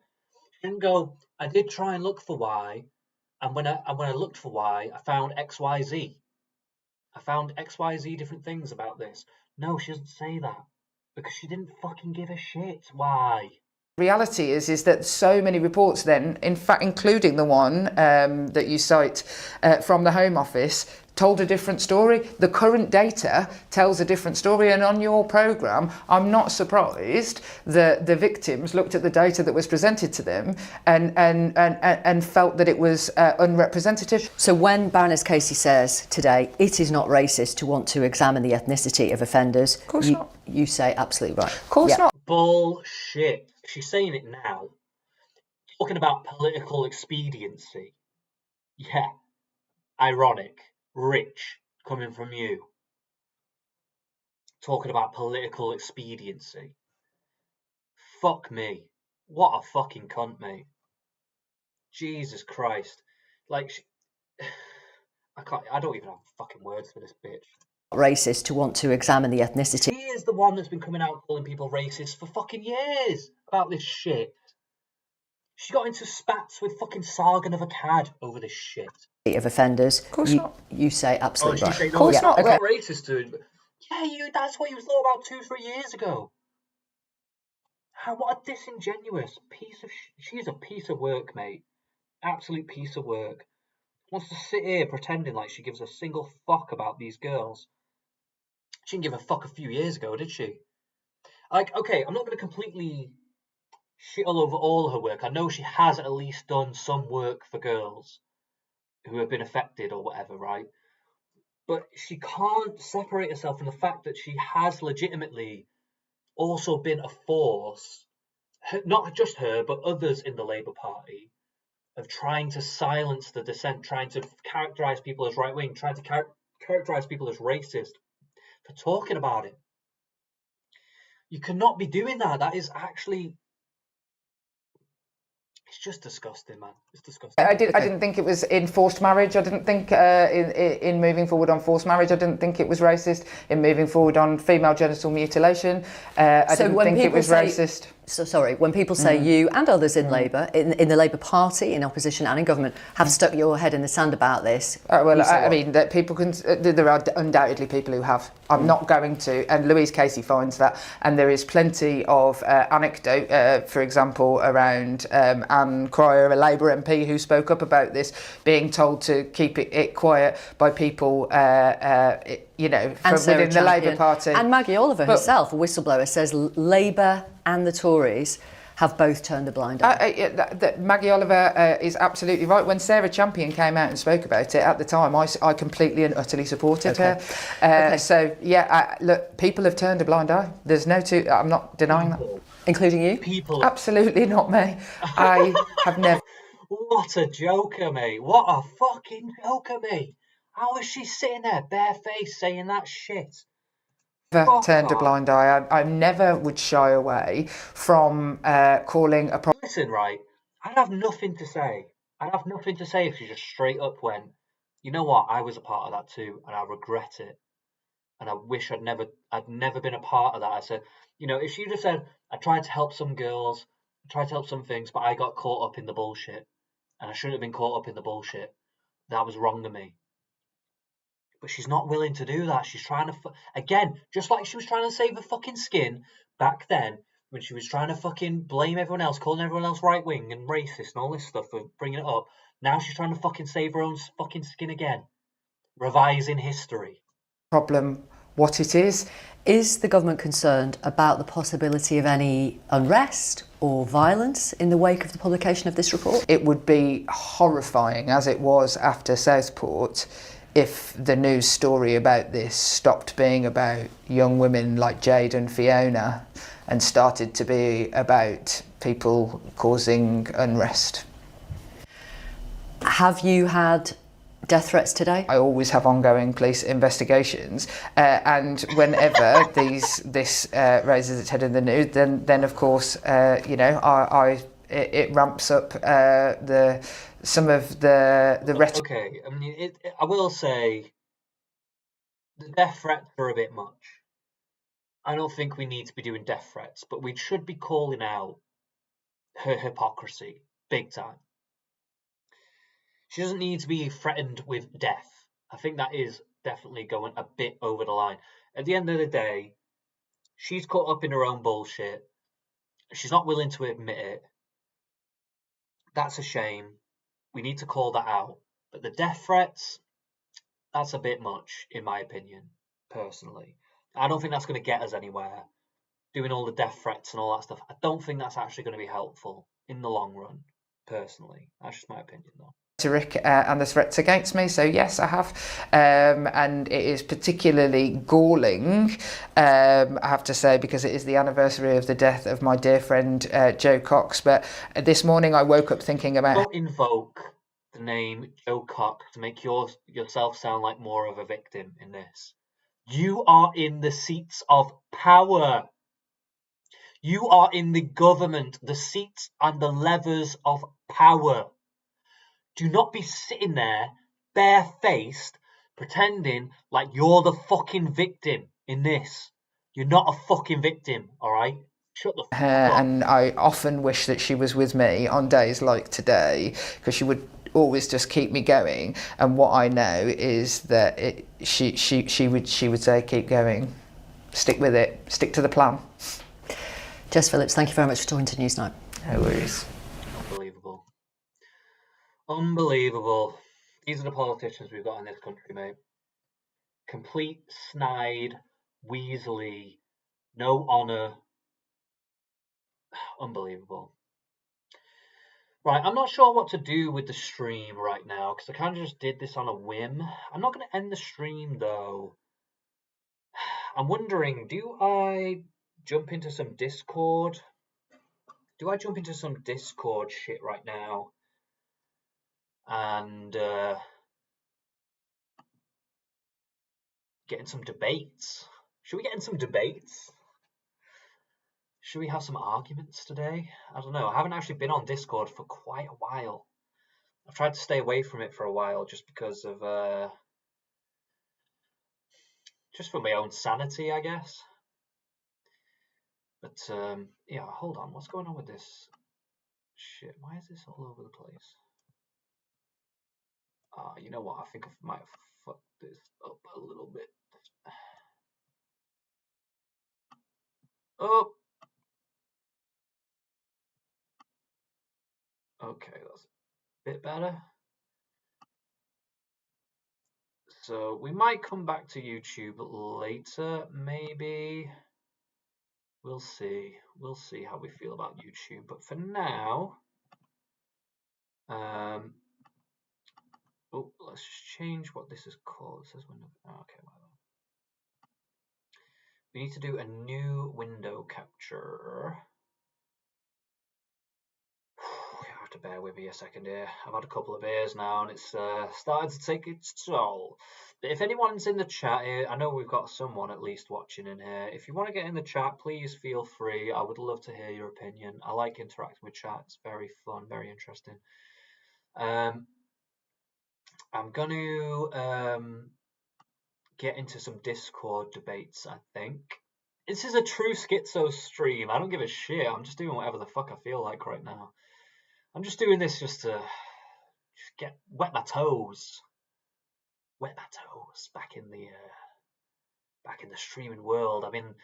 Speaker 1: She didn't go, I did try and look for why, and when I looked for why, I found XYZ. I found XYZ different things about this. No, she doesn't say that, because she didn't fucking give a shit why.
Speaker 4: Reality is that so many reports then, in fact, including the one that you cite from the Home Office, told a different story. The current data tells a different story, and on your programme, I'm not surprised that the victims looked at the data that was presented to them and felt that it was unrepresentative.
Speaker 7: So when Baroness Casey says today, it is not racist to want to examine the ethnicity of offenders,
Speaker 4: of course not.
Speaker 7: You say absolutely right.
Speaker 4: Of course not.
Speaker 1: Bullshit. She's saying it now. Talking about political expediency. Yeah. Ironic. Rich, coming from you. Talking about political expediency. Fuck me. What a fucking cunt, mate. Jesus Christ. Like, I don't even have fucking words for this bitch.
Speaker 7: Racist to want to examine the ethnicity.
Speaker 1: She is the one that's been coming out calling people racist for fucking years about this shit. She got into spats with fucking Sargon of Akkad over this shit.
Speaker 7: Of offenders.
Speaker 4: Of course not.
Speaker 7: You say absolutely right.
Speaker 1: Say,
Speaker 4: no, of course not.
Speaker 1: Okay. Racist, dude. Yeah, that's what you thought about 2-3 years ago. What a disingenuous piece of she's a piece of work, mate. Absolute piece of work. Wants to sit here pretending like she gives a single fuck about these girls. She didn't give a fuck a few years ago, did she? Like, okay, I'm not going to completely shit all over all her work. I know she has at least done some work for girls who have been affected or whatever, right? But she can't separate herself from the fact that she has legitimately also been a force, not just her, but others in the Labour Party, of trying to silence the dissent, trying to characterise people as right-wing, trying to characterise people as racist for talking about it. You cannot be doing that. That is actually... It's just disgusting, man. It's disgusting.
Speaker 4: I didn't think it was in forced marriage. I didn't think in moving forward on forced marriage. I didn't think it was racist in moving forward on female genital mutilation. I didn't think it was racist.
Speaker 7: So sorry, when people say you and others in Labour, in the Labour Party, in opposition and in government, have stuck your head in the sand about this.
Speaker 4: I mean, that people can. There are undoubtedly people who have. I'm not going to, and Louise Casey finds that, and there is plenty of anecdote, for example, around Anne Cryer, a Labour MP who spoke up about this, being told to keep it quiet by people, from within the Labour Party.
Speaker 7: And Maggie Oliver herself, a whistleblower, says Labour and the Tories have both turned a blind eye.
Speaker 4: Maggie Oliver is absolutely right. When Sarah Champion came out and spoke about it at the time, I completely and utterly supported her. So look, people have turned a blind eye. There's I'm not denying that.
Speaker 7: Including you?
Speaker 1: People.
Speaker 4: Absolutely not me. I have never.
Speaker 1: What a joker, mate. What a fucking joker, mate. How is she sitting there barefaced saying that shit?
Speaker 4: Turned a blind eye. I never would shy away from calling a problem.
Speaker 1: Listen, right, I'd have nothing to say. I'd have nothing to say if she just straight up went, you know what, I was a part of that too, and I regret it. And I wish I'd never been a part of that. I said, if she just said, I tried to help some girls, I tried to help some things, but I got caught up in the bullshit. And I shouldn't have been caught up in the bullshit. That was wrong of me. But she's not willing to do that. She's trying to... Again, just like she was trying to save her fucking skin back then, when she was trying to fucking blame everyone else, calling everyone else right-wing and racist and all this stuff for bringing it up. Now she's trying to fucking save her own fucking skin again. Revising history.
Speaker 4: Problem, what it is.
Speaker 7: Is the government concerned about the possibility of any unrest or violence in the wake of the publication of this report?
Speaker 4: It would be horrifying, as it was after Southport, if the news story about this stopped being about young women like Jade and Fiona and started to be about people causing unrest.
Speaker 7: Have you had death threats today?
Speaker 4: I always have ongoing police investigations, and whenever this raises its head in the news, then of course, it ramps up some of the rhetoric.
Speaker 1: Okay, I mean, I will say the death threats are a bit much. I don't think we need to be doing death threats, but we should be calling out her hypocrisy big time. She doesn't need to be threatened with death. I think that is definitely going a bit over the line. At the end of the day, she's caught up in her own bullshit. She's not willing to admit it. That's a shame. We need to call that out. But the death threats, that's a bit much, in my opinion, personally. I don't think that's going to get us anywhere. Doing all the death threats and all that stuff, I don't think that's actually going to be helpful in the long run, personally. That's just my opinion, though.
Speaker 4: Rhetoric and the threats against me, so yes, I have, and it is particularly galling, I have to say, because it is the anniversary of the death of my dear friend Joe Cox. But this morning I woke up thinking about...
Speaker 1: Don't invoke the name Joe Cox to make yourself sound like more of a victim in this. You are in the seats of power. You are in the government, the seats and the levers of power. Do not be sitting there, barefaced, pretending like you're the fucking victim in this. You're not a fucking victim, alright? Shut the fuck up.
Speaker 4: And I often wish that she was with me on days like today, because she would always just keep me going. And what I know is that she would say, keep going, stick with it, stick to the plan.
Speaker 7: Jess Phillips, thank you very much for talking to Newsnight.
Speaker 4: No worries.
Speaker 1: Unbelievable. These are the politicians we've got in this country, mate. Complete snide, weaselly, no honour. Unbelievable. Right, I'm not sure what to do with the stream right now, because I kind of just did this on a whim. I'm not going to end the stream, though. I'm wondering, do I jump into some Discord? Do I jump into some Discord shit right now? And get in some debates. Should we get in some debates? Should we have some arguments today? I don't know. I haven't actually been on Discord for quite a while. I've tried to stay away from it for a while just because of just for my own sanity, I guess. But yeah, hold on. What's going on with this shit? Why is this all over the place? You know what? I think I might have fucked this up a little bit. Oh! Okay, that's a bit better. So we might come back to YouTube later, maybe. We'll see. We'll see how we feel about YouTube. But for now, oh, let's just change what this is called. It says window. Okay, whatever. We need to do a new window capture. You have to bear with me a second here. I've had a couple of beers now and it's starting to take its toll. But if anyone's in the chat here, I know we've got someone at least watching in here. If you want to get in the chat, please feel free. I would love to hear your opinion. I like interacting with chat. It's very fun, very interesting. I'm going to get into some Discord debates, I think. This is a true Schizo stream. I don't give a shit. I'm just doing whatever the fuck I feel like right now. I'm just doing this just to wet my toes. Wet my toes back in the streaming world. I've been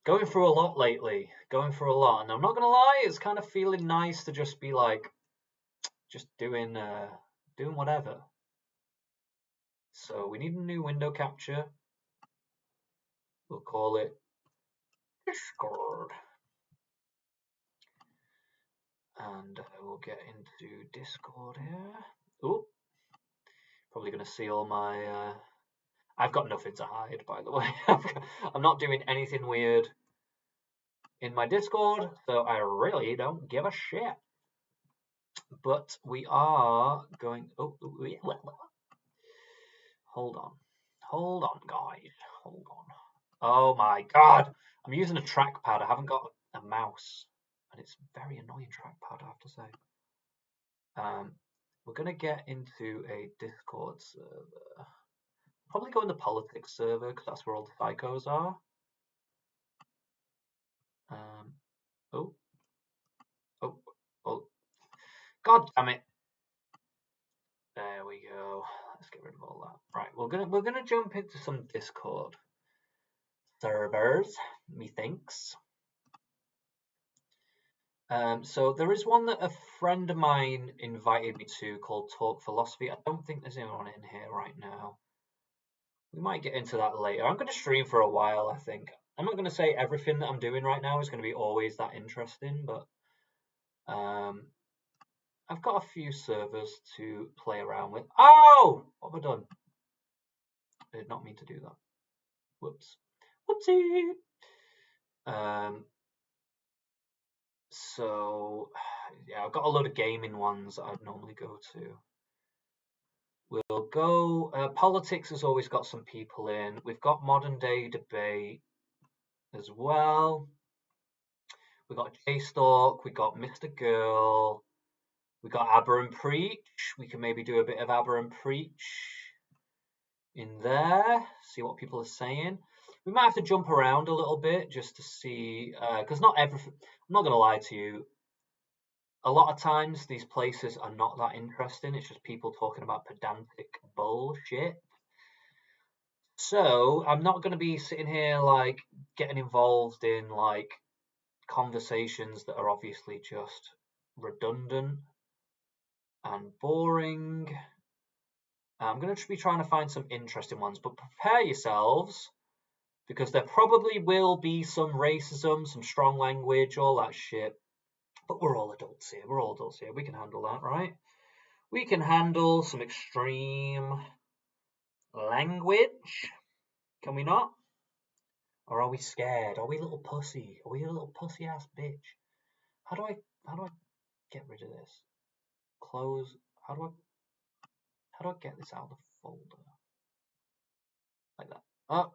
Speaker 1: going through a lot lately. And I'm not gonna lie, it's kind of feeling nice to just be like just doing whatever. So we need a new window capture. We'll call it Discord. And we'll get into Discord here. Oh, probably going to see all my... I've got nothing to hide, by the way. I'm not doing anything weird in my Discord, so I really don't give a shit. But we are going. Hold on, guys. Hold on. Oh my god! I'm using a trackpad. I haven't got a mouse, and it's a very annoying trackpad, I have to say. We're gonna get into a Discord server. Probably go in the politics server because that's where all the psychos are. Oh, god damn it! There we go. Let's get rid of all that. Right, we're gonna jump into some Discord servers, methinks. So there is one that a friend of mine invited me to called Talk Philosophy. I don't think there's anyone in here right now. We might get into that later. I'm going to stream for a while, I think. I'm not going to say everything that I'm doing right now is going to be always that interesting, but I've got a few servers to play around with. Oh! What have I done? I did not mean to do that. Whoops. Whoopsie! So, yeah, I've got a load of gaming ones that I'd normally go to. We'll go, politics has always got some people in. We've got modern day debate as well. We've got J-Stalk, we've got Mr. Girl, we've got Aber and Preach. We can maybe do a bit of Aber and Preach in there, see what people are saying. We might have to jump around a little bit just to see, because not everything, I'm not going to lie to you, a lot of times these places are not that interesting. It's just people talking about pedantic bullshit. So I'm not going to be sitting here like getting involved in like conversations that are obviously just redundant and boring. I'm going to be trying to find some interesting ones, but prepare yourselves because there probably will be some racism, some strong language, all that shit. But we're all adults here. We're all adults here. We can handle that, right? We can handle some extreme language. Can we not? Or are we scared? Are we a little pussy? Are we a little pussy ass bitch? How do I get rid of this? Close. How do I get this out of the folder? Like that. Oh.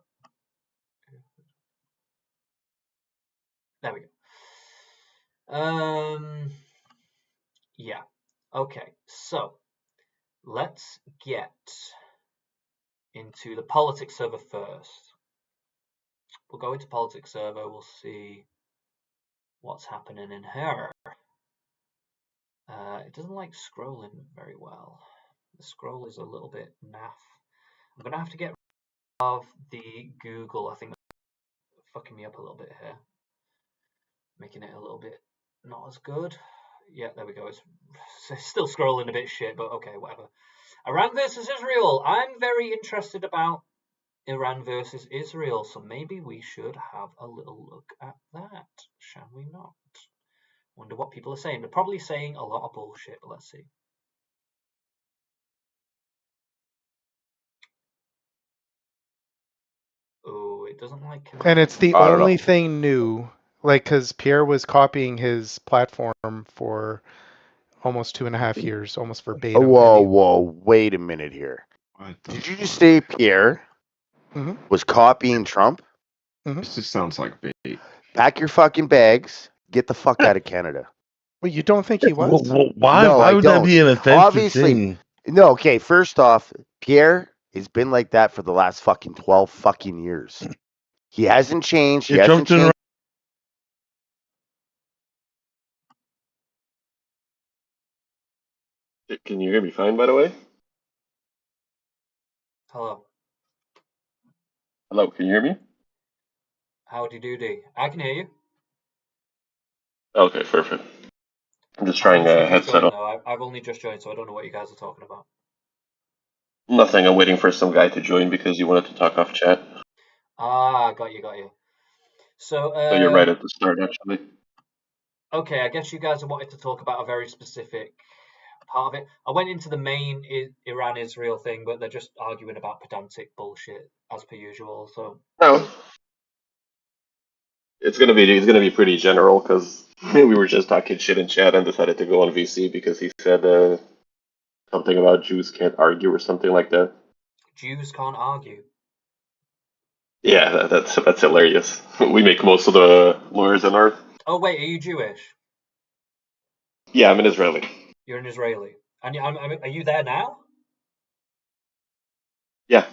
Speaker 1: There we go. Yeah. Okay. So let's get into the politics server first. We'll go into politics server. We'll see what's happening in here. It doesn't like scrolling very well. The scroll is a little bit naff. I'm gonna have to get rid of the Google. I think that's fucking me up a little bit here, making it a little bit not as good. Yeah, there we go. It's still scrolling a bit shit, but okay, whatever. Iran versus Israel. I'm very interested about Iran versus Israel, so maybe we should have a little look at that, shall we not? Wonder what people are saying. They're probably saying a lot of bullshit, but let's see. Oh, it doesn't like...
Speaker 8: And it's the only thing new, like, because Pierre was copying his platform for almost 2.5 years, almost verbatim.
Speaker 9: Whoa, wait a minute here. Did you just say Pierre was copying Trump?
Speaker 10: This just sounds like bait.
Speaker 9: Pack your fucking bags. Get the fuck out of Canada.
Speaker 8: Well, you don't think he was?
Speaker 10: Why?
Speaker 9: No,
Speaker 10: why would that be an offensive
Speaker 9: Obviously,
Speaker 10: thing?
Speaker 9: No, okay, first off, Pierre has been like that for the last fucking 12 fucking years. He hasn't changed. He hasn't changed.
Speaker 11: Can you hear me fine, by the way?
Speaker 1: Hello.
Speaker 11: Hello, can you hear me?
Speaker 1: Howdy doody. I can hear you.
Speaker 11: Okay, perfect. I'm just trying a headset on.
Speaker 1: I've only just joined, so I don't know what you guys are talking about.
Speaker 11: Nothing. I'm waiting for some guy to join because you wanted to talk off chat.
Speaker 1: Ah, got you. So
Speaker 11: you're right at the start, actually.
Speaker 1: Okay, I guess you guys are wanting to talk about a very specific part of it. I went into the main Iran-Israel thing, but they're just arguing about pedantic bullshit as per usual. So
Speaker 11: no, it's gonna be pretty general because We were just talking shit in chat and decided to go on VC because he said something about Jews can't argue or something like that.
Speaker 1: Jews can't argue.
Speaker 11: Yeah, that's hilarious. We make most of the lawyers on Earth.
Speaker 1: Oh wait, are you Jewish?
Speaker 11: Yeah, I'm an Israeli.
Speaker 1: You're an Israeli, and are you there now?
Speaker 11: Yeah.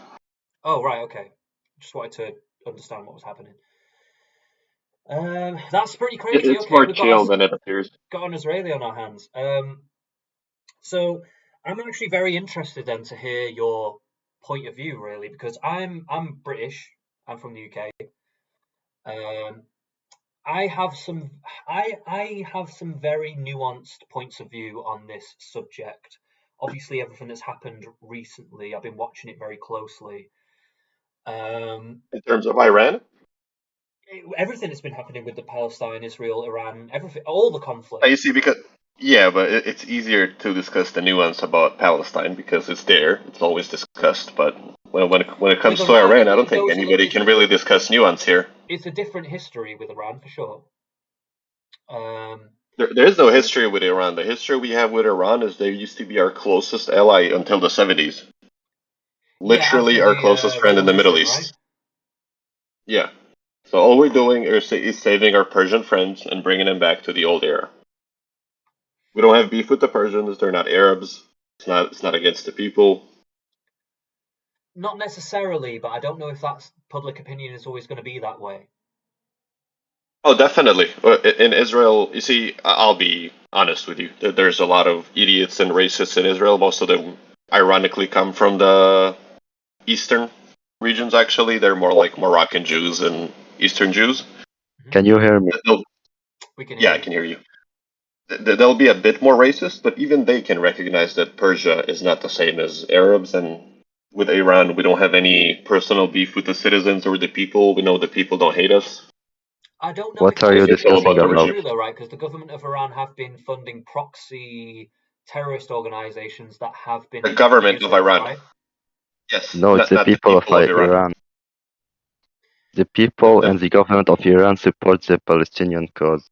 Speaker 1: Oh right, okay. Just wanted to understand what was happening. That's pretty crazy.
Speaker 11: It's
Speaker 1: okay,
Speaker 11: more
Speaker 1: we
Speaker 11: chill than it appears.
Speaker 1: Got an Israeli on our hands. So I'm actually very interested then to hear your point of view, really, because I'm British. I'm from the UK. I have some very nuanced points of view on this subject. Obviously, everything that's happened recently, I've been watching it very closely.
Speaker 11: In terms of Iran,
Speaker 1: everything that's been happening with the Palestine, Israel, Iran, everything, all the conflict.
Speaker 11: You see, but it's easier to discuss the nuance about Palestine because it's there. It's always discussed. But when it comes to Iran, I don't think anybody can really discuss nuance here.
Speaker 1: It's a different history with Iran for sure.
Speaker 11: There is no history with Iran. The history we have with Iran is they used to be our closest ally until the 70s. Literally our closest friend in the Middle East. Right? Yeah. So all we're doing is saving our Persian friends and bringing them back to the old era. We don't have beef with the Persians. They're not Arabs. It's not against the people.
Speaker 1: Not necessarily, but I don't know if that's public opinion is always going to be that way.
Speaker 11: Oh, definitely. In Israel, you see, I'll be honest with you. There's a lot of idiots and racists in Israel. Most of them, ironically, come from the eastern regions, actually. They're more like Moroccan Jews and Eastern Jews.
Speaker 12: Can you hear me?
Speaker 11: I can hear you. They'll be a bit more racist, but even they can recognize that Persia is not the same as Arabs. And with Iran, we don't have any personal beef with the citizens or the people. We know the people don't hate us.
Speaker 1: I don't know.
Speaker 12: What are you discussing about?
Speaker 1: True, though, right? Because the government of Iran have been funding proxy terrorist organizations that have been
Speaker 11: the government of Iran.
Speaker 1: Right?
Speaker 11: Yes.
Speaker 12: No, it's the people of Iran. The people and the government of Iran support the Palestinian cause.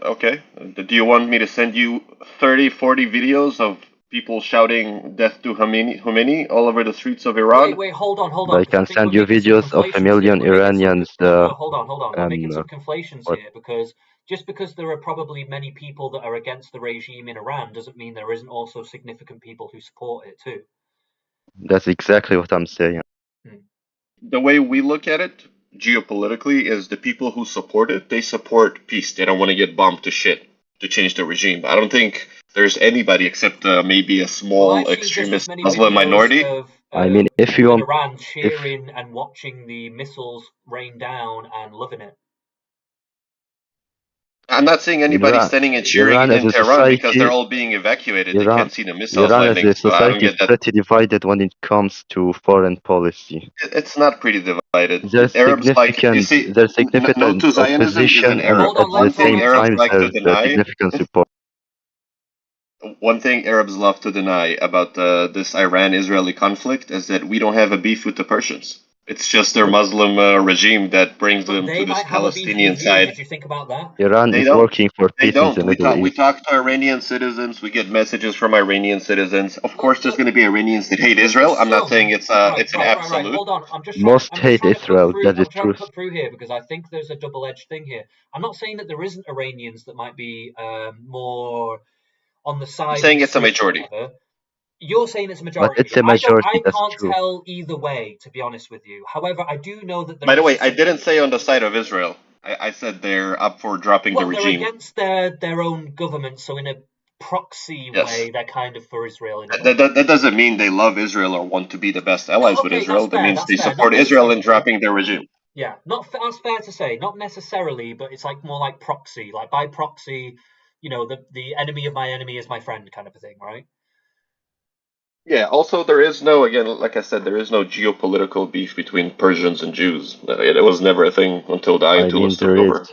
Speaker 11: Okay. Do you want me to send you 30, 40 videos of people shouting death to Khomeini all over the streets of Iran?
Speaker 1: Wait, hold on.
Speaker 12: I can send you videos of a million Iranians.
Speaker 1: Hold on. I'm making some conflations here because just because there are probably many people that are against the regime in Iran doesn't mean there isn't also significant people who support it too.
Speaker 12: That's exactly what I'm saying.
Speaker 11: The way we look at it, geopolitically, is the people who support it, they support peace. They don't want to get bombed to shit to change the regime. I don't think there's anybody except maybe a small extremist Muslim minority.
Speaker 12: I mean, if you want
Speaker 1: Iran cheering and watching the missiles rain down and loving it.
Speaker 11: I'm not seeing anybody standing and cheering in Tehran because they're all being evacuated. They can't see the missiles landing.
Speaker 12: Iran as a society is pretty divided when it comes to foreign policy.
Speaker 11: It's not pretty divided.
Speaker 12: There's
Speaker 11: Arabs
Speaker 12: significant, there's significant opposition, and at the same time there's significant support.
Speaker 11: One thing Arabs love to deny about this Iran-Israeli conflict is that we don't have a beef with the Persians. It's just their Muslim regime that brings them to this Palestinian side.
Speaker 1: Did you think about that?
Speaker 12: Iran is working for peace in the Middle East.
Speaker 11: We talk to Iranian citizens. We get messages from Iranian citizens. Of course, there's going to be Iranians that hate Israel. I'm not saying it's an absolute.
Speaker 1: Hold on. I'm just
Speaker 12: most hate Israel. That is true.
Speaker 1: I'm trying to cut through here because I think there's a double-edged thing here. I'm not saying that there isn't Iranians that might be more on the side.
Speaker 11: I'm saying it's a majority.
Speaker 1: You're saying it's a majority.
Speaker 12: But it's a majority.
Speaker 1: I can't tell either way, to be honest with you. However, I do know that.
Speaker 11: By the way, I didn't say on the side of Israel. I said they're up for dropping the regime.
Speaker 1: They're against their own government, so in a proxy way, they're kind of for Israel.
Speaker 11: That doesn't mean they love Israel or want to be the best allies with Israel. That means they support Israel in dropping their regime.
Speaker 1: Yeah, that's fair to say. Not necessarily, but it's like more like proxy. Like by proxy, the enemy of my enemy is my friend kind of a thing, right?
Speaker 11: Yeah, also there is no, again, like I said, there is no geopolitical beef between Persians and Jews. It was never a thing until the Ayatollahs took over.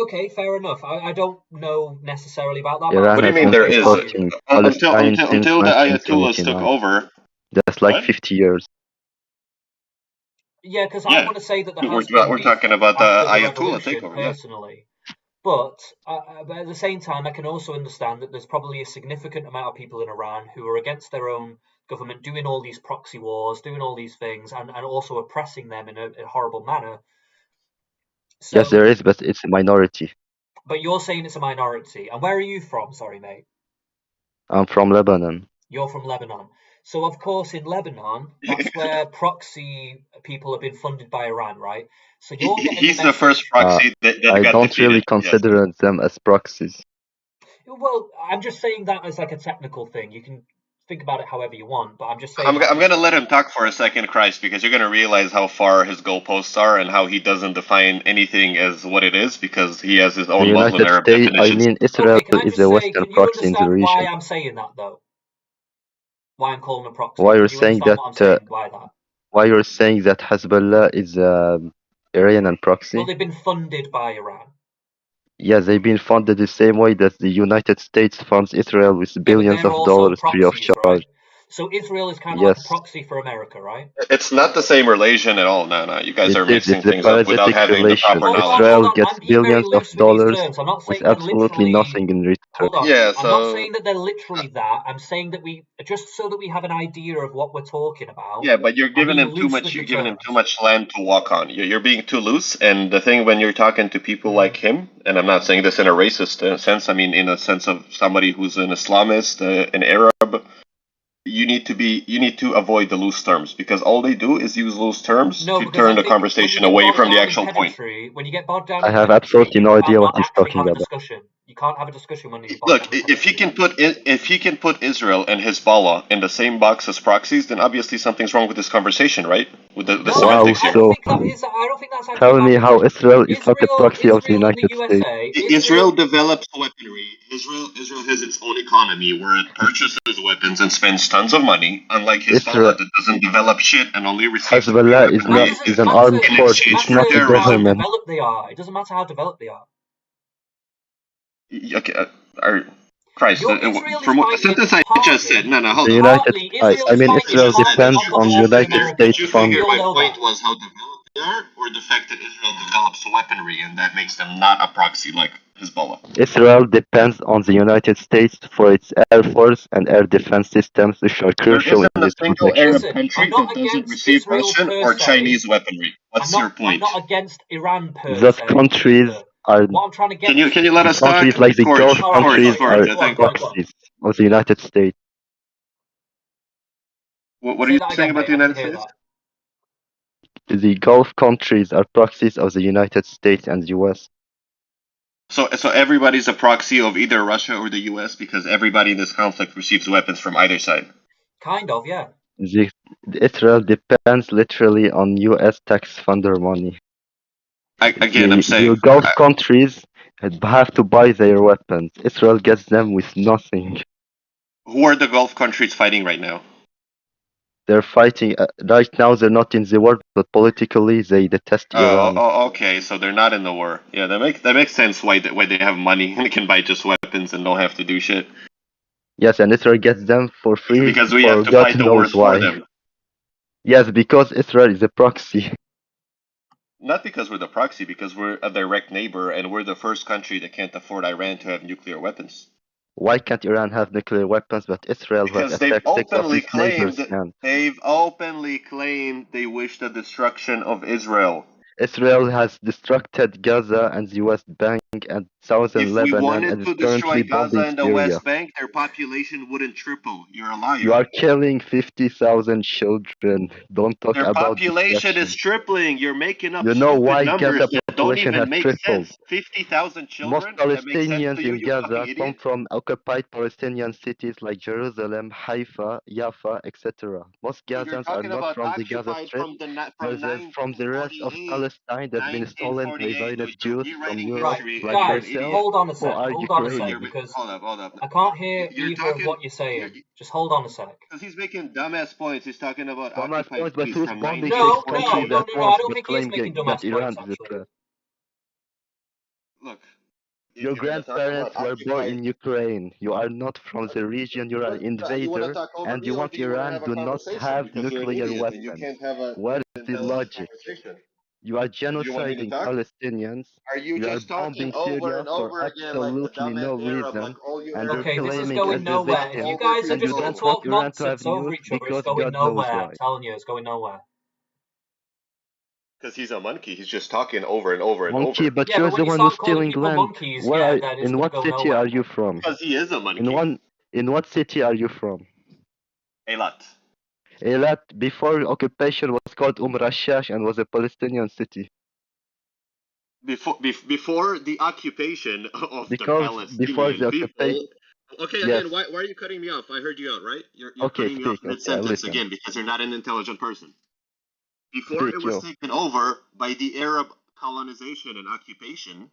Speaker 1: Okay, fair enough. I don't know necessarily about that.
Speaker 11: What do you mean there is? Until the Ayatollahs took over.
Speaker 12: That's like 50 years.
Speaker 1: Yeah, because I want to say that
Speaker 11: we're talking about the Ayatollah takeover,
Speaker 1: personally. But at the same time, I can also understand that there's probably a significant amount of people in Iran who are against their own government, doing all these proxy wars, doing all these things, and also oppressing them in a horrible manner. So,
Speaker 12: yes, there is, but it's a minority.
Speaker 1: But you're saying it's a minority. And where are you from? Sorry, mate.
Speaker 12: I'm from Lebanon.
Speaker 1: You're from Lebanon. So, of course, in Lebanon, that's where proxy people have been funded by Iran, right? So you're getting
Speaker 11: He's
Speaker 1: the
Speaker 11: the first proxy that
Speaker 12: I
Speaker 11: got
Speaker 12: don't
Speaker 11: defeated.
Speaker 12: really consider them as proxies.
Speaker 1: Well, I'm just saying that as like a technical thing. You can think about it however you want, but I'm just saying.
Speaker 11: I'm going to let him talk for a second, Christ, because you're going to realize how far his goalposts are and how he doesn't define anything as what it is because he has his own Muslim Arab definitions.
Speaker 12: I mean, Israel is a Western proxy in the region.
Speaker 1: Why I'm saying that, though? Why I'm calling a proxy?
Speaker 12: Why you're saying that? Why you're saying that Hezbollah is Iranian proxy?
Speaker 1: Well, they've been funded by Iran.
Speaker 12: Yes, they've been funded the same way that the United States funds Israel with billions of dollars free of charge.
Speaker 1: Right? So Israel is kind of like a proxy for America, right?
Speaker 11: It's not the same relation at all. No. You guys are mixing things up without having the proper knowledge.
Speaker 12: Israel gets billions of dollars with absolutely nothing in return.
Speaker 1: Hold on.
Speaker 11: Yeah,
Speaker 1: I'm not saying that they're literally that. I'm saying that just so that we have an idea of what we're talking about.
Speaker 11: Yeah, but you're giving him too much. You're giving him too much land to walk on. You're being too loose. And the thing when you're talking to people like him, and I'm not saying this in a racist sense. I mean in a sense of somebody who's an Islamist, an Arab. You need to avoid the loose terms because all they do is use loose terms to turn the conversation away from the actual point.
Speaker 1: When you get bogged down,
Speaker 12: I have absolutely no idea what he's talking about.
Speaker 1: You can't have a discussion when you.
Speaker 11: Look, if he can put Israel and Hezbollah in the same box as proxies, then obviously something's wrong with this conversation, right? With the semantics here.
Speaker 1: I don't think that's actually.
Speaker 12: Tell me how Israel is not a proxy of the United States.
Speaker 11: Israel develops weaponry. Israel has its own economy where it purchases weapons and spends tons of money, unlike Hezbollah that doesn't develop shit and only receives.
Speaker 12: Hezbollah is an armed force. It's not a government.
Speaker 1: It doesn't matter how developed they are.
Speaker 11: Okay, Christ, from what the sentence I just said, no, hold on.
Speaker 12: Israel depends on United States funds.
Speaker 11: My point was how developed they are, or the fact that Israel develops weaponry and that makes them not a proxy like Hezbollah.
Speaker 12: Israel depends on the United States for its air force and air defense systems, which are crucial in its protection.
Speaker 11: There isn't a single Arab country that doesn't receive Russian or Chinese weaponry. What's your point?
Speaker 1: I'm not against Iran per se.
Speaker 12: Those countries are.
Speaker 1: What I'm trying to get.
Speaker 11: Can you let us talk?
Speaker 12: Countries like the Gulf countries are proxies of the United States.
Speaker 11: What are you saying about the United States?
Speaker 12: The Gulf countries are proxies of the United States and the US.
Speaker 11: So everybody's a proxy of either Russia or the US because everybody in this conflict receives weapons from either side.
Speaker 1: Kind of, yeah.
Speaker 12: Israel depends literally on US tax funder money.
Speaker 11: I'm saying
Speaker 12: the Gulf countries have to buy their weapons. Israel gets them with nothing.
Speaker 11: Who are the Gulf countries fighting right now?
Speaker 12: They're fighting right now. They're not in the war, but politically they detest Iran.
Speaker 11: Oh, okay. So they're not in the war. Yeah, that makes sense. Why they have money and can buy just weapons and don't have to do shit.
Speaker 12: Yes, and Israel gets them for free
Speaker 11: because we have to fight the wars for them.
Speaker 12: Yes, because Israel is a proxy.
Speaker 11: Not because we're the proxy, because we're a direct neighbor and we're the first country that can't afford Iran to have nuclear weapons.
Speaker 12: Why can't Iran have nuclear weapons, but Israel, who has attacked six of its neighbors, can?
Speaker 11: They've openly claimed they wish the destruction of Israel.
Speaker 12: Israel has destructed Gaza and the West Bank and southern Lebanon and is currently bombing Syria. If we wanted to destroy Gaza and the
Speaker 11: West Bank, their population wouldn't triple. You're a liar.
Speaker 12: You are killing 50,000 children. Don't talk
Speaker 11: their
Speaker 12: about
Speaker 11: population is tripling. You're making up
Speaker 12: why
Speaker 11: numbers
Speaker 12: Gaza
Speaker 11: that don't even make
Speaker 12: tripled.
Speaker 11: sense. 50,000 children?
Speaker 12: Most Palestinians in Gaza come from occupied Palestinian cities like Jerusalem, Haifa, Jaffa, etc. Most Gazans are not from the Gaza Strip, they're from the rest of Palestine that's been stolen by Zionist Jews from Europe, like yourself.
Speaker 1: Hold on a sec, because
Speaker 11: hold up.
Speaker 1: I can't hear either of what you're saying. Just hold on a sec.
Speaker 11: Because he's making dumbass points. He's talking about
Speaker 12: dumbass points, but who's bombing
Speaker 1: No, I don't think he's making dumbass points, actually.
Speaker 11: Look.
Speaker 12: Your grandparents were born in Ukraine. You are not from the region. You are an invader, and you want Iran to not have nuclear weapons. Where is the logic? You are genociding Palestinians.
Speaker 11: Are you just talking over and over again like the dumbass Arab? Like all you Arabs
Speaker 1: Okay, this is
Speaker 12: claiming
Speaker 1: going
Speaker 12: as the
Speaker 1: nowhere. If
Speaker 12: victim,
Speaker 1: you guys are
Speaker 12: and you
Speaker 1: just going
Speaker 12: don't
Speaker 1: to talk
Speaker 12: you want to have
Speaker 1: nonsense over
Speaker 12: news
Speaker 1: each other, it's
Speaker 12: because
Speaker 1: going
Speaker 12: God knows
Speaker 1: nowhere.
Speaker 12: why.
Speaker 1: I'm telling you, it's going nowhere.
Speaker 11: Because he's a monkey. He's just talking over and over and
Speaker 12: Monkey,
Speaker 11: over.
Speaker 12: but
Speaker 1: Yeah,
Speaker 12: you're
Speaker 1: but when
Speaker 12: the
Speaker 1: you
Speaker 12: one who's
Speaker 1: start calling
Speaker 12: stealing
Speaker 1: people
Speaker 12: land.
Speaker 1: monkeys, yeah, then it's
Speaker 12: In
Speaker 1: going to
Speaker 12: what
Speaker 1: go
Speaker 12: city
Speaker 1: nowhere.
Speaker 12: are you from?
Speaker 11: Because he is a monkey.
Speaker 12: In what city are you from?
Speaker 11: Eilat.
Speaker 12: Eilat, before occupation, was called Rashash and was a Palestinian city.
Speaker 11: Before the occupation of the
Speaker 12: Before the
Speaker 11: Palestinian people. Okay, again,
Speaker 12: yes.
Speaker 11: why are you cutting me off? I heard you out, right? You're
Speaker 12: Okay,
Speaker 11: cutting me off mid-sentence
Speaker 12: listen.
Speaker 11: again because you're not an intelligent person. Before
Speaker 12: Speak
Speaker 11: it was
Speaker 12: you.
Speaker 11: taken over by the Arab colonization and occupation,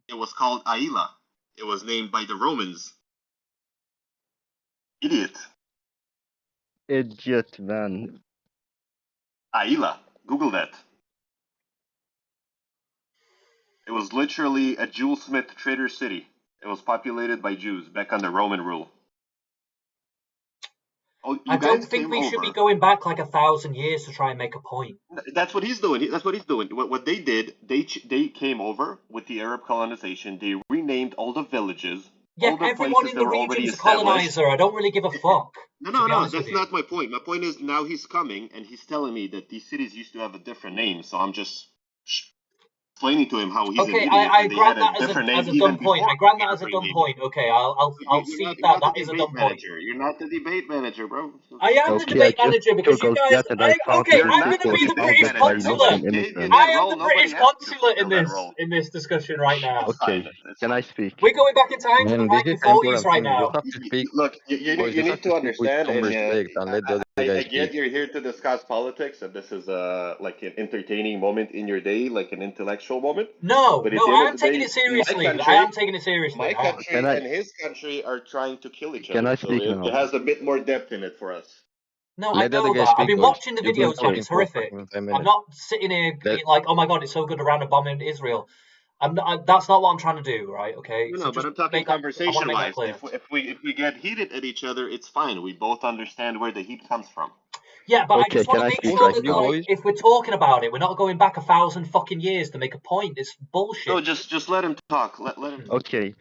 Speaker 11: it was called Aila. It was named by the Romans. Idiot,
Speaker 12: man.
Speaker 11: Aila. Google that. It was literally a jewelsmith trader city. It was populated by Jews back under Roman rule.
Speaker 1: I don't think we should be going back like 1,000 years to try and make a point.
Speaker 11: That's what he's doing. That's what he's doing. What they did, they came over with the Arab colonization. They renamed all the villages.
Speaker 1: Yeah, everyone in the region's a colonizer. I don't really give a fuck.
Speaker 11: No, that's not my point. My point is now he's coming and he's telling me that these cities used to have a different name. So I'm just explaining to him how he's an idiot.
Speaker 1: I grant that as a dumb point. I grant that as a dumb point. Okay, I'll see that. That is a dumb point.
Speaker 11: You're not the debate manager, bro.
Speaker 1: I am the debate manager because you guys. I'm going to be the British consulate. I am the British consulate in this discussion right now.
Speaker 12: Okay, can I speak?
Speaker 1: We're going back in time to the 1940s right now.
Speaker 11: Look, you need to understand, and I get you're here to discuss politics, and this is like an entertaining moment in your day, like an intellectual moment.
Speaker 1: No, I am taking it seriously.
Speaker 11: My country and his country are trying to kill each other.
Speaker 12: Can I speak
Speaker 11: so
Speaker 12: now?
Speaker 11: It has a bit more depth in it for us.
Speaker 1: No, I know that. I've been watching the videos, man. It's horrific. I'm not sitting here being like, oh my god, it's so good around a bomb in Israel. That's not what I'm trying to do, right? Okay.
Speaker 11: No, but I'm talking conversation-wise. If we get heated at each other, it's fine. We both understand where the heat comes from.
Speaker 1: Yeah, but I just want to make sure that like, if we're talking about it, we're not going back 1,000 fucking years to make a point. It's bullshit.
Speaker 11: No, just let him talk. Let him.
Speaker 12: Okay.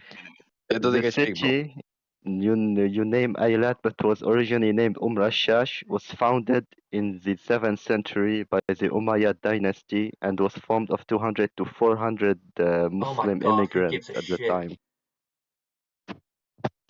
Speaker 12: The city you name Eilat, but was originally named Rashash, was founded in the 7th century by the Umayyad dynasty and was formed of 200 to 400 Muslim immigrants at the time.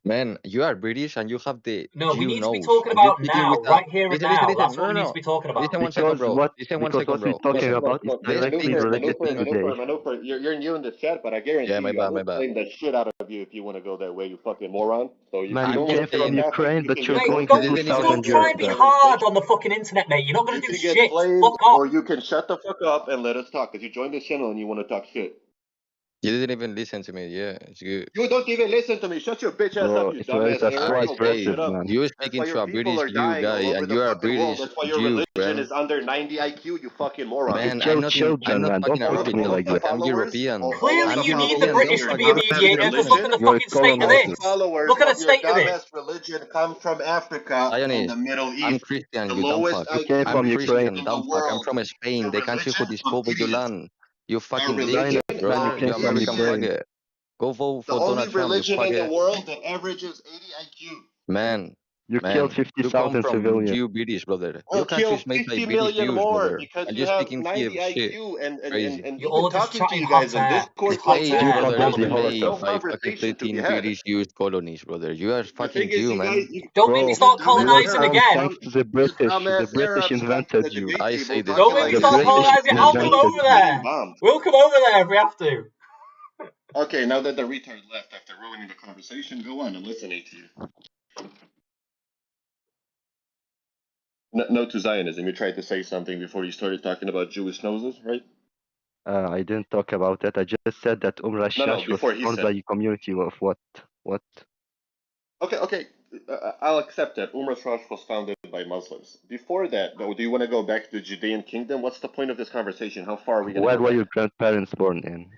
Speaker 13: Man, you are British and you have the
Speaker 1: No, we need to be talking about now, right here and now. That's what we need to be talking about.
Speaker 12: Because what we're talking about is directly related to today.
Speaker 11: You're new in the chat, but I guarantee I will blame the shit out of you if you want to go that way, you fucking moron. So you
Speaker 12: came from Ukraine, but you're going
Speaker 1: to 2,000 years. Don't try and be hard on the fucking internet, mate. You're not going to do shit. Fuck off.
Speaker 11: Or you can shut the fuck up and let us talk, because you joined the channel and you want to talk shit.
Speaker 13: You didn't even listen to me. Yeah, it's good.
Speaker 11: You don't even listen to me. Shut your bitch ass up, you dumbass.
Speaker 13: You're speaking to a British Jew guy, and you are British
Speaker 11: That's why your religion is under 90 IQ, you fucking moron.
Speaker 13: Man, I'm not fucking Arabic. I'm European.
Speaker 1: Clearly, you need the British to be a mediator. Just look at the fucking state of this. Look at the state of this.
Speaker 11: Religion comes from Africa and the Middle East.
Speaker 13: I'm Christian, you dumb fuck. I'm Christian, dumb fuck. I'm from Spain. They can't see who discovered your land. You fucking dickhead, bro. You American faggot. Go vote for Donald Trump, you
Speaker 11: religion in the
Speaker 13: faggot.
Speaker 11: world that averages 80 IQ.
Speaker 13: Man,
Speaker 12: you killed 50,000 civilians.
Speaker 13: Jew British, brother.
Speaker 11: Well,
Speaker 13: Your country is made by British Jews, brother.
Speaker 11: Because
Speaker 13: And
Speaker 11: you
Speaker 13: you're
Speaker 11: have
Speaker 13: speaking
Speaker 11: 90
Speaker 13: Kiev shit.
Speaker 11: IQ and
Speaker 1: you're all just
Speaker 11: talking to you
Speaker 1: chatting
Speaker 11: guys in Discord.
Speaker 13: Hey, brother, it's made by fucking 13 British used colonies, brother. You are fucking Jew, man.
Speaker 1: Don't make me start colonizing again.
Speaker 12: The British invented you.
Speaker 13: I say this.
Speaker 1: Don't make me start colonizing. I'll come over there. We'll come over there if we have to.
Speaker 11: Okay, now that the retard left after ruining the conversation, go on. I'm listening to you. No to Zionism. You tried to say something before you started talking about Jewish noses, right?
Speaker 12: I didn't talk about that. I just said that Rashash was formed by a community of what?
Speaker 11: Okay. I'll accept that. Rashash was founded by Muslims. Before that, though, do you want to go back to the Judean kingdom? What's the point of this conversation? How far are we going to go?
Speaker 12: Where were your grandparents born in?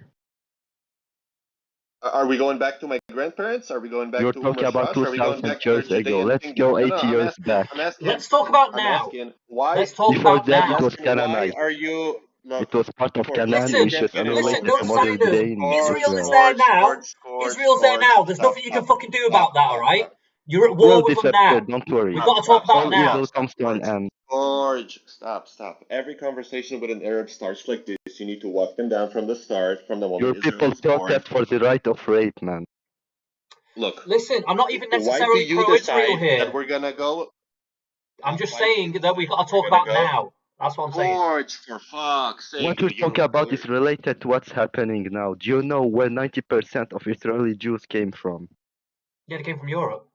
Speaker 11: Are we going back to my grandparents? Are we going back
Speaker 12: You're
Speaker 11: to
Speaker 12: talking about 2,000 years ago. Let's go 80 years back.
Speaker 1: Let's talk about now.
Speaker 11: Why?
Speaker 1: Let's talk
Speaker 12: Before
Speaker 1: about
Speaker 12: that,
Speaker 1: now.
Speaker 12: it was canonized.
Speaker 11: Why are you
Speaker 12: It was part of Canaan,
Speaker 1: Listen,
Speaker 12: which is unrelated
Speaker 1: no,
Speaker 12: to modern
Speaker 1: Simon.
Speaker 12: day in
Speaker 1: Israel is
Speaker 12: Israel.
Speaker 1: there now. Israel's there now. There's nothing you can fucking do about that, all right? You're at
Speaker 12: We'll
Speaker 1: war with them now.
Speaker 12: disappear, don't worry.
Speaker 1: We've got to talk about
Speaker 12: All
Speaker 1: now.
Speaker 12: evil comes to an end.
Speaker 11: George, stop. Every conversation with an Arab starts like this. You need to walk them down from the start, from the moment
Speaker 12: Your
Speaker 11: Israel
Speaker 12: people
Speaker 11: is born.
Speaker 12: protest for the right of rape, man.
Speaker 11: Look.
Speaker 1: Listen, I'm not even
Speaker 11: Why do
Speaker 1: necessarily
Speaker 11: you
Speaker 1: pro-Israel
Speaker 11: decide
Speaker 1: here.
Speaker 11: that we're gonna go?
Speaker 1: I'm just saying that we've got to talk about now. That's what I'm saying.
Speaker 11: George, for fuck's sake.
Speaker 12: What we're talking about is related to what's happening now. Do you know where 90% of Israeli Jews came from?
Speaker 1: Yeah, they came from Europe.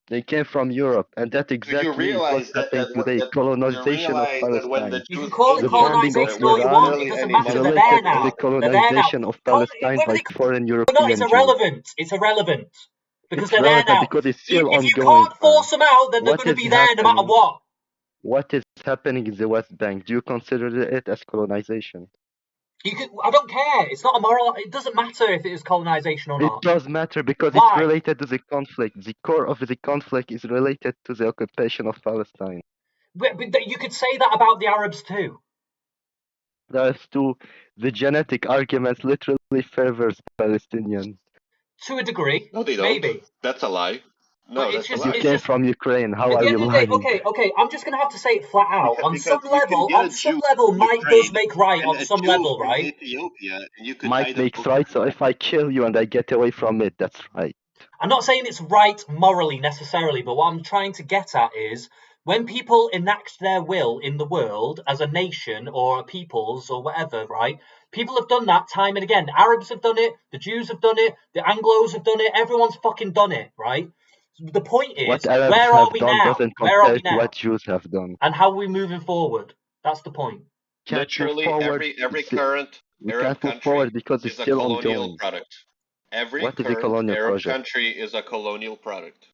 Speaker 12: They came from Europe, and that exactly is what's happening today. Colonization of Palestine.
Speaker 1: You can call it
Speaker 12: The bombing of
Speaker 1: colonization all you
Speaker 12: Iran
Speaker 1: want. It doesn't matter.
Speaker 12: is
Speaker 1: They're there
Speaker 12: related to
Speaker 1: now.
Speaker 12: the colonization of Palestine by foreign
Speaker 1: No,
Speaker 12: European
Speaker 1: it's
Speaker 12: Jews.
Speaker 1: irrelevant. It's irrelevant. Because
Speaker 12: It's
Speaker 1: they're there
Speaker 12: relevant
Speaker 1: now.
Speaker 12: because it's still
Speaker 1: If you
Speaker 12: ongoing.
Speaker 1: can't force them out, then they're
Speaker 12: What
Speaker 1: going to
Speaker 12: is
Speaker 1: be there no matter
Speaker 12: happening?
Speaker 1: what.
Speaker 12: What is happening in the West Bank? Do you consider it as colonization?
Speaker 1: I don't care. It's not a moral. It doesn't matter if it is colonization or not.
Speaker 12: It does matter because
Speaker 1: Why?
Speaker 12: it's related to the conflict. The core of the conflict is related to the occupation of Palestine.
Speaker 1: But you could say that about the Arabs too.
Speaker 12: As to the genetic arguments literally favors Palestinians.
Speaker 1: To a degree.
Speaker 11: No, they don't.
Speaker 1: Maybe.
Speaker 11: That's a lie. No, that's a lie.
Speaker 12: You came from Ukraine. How
Speaker 1: at
Speaker 12: are
Speaker 1: the
Speaker 12: you
Speaker 1: end of the day,
Speaker 12: lying?
Speaker 1: okay, I'm just gonna have to say it flat out.
Speaker 11: Because
Speaker 1: on some
Speaker 11: you can
Speaker 1: level,
Speaker 11: get a
Speaker 1: might does make right
Speaker 11: and
Speaker 1: on
Speaker 11: a
Speaker 1: some
Speaker 11: Jew
Speaker 1: level,
Speaker 11: from
Speaker 1: right?
Speaker 11: Ethiopia, and you could
Speaker 12: Might makes right, so if I kill you and I get away from it, that's right.
Speaker 1: I'm not saying it's right morally necessarily, but what I'm trying to get at is when people enact their will in the world as a nation or a peoples or whatever, right? People have done that time and again. Arabs have done it, the Jews have done it, the Anglos have done it, everyone's fucking done it, right? The point is,
Speaker 12: what Arabs
Speaker 1: where are
Speaker 12: have
Speaker 1: we
Speaker 12: done
Speaker 1: now?
Speaker 12: doesn't
Speaker 1: Where are
Speaker 12: compare
Speaker 1: we
Speaker 12: to
Speaker 1: now?
Speaker 12: what Jews have done.
Speaker 1: And how are we moving forward? That's the point.
Speaker 11: Literally, every current Arab country
Speaker 12: because
Speaker 11: is a
Speaker 12: still
Speaker 11: colonial
Speaker 12: ongoing.
Speaker 11: product. Every
Speaker 12: What is a
Speaker 11: current
Speaker 12: colonial
Speaker 11: Arab
Speaker 12: project?
Speaker 11: country is a colonial product.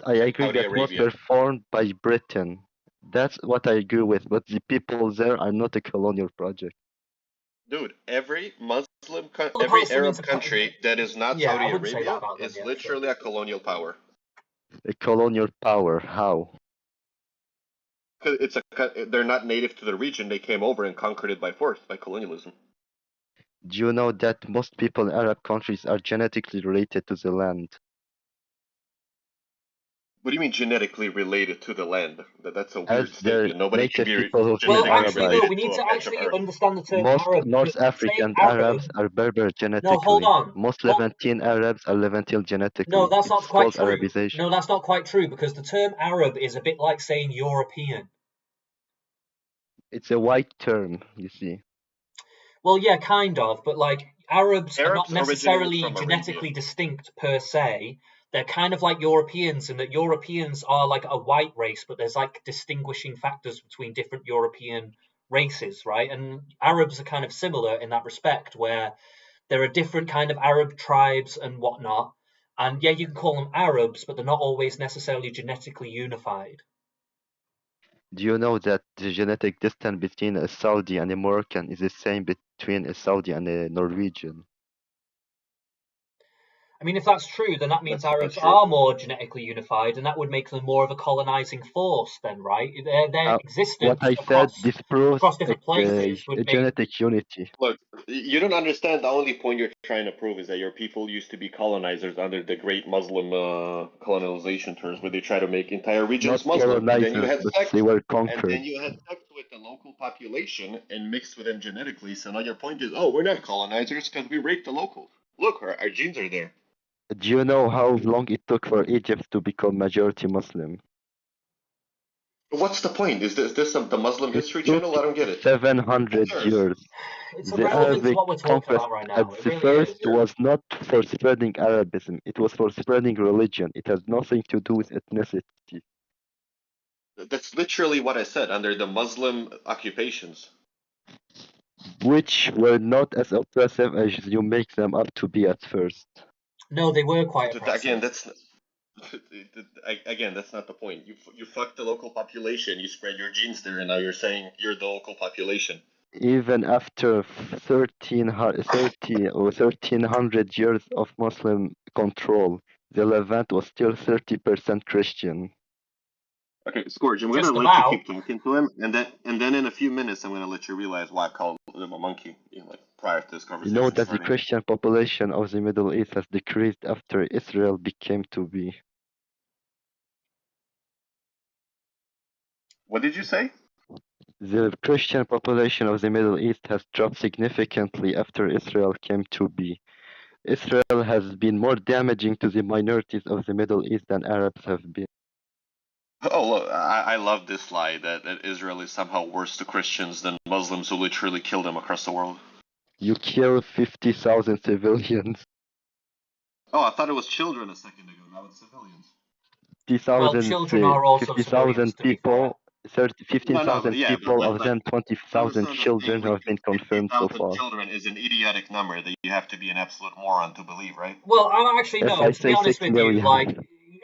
Speaker 12: I agree
Speaker 11: Saudi
Speaker 12: that most
Speaker 11: Arabia.
Speaker 12: were formed by Britain. That's what I agree with, but the people there are not a colonial project.
Speaker 11: Dude, every every Arab country that is not Saudi Arabia is literally a colonial power.
Speaker 12: A colonial power? How?
Speaker 11: Because they're not native to the region. They came over and conquered it by force, by colonialism.
Speaker 12: Do you know that most people in Arab countries are genetically related to the land?
Speaker 11: What do you mean genetically related to the land? That's a weird
Speaker 12: As
Speaker 11: statement. Nobody can be
Speaker 12: people who
Speaker 11: genetically related
Speaker 1: we need
Speaker 11: to
Speaker 1: to
Speaker 11: a patch of
Speaker 1: actually
Speaker 11: earth.
Speaker 1: understand the term
Speaker 12: most
Speaker 1: Arab.
Speaker 12: North African Arabs are Berber genetically.
Speaker 1: No, hold on.
Speaker 12: Most Levantine Arabs are Levantine genetically.
Speaker 1: No, that's not quite true.
Speaker 12: Arabization.
Speaker 1: No, that's not quite true because the term Arab is a bit like saying European.
Speaker 12: It's a white term, you see.
Speaker 1: Well, yeah, kind of, but like Arabs are not necessarily genetically distinct per se. They're kind of like Europeans in that Europeans are like a white race, but there's like distinguishing factors between different European races, right? And Arabs are kind of similar in that respect, where there are different kind of Arab tribes and whatnot. And yeah, you can call them Arabs, but they're not always necessarily genetically unified.
Speaker 12: Do you know that the genetic distance between a Saudi and a Moroccan is the same between a Saudi and a Norwegian?
Speaker 1: I mean, if that's true, then that means Arabs are more genetically unified, and that would make them more of a colonizing force then, right? Their existence
Speaker 12: what I said disproves
Speaker 1: across different places
Speaker 12: a genetic unity.
Speaker 11: Look, you don't understand. The only point you're trying to prove is that your people used to be colonizers under the great Muslim colonization terms, where they try to make entire regions
Speaker 12: Not
Speaker 11: Muslim. Then you had
Speaker 12: but
Speaker 11: sex,
Speaker 12: they were conquered.
Speaker 11: and then you had sex with the local population and mixed with them genetically. So now your point is, oh, we're not colonizers because we raped the locals. Look, our genes are there.
Speaker 12: Do you know how long it took for Egypt to become majority Muslim?
Speaker 11: What's the point? Is this the Muslim History Channel? I don't get it.
Speaker 12: 700 years.
Speaker 1: It's
Speaker 12: the
Speaker 1: irrelevant
Speaker 12: Arabic
Speaker 1: to what we're talking about right now.
Speaker 12: At the first was not for spreading Arabism. It was for spreading religion. It has nothing to do with ethnicity.
Speaker 11: That's literally what I said, under the Muslim occupations.
Speaker 12: Which were not as oppressive as you make them up to be at first.
Speaker 1: No, they were quite oppressive.
Speaker 11: Again, that's not the point. You fuck the local population, you spread your genes there, and now you're saying you're the local population.
Speaker 12: Even after 1300 years of Muslim control, the Levant was still 30% Christian.
Speaker 11: Okay, Scourge, I'm gonna let you keep talking to him, and then in a few minutes I'm gonna let you realize why I called him a monkey, like prior to this conversation.
Speaker 12: You know that the Christian population of the Middle East has decreased after Israel became to be.
Speaker 11: What did you say?
Speaker 12: The Christian population of the Middle East has dropped significantly after Israel came to be. Israel has been more damaging to the minorities of the Middle East than Arabs have been.
Speaker 11: Oh, look, I love this lie that Israel is somehow worse to Christians than Muslims who literally kill them across the world.
Speaker 12: You kill 50,000 civilians.
Speaker 11: Oh, I thought it was children a second ago. Now it's civilians.
Speaker 12: 50,000 people, 15,000 people, of them 20,000 children have been confirmed so far.
Speaker 11: Children is an idiotic number that you have to be an absolute moron to believe, right?
Speaker 1: Well, I'm actually no. To be honest with you, like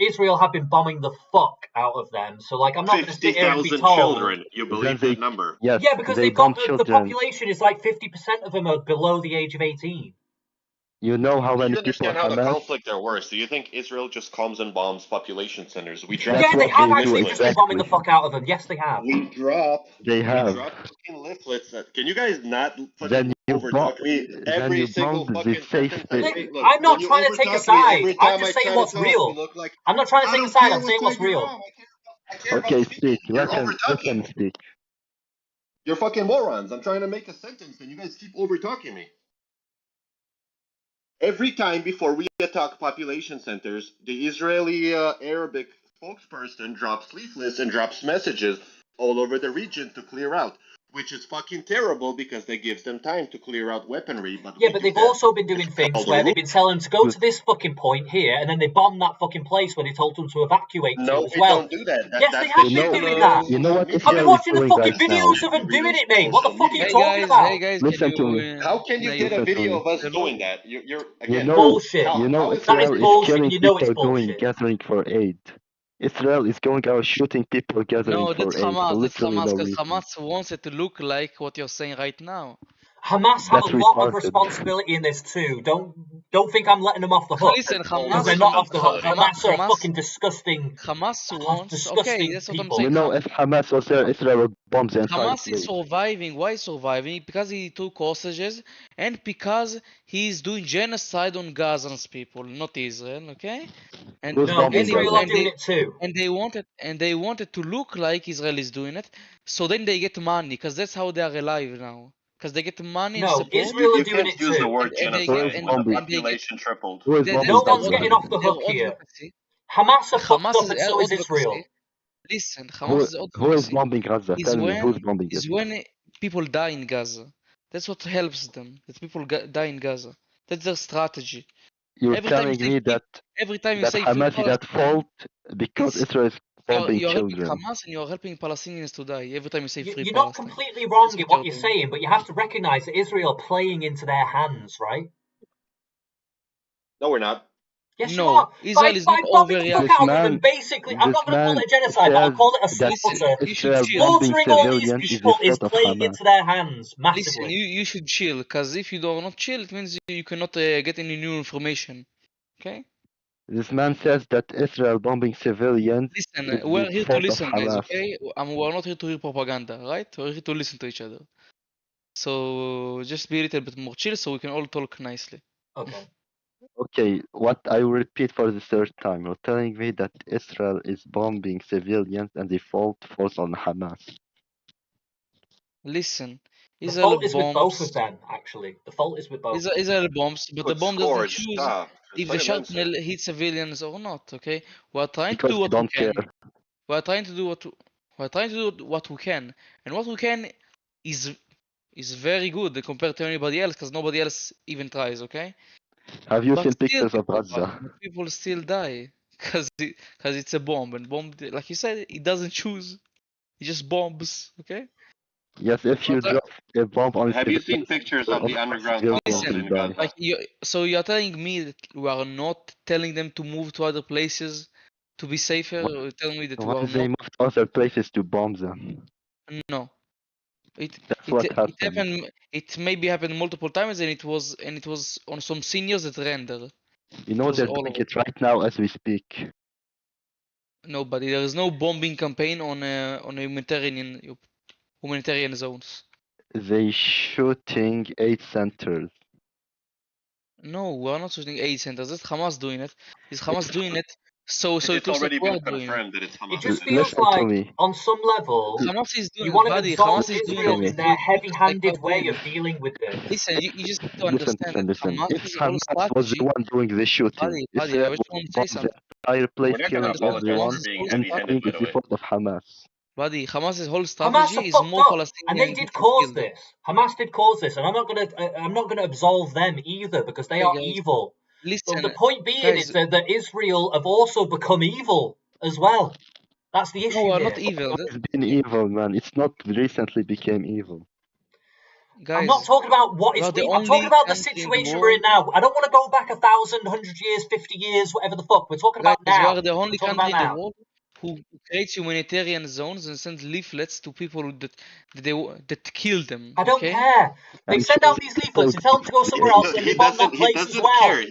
Speaker 1: Israel have been bombing the fuck out of them, so like I'm not going to sit here and be told.
Speaker 11: Children, you believe that number?
Speaker 12: Yes,
Speaker 1: yeah, because they've got the population is like 50% of them are below the age of 18.
Speaker 12: You know how many
Speaker 11: people
Speaker 12: understand
Speaker 11: how the conflict are worse. Do you think Israel just comes and bombs population centers? We drop.
Speaker 1: Yeah, they have actually just been bombing the fuck out of them. Yes, they have.
Speaker 11: We drop.
Speaker 12: They have.
Speaker 11: We drop fucking leaflets. Can you guys not
Speaker 12: then you
Speaker 11: overtalk me every single fucking sentence I say?
Speaker 1: Look, I'm not trying to take a side. I'm just saying what's real. I'm not trying to take a side. I'm saying what's real.
Speaker 12: Okay, speak. Let him speak.
Speaker 11: You're fucking morons. I'm trying to make a sentence and you guys keep overtalking me. Every time before we attack population centers, the Israeli Arabic spokesperson drops leaflets and drops messages all over the region to clear out, which is fucking terrible because that gives them time to clear out weaponry. But
Speaker 1: they've also been doing things where they've been telling them to go to this fucking point here, and then they bomb that fucking place where they told them to evacuate to as well.
Speaker 11: Don't do that.
Speaker 1: Yes, they have been doing that.
Speaker 12: You know what?
Speaker 1: I've been watching the fucking videos of them doing it, mate. What the fuck are you talking about?
Speaker 13: Hey guys,
Speaker 12: listen to me.
Speaker 11: How can you get a video of us doing that? You're again,
Speaker 1: bullshit.
Speaker 12: You know Israel is killing people going gathering for aid. Israel is going out shooting people gathering for aid.
Speaker 13: That's Hamas, because Hamas wants it to look like what you're saying right now.
Speaker 1: Hamas have a lot of responsibility in this too. Don't think I'm letting them off the hook.
Speaker 13: Listen, Hamas,
Speaker 1: they're not off the hook. Hamas are fucking disgusting.
Speaker 13: Hamas wants. Okay, that's what I'm saying.
Speaker 12: You know, if Hamas was there, Israel would bomb the entire
Speaker 13: Hamas
Speaker 12: place.
Speaker 13: is surviving. Why surviving? Because he took hostages and because he's doing genocide on Gazans people, not Israel. Okay? And
Speaker 1: Israel are doing it too.
Speaker 13: And they wanted to look like Israel is doing it, so then they get money, because that's how they are alive now. Because they get money and support.
Speaker 1: Israel are doing it
Speaker 11: use
Speaker 1: too.
Speaker 11: the word genocide. Population tripled.
Speaker 1: No one's getting off the hook here. Hamas are fucked up, and so is Israel.
Speaker 13: Listen, Hamas
Speaker 12: who is bombing Gaza? Tell me who's bombing it.
Speaker 13: Is when people die in Gaza. That's what helps them. That people die in Gaza. That's their strategy.
Speaker 12: You're telling me that
Speaker 13: every time you say
Speaker 12: Hamas is at fault because Israel is bombing
Speaker 13: you're
Speaker 12: children.
Speaker 13: Helping Hamas and you're helping Palestinians to die every time you say free
Speaker 1: You're
Speaker 13: Palestine.
Speaker 1: not completely wrong in what you're saying, but you have to recognize that Israel are playing into their hands, right?
Speaker 11: No, we're not.
Speaker 1: Yes,
Speaker 13: no,
Speaker 1: you are.
Speaker 13: Israel is not
Speaker 1: overreacting. Basically, I'm not going to call it a genocide, but I'll call it a slaughter. Slaughtering all these people is playing into their hands massively.
Speaker 13: Listen, you should chill, because if you do not chill, it means you cannot get any new information. Okay?
Speaker 12: This man says that Israel bombing civilians.
Speaker 13: Listen, we're here to listen, guys, okay? We're not here to hear propaganda, right? We're here to listen to each other. So just be a little bit more chill so we can all talk nicely.
Speaker 1: Okay.
Speaker 12: Okay, what I will repeat for the third time. You're telling me that Israel is bombing civilians and the fault falls on Hamas.
Speaker 13: Listen,
Speaker 1: the fault is with both of them, actually. The fault is with both.
Speaker 13: Israel bombs, but the bomb doesn't choose if the shrapnel hits civilians or not, okay? We're trying to do what we can. We're trying to do what we can. And what we can is very good compared to anybody else, because nobody else even tries, okay?
Speaker 12: Have you seen pictures of Gaza?
Speaker 13: People still die because it's a bomb, and bomb, like you said, it doesn't choose. It just bombs, okay?
Speaker 12: Yes, if you drop a bomb on.
Speaker 11: Have you seen pictures of the underground?
Speaker 13: Listen, like so you're telling me that we are not telling them to move to other places to be safer? Or telling me that we are
Speaker 12: they moved to other places to bomb them?
Speaker 13: No.
Speaker 12: That's what happened.
Speaker 13: It maybe happened multiple times, and it was on some seniors that render.
Speaker 12: You know they're doing it right now as we speak.
Speaker 13: Nobody. There is no bombing campaign on humanitarian zones.
Speaker 12: They shooting 8 centers.
Speaker 13: No, we're not shooting aid centers. That's Hamas doing it. Is Hamas doing it? So
Speaker 11: It's
Speaker 13: it looks like
Speaker 11: already
Speaker 13: we're
Speaker 11: been
Speaker 13: doing it.
Speaker 11: confirmed that it's Hamas.
Speaker 1: It just
Speaker 11: doing it.
Speaker 1: feels like, on some level,
Speaker 13: Hamas is doing
Speaker 1: you want to
Speaker 13: buddy.
Speaker 1: absolve
Speaker 13: Hamas is doing
Speaker 1: Israel
Speaker 13: it.
Speaker 1: in their heavy-handed
Speaker 13: like
Speaker 1: way of dealing with this.
Speaker 13: Listen, you just need to understand that
Speaker 12: Listen. If
Speaker 13: Hamas's whole
Speaker 12: Hamas was the
Speaker 13: strategy.
Speaker 12: one doing the shooting,
Speaker 13: Buddy, I
Speaker 12: Israel
Speaker 13: just want to say
Speaker 12: would bomb
Speaker 13: something.
Speaker 12: the entire place,
Speaker 11: We're not
Speaker 12: killing
Speaker 11: going to apologize
Speaker 12: everyone,
Speaker 11: for being
Speaker 12: and
Speaker 11: heavy-handed,
Speaker 12: saying
Speaker 11: by
Speaker 12: it's
Speaker 11: the
Speaker 12: the
Speaker 11: way.
Speaker 12: fault of Hamas.
Speaker 13: Buddy, Hamas's whole
Speaker 1: Hamas
Speaker 13: strategy
Speaker 1: are
Speaker 13: is
Speaker 1: fucked
Speaker 13: more
Speaker 1: up,
Speaker 13: Palestinians
Speaker 1: and they did
Speaker 13: getting
Speaker 1: cause
Speaker 13: killed.
Speaker 1: this. Hamas did cause this, and I'm not gonna absolve them either because they are
Speaker 13: guys,
Speaker 1: evil.
Speaker 13: listen,
Speaker 1: But the point being
Speaker 13: guys,
Speaker 1: is that Israel have also become evil as well. That's the issue
Speaker 13: no, we're
Speaker 1: here.
Speaker 13: not evil.
Speaker 12: It's been evil, man. It's not recently became evil.
Speaker 13: Guys,
Speaker 1: I'm not talking about what is. I'm talking about the situation we're in now. I don't want to go back 1,000, 100 years, 50 years, whatever the fuck. We're talking about now.
Speaker 13: We are the only country in the
Speaker 1: now.
Speaker 13: world who creates humanitarian zones and sends leaflets to people that kill them.
Speaker 1: I don't care. They send out these leaflets and tell them to go somewhere else, and they bomb that place as well.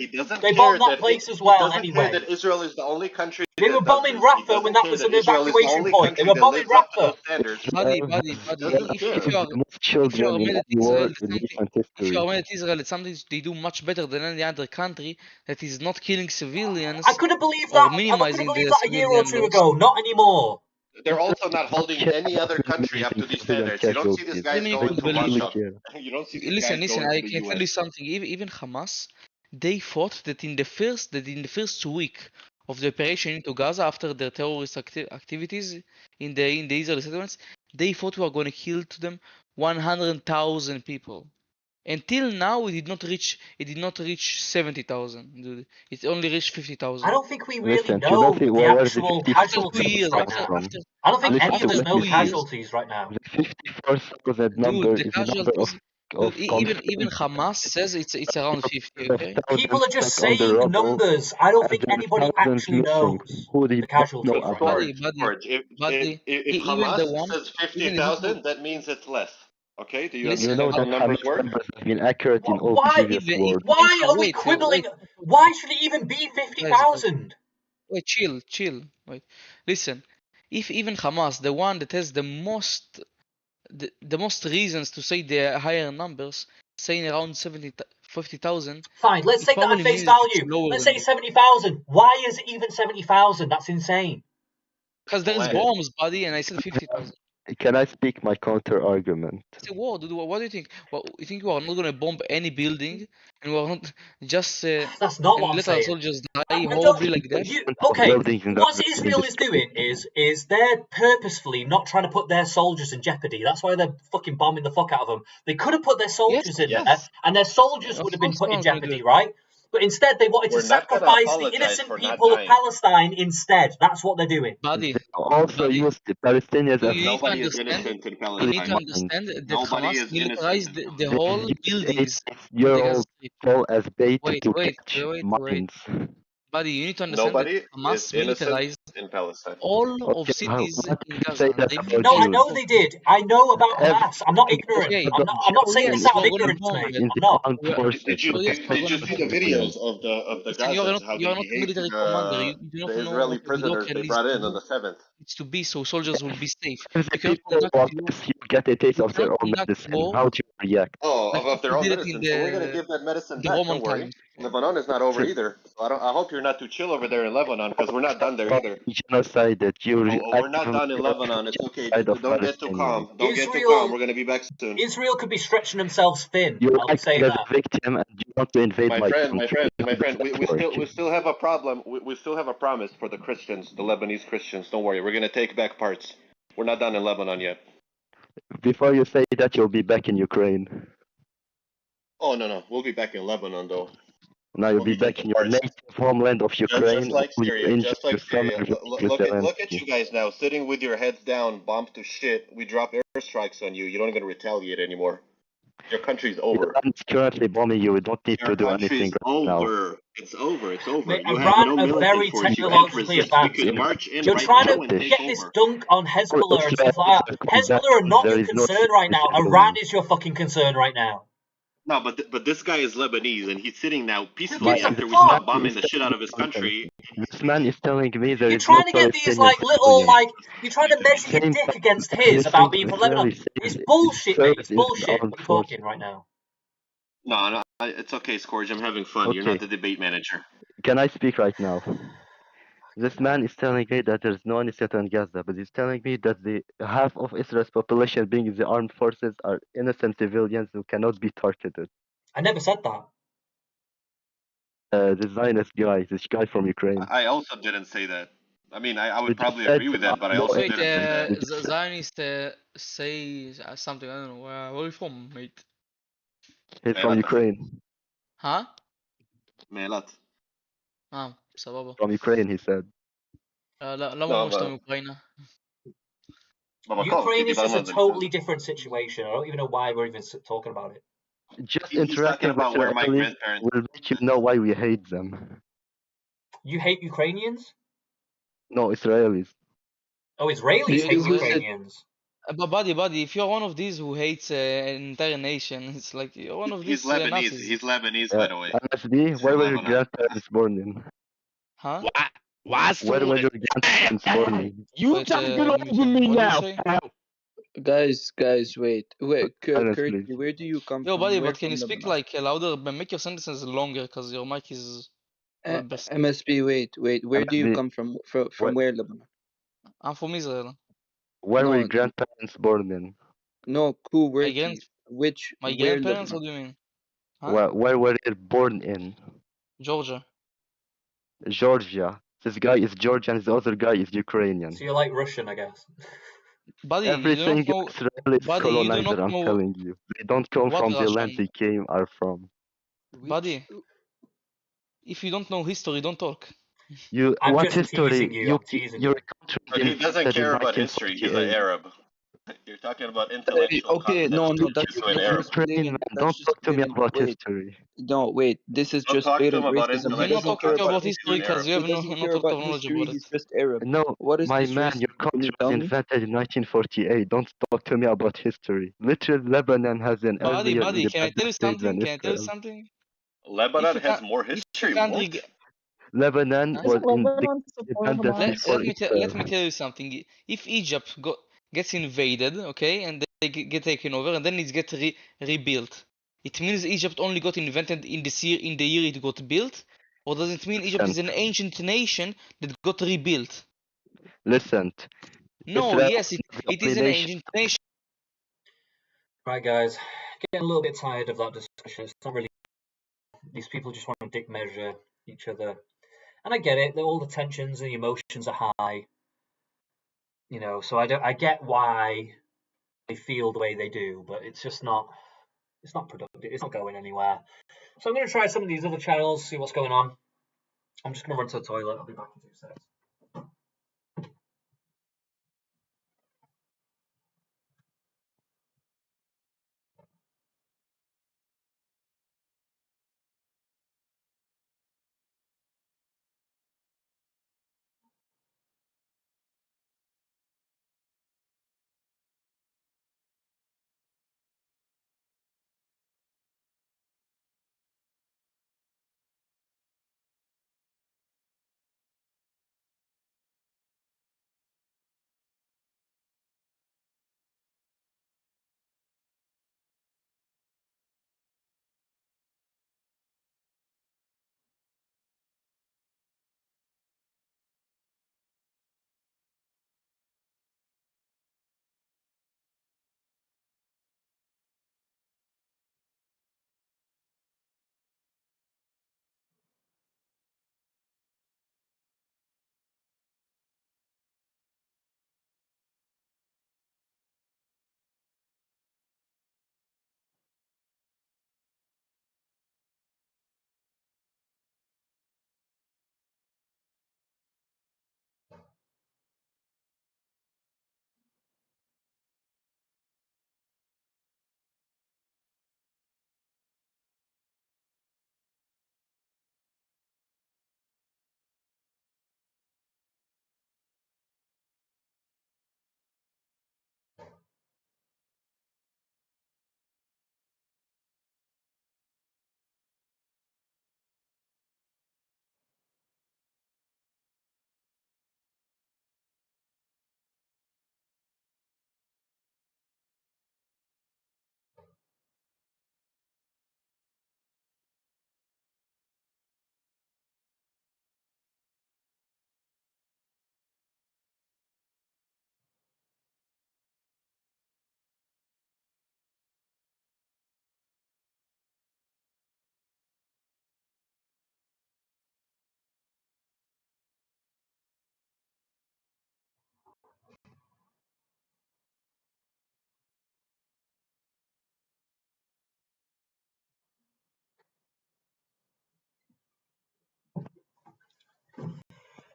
Speaker 1: They bomb that place as well anyway.
Speaker 11: Care that Israel is the only country.
Speaker 1: They were bombing Rafah when that was an evacuation point. They were bombing Rafah.
Speaker 13: Buddy, if you are mad at Israel, it's something they do much better than any other country that is not killing civilians.
Speaker 1: I couldn't believe that. I couldn't believe that a year or two ago. Not anymore.
Speaker 11: They're also not holding any other country up to these standards. You don't see these guys going to Russia. You don't see these
Speaker 13: Listen,
Speaker 11: guys going
Speaker 13: I
Speaker 11: to the
Speaker 13: can
Speaker 11: US.
Speaker 13: tell you something. Even Hamas, they thought that in the first week of the operation into Gaza, after their terrorist activities in the Israeli settlements, they thought we were going to kill to them 100,000 people. Until now, it did not reach 70,000. Dude. It only reached 50,000.
Speaker 1: I don't think we really know the actual casualties right now. I don't think any of us know casualties right now.
Speaker 12: The 54,000 number
Speaker 13: Dude,
Speaker 12: is the number of
Speaker 13: even Hamas says it's around 50. Okay?
Speaker 1: People are just saying numbers. I don't think anybody actually knows the casualties right now.
Speaker 11: If Hamas says 50,000, that means it's less. Okay, do you understand how numbers work?
Speaker 12: Have been accurate in all previous wars.
Speaker 1: Why are we quibbling? Why should it even be 50,000?
Speaker 13: Wait, chill. Wait, listen. If even Hamas, the one that has the most reasons to say the higher numbers, saying around 50,000.
Speaker 1: Fine, let's take that at face value. Let's say 70,000. Why is it even 70,000? That's insane.
Speaker 13: Because there is bombs, buddy, and I said 50,000.
Speaker 12: Can I speak my counter argument?
Speaker 13: Say what, dude? What do you think? Well, you think we are not gonna bomb any building, and we are not just
Speaker 1: that's not what I'm saying.
Speaker 13: Let our soldiers die horribly like that?
Speaker 1: Okay, what Israel is doing is they're purposefully not trying to put their soldiers in jeopardy. That's why they're fucking bombing the fuck out of them. They could have put their soldiers in there, and their soldiers would have been put in jeopardy, right? But instead, they wanted to sacrifice the innocent people of Palestine instead. That's what they're doing.
Speaker 13: Buddy,
Speaker 12: also use the Palestinians as
Speaker 11: nobody is innocent in Palestine.
Speaker 13: You need to understand that Hamas militarized the whole buildings.
Speaker 12: Fall as bait to catch mines.
Speaker 13: Buddy, you need to understand that Hamas militarized
Speaker 11: in Palestine.
Speaker 13: All of cities in Gaza.
Speaker 1: No, I know they did. I know about Hamas. I'm not ignorant. I'm not saying this out of ignorance, mate. I'm not.
Speaker 11: Did you see the videos of the Gazans, how they behaved the Israeli prisoners they brought in on the 7th?
Speaker 13: It's to be so soldiers will be safe.
Speaker 12: If the people get a taste of their own medicine, how do you react?
Speaker 11: Of their own medicine. So we're going to give that medicine back. Don't worry. Lebanon is not over either. I hope you're not too chill over there in Lebanon, because we're not done there either.
Speaker 12: Genocided.
Speaker 11: We're not done in Lebanon. It's okay. Don't get too calm. Don't get too calm. We're going to be back soon.
Speaker 1: Israel could be stretching themselves thin.
Speaker 12: You're
Speaker 1: saying
Speaker 12: that. Victim, and you want to invade
Speaker 11: my friend. We still have a problem. We still have a promise for the Christians, the Lebanese Christians. Don't worry. We're going to take back parts. We're not done in Lebanon yet.
Speaker 12: Before you say that, you'll be back in Ukraine.
Speaker 11: Oh, no. We'll be back in Lebanon, though.
Speaker 12: Now you'll be back in your native homeland of Ukraine.
Speaker 11: Just like Syria. Look at you guys now, sitting with your heads down, bombed to shit. We drop airstrikes on you. You don't even retaliate anymore. Your country's over.
Speaker 12: Iran's currently bombing you. We don't need to do anything right now.
Speaker 11: It's over.
Speaker 1: Mate, Iran are very technologically advanced. You're trying to get this dunk on Hezbollah and stuff like that. Hezbollah are not your concern right now. Iran is your fucking concern right now.
Speaker 11: No, but this guy is Lebanese, and he's sitting now peacefully after we stopped bombing the shit out of his country,
Speaker 12: This man is telling me there
Speaker 1: You're
Speaker 12: is no
Speaker 1: trying to get these
Speaker 12: Palestinian
Speaker 1: little
Speaker 12: civilian.
Speaker 1: you're trying to measure your
Speaker 12: Same
Speaker 1: dick
Speaker 12: time,
Speaker 1: against his about being from Lebanon. It's bullshit, mate. It's bullshit. What are you talking right now?
Speaker 11: No, it's okay, Scourge. I'm having fun.
Speaker 12: Okay.
Speaker 11: You're not the debate manager.
Speaker 12: Can I speak right now? This man is telling me that there's no anesthesia in Gaza, but he's telling me that the half of Israel's population, being the armed forces, are innocent civilians who cannot be targeted.
Speaker 1: I never said that.
Speaker 12: The Zionist guy, this guy from Ukraine.
Speaker 11: I also didn't say that. I mean, I would probably agree with that, but I also didn't say that.
Speaker 13: Zionist say something. I don't know. Where are you from, mate?
Speaker 12: He's from Ukraine.
Speaker 13: Huh?
Speaker 11: Melat.
Speaker 13: سبابة.
Speaker 12: From Ukraine, he said.
Speaker 13: لا ما مش من Ukraine.
Speaker 1: Ukraine is just a totally different situation. I don't even know why we're even talking about it.
Speaker 12: Just interacting with Israelis will make you know why we hate them.
Speaker 1: You hate Ukrainians?
Speaker 12: No, Israelis.
Speaker 1: Oh, Israelis hate Ukrainians.
Speaker 13: But buddy, if you're one of these who hates an entire nation, it's like you're one of these.
Speaker 11: He's Lebanese.
Speaker 13: Nazis.
Speaker 11: He's Lebanese, by the way.
Speaker 12: MSD, where were your grandparents born in?
Speaker 13: Huh?
Speaker 12: Where were your grandparents born in?
Speaker 14: You talking over me now, pal. Guys, wait, Kurt, where do you come
Speaker 13: Yo,
Speaker 14: from?
Speaker 13: buddy,
Speaker 14: Where
Speaker 13: but can you
Speaker 14: from
Speaker 13: speak
Speaker 14: Lebanon?
Speaker 13: like louder, but make your sentences longer, because your mic is best.
Speaker 14: MSP, wait, where do you come from? From where, Lebanon?
Speaker 13: I'm from Israel.
Speaker 12: Where were your grandparents born in?
Speaker 14: No, cool, where?
Speaker 13: My
Speaker 14: where
Speaker 13: grandparents?
Speaker 14: Lebanon?
Speaker 13: What do you mean? Huh?
Speaker 12: Where were they born in?
Speaker 13: Georgia.
Speaker 12: Georgia. This guy is Georgian, the other guy is Ukrainian.
Speaker 1: So you're like Russian, I guess.
Speaker 13: Buddy,
Speaker 12: Everything
Speaker 13: you do not know.
Speaker 12: Israel is
Speaker 13: Buddy, you do
Speaker 12: colonizer,
Speaker 13: not
Speaker 12: I'm
Speaker 13: know
Speaker 12: telling you. They don't come
Speaker 13: what
Speaker 12: from the land
Speaker 13: Russian.
Speaker 12: they are from.
Speaker 13: Buddy, if you don't know history, don't talk.
Speaker 1: I'm
Speaker 12: what
Speaker 1: just
Speaker 12: history?
Speaker 1: teasing you. I'm teasing
Speaker 12: Your
Speaker 1: you.
Speaker 12: country
Speaker 11: But he doesn't care about history. He's an Arab. You're talking about intellectual
Speaker 14: Okay, no, that's
Speaker 11: to an Arab.
Speaker 12: Don't talk to me about history.
Speaker 14: No, wait, this is
Speaker 11: Don't
Speaker 14: just
Speaker 11: talk to him
Speaker 14: blatant
Speaker 11: about
Speaker 14: racism. He
Speaker 13: I'm not
Speaker 14: doesn't care
Speaker 13: talking
Speaker 14: about
Speaker 13: about history because you
Speaker 14: He
Speaker 13: have no
Speaker 14: doesn't care
Speaker 13: lot
Speaker 14: about
Speaker 13: of knowledge
Speaker 14: history.
Speaker 13: about
Speaker 14: He's
Speaker 13: it.
Speaker 14: just Arab.
Speaker 12: No,
Speaker 14: What is
Speaker 12: my
Speaker 14: this
Speaker 12: man,
Speaker 14: racism?
Speaker 12: your
Speaker 14: Can
Speaker 12: country
Speaker 14: you
Speaker 12: was
Speaker 14: tell me?
Speaker 12: invented in 1948. Don't talk to me about history. Literally, Lebanon has an earlier
Speaker 13: Buddy, can I tell you
Speaker 12: independent state than
Speaker 13: something? Can I tell you
Speaker 12: Israel.
Speaker 13: something?
Speaker 11: Lebanon has more history. What?
Speaker 12: Lebanon was independent before Israel.
Speaker 13: Let me tell you something. If Egypt gets invaded, okay, and they get taken over, and then it gets rebuilt, it means Egypt only got invented in the year it got built, or does it mean Egypt is an ancient nation that got rebuilt?
Speaker 12: Listen.
Speaker 13: No,
Speaker 12: Israel
Speaker 13: yes, it is an ancient nation.
Speaker 1: Right, guys, getting a little bit tired of that discussion. It's not really. These people just want to dick measure each other, and I get it. All the tensions and the emotions are high, you know. So I get why they feel the way they do, but it's just not. It's not productive. It's not going anywhere. So I'm going to try some of these other channels, see what's going on. I'm just going to run to the toilet. I'll be back in 2 seconds.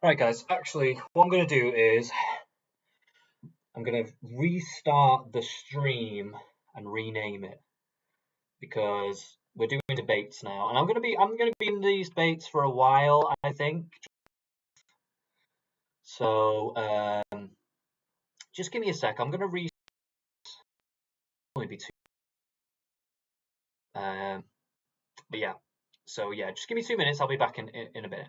Speaker 1: Right, guys. Actually, what I'm going to do is I'm going to restart the stream and rename it because we're doing debates now, and I'm going to be in these debates for a while, I think. So just give me a sec. I'm going to only be two. But yeah. So yeah, just give me 2 minutes. I'll be back in a minute.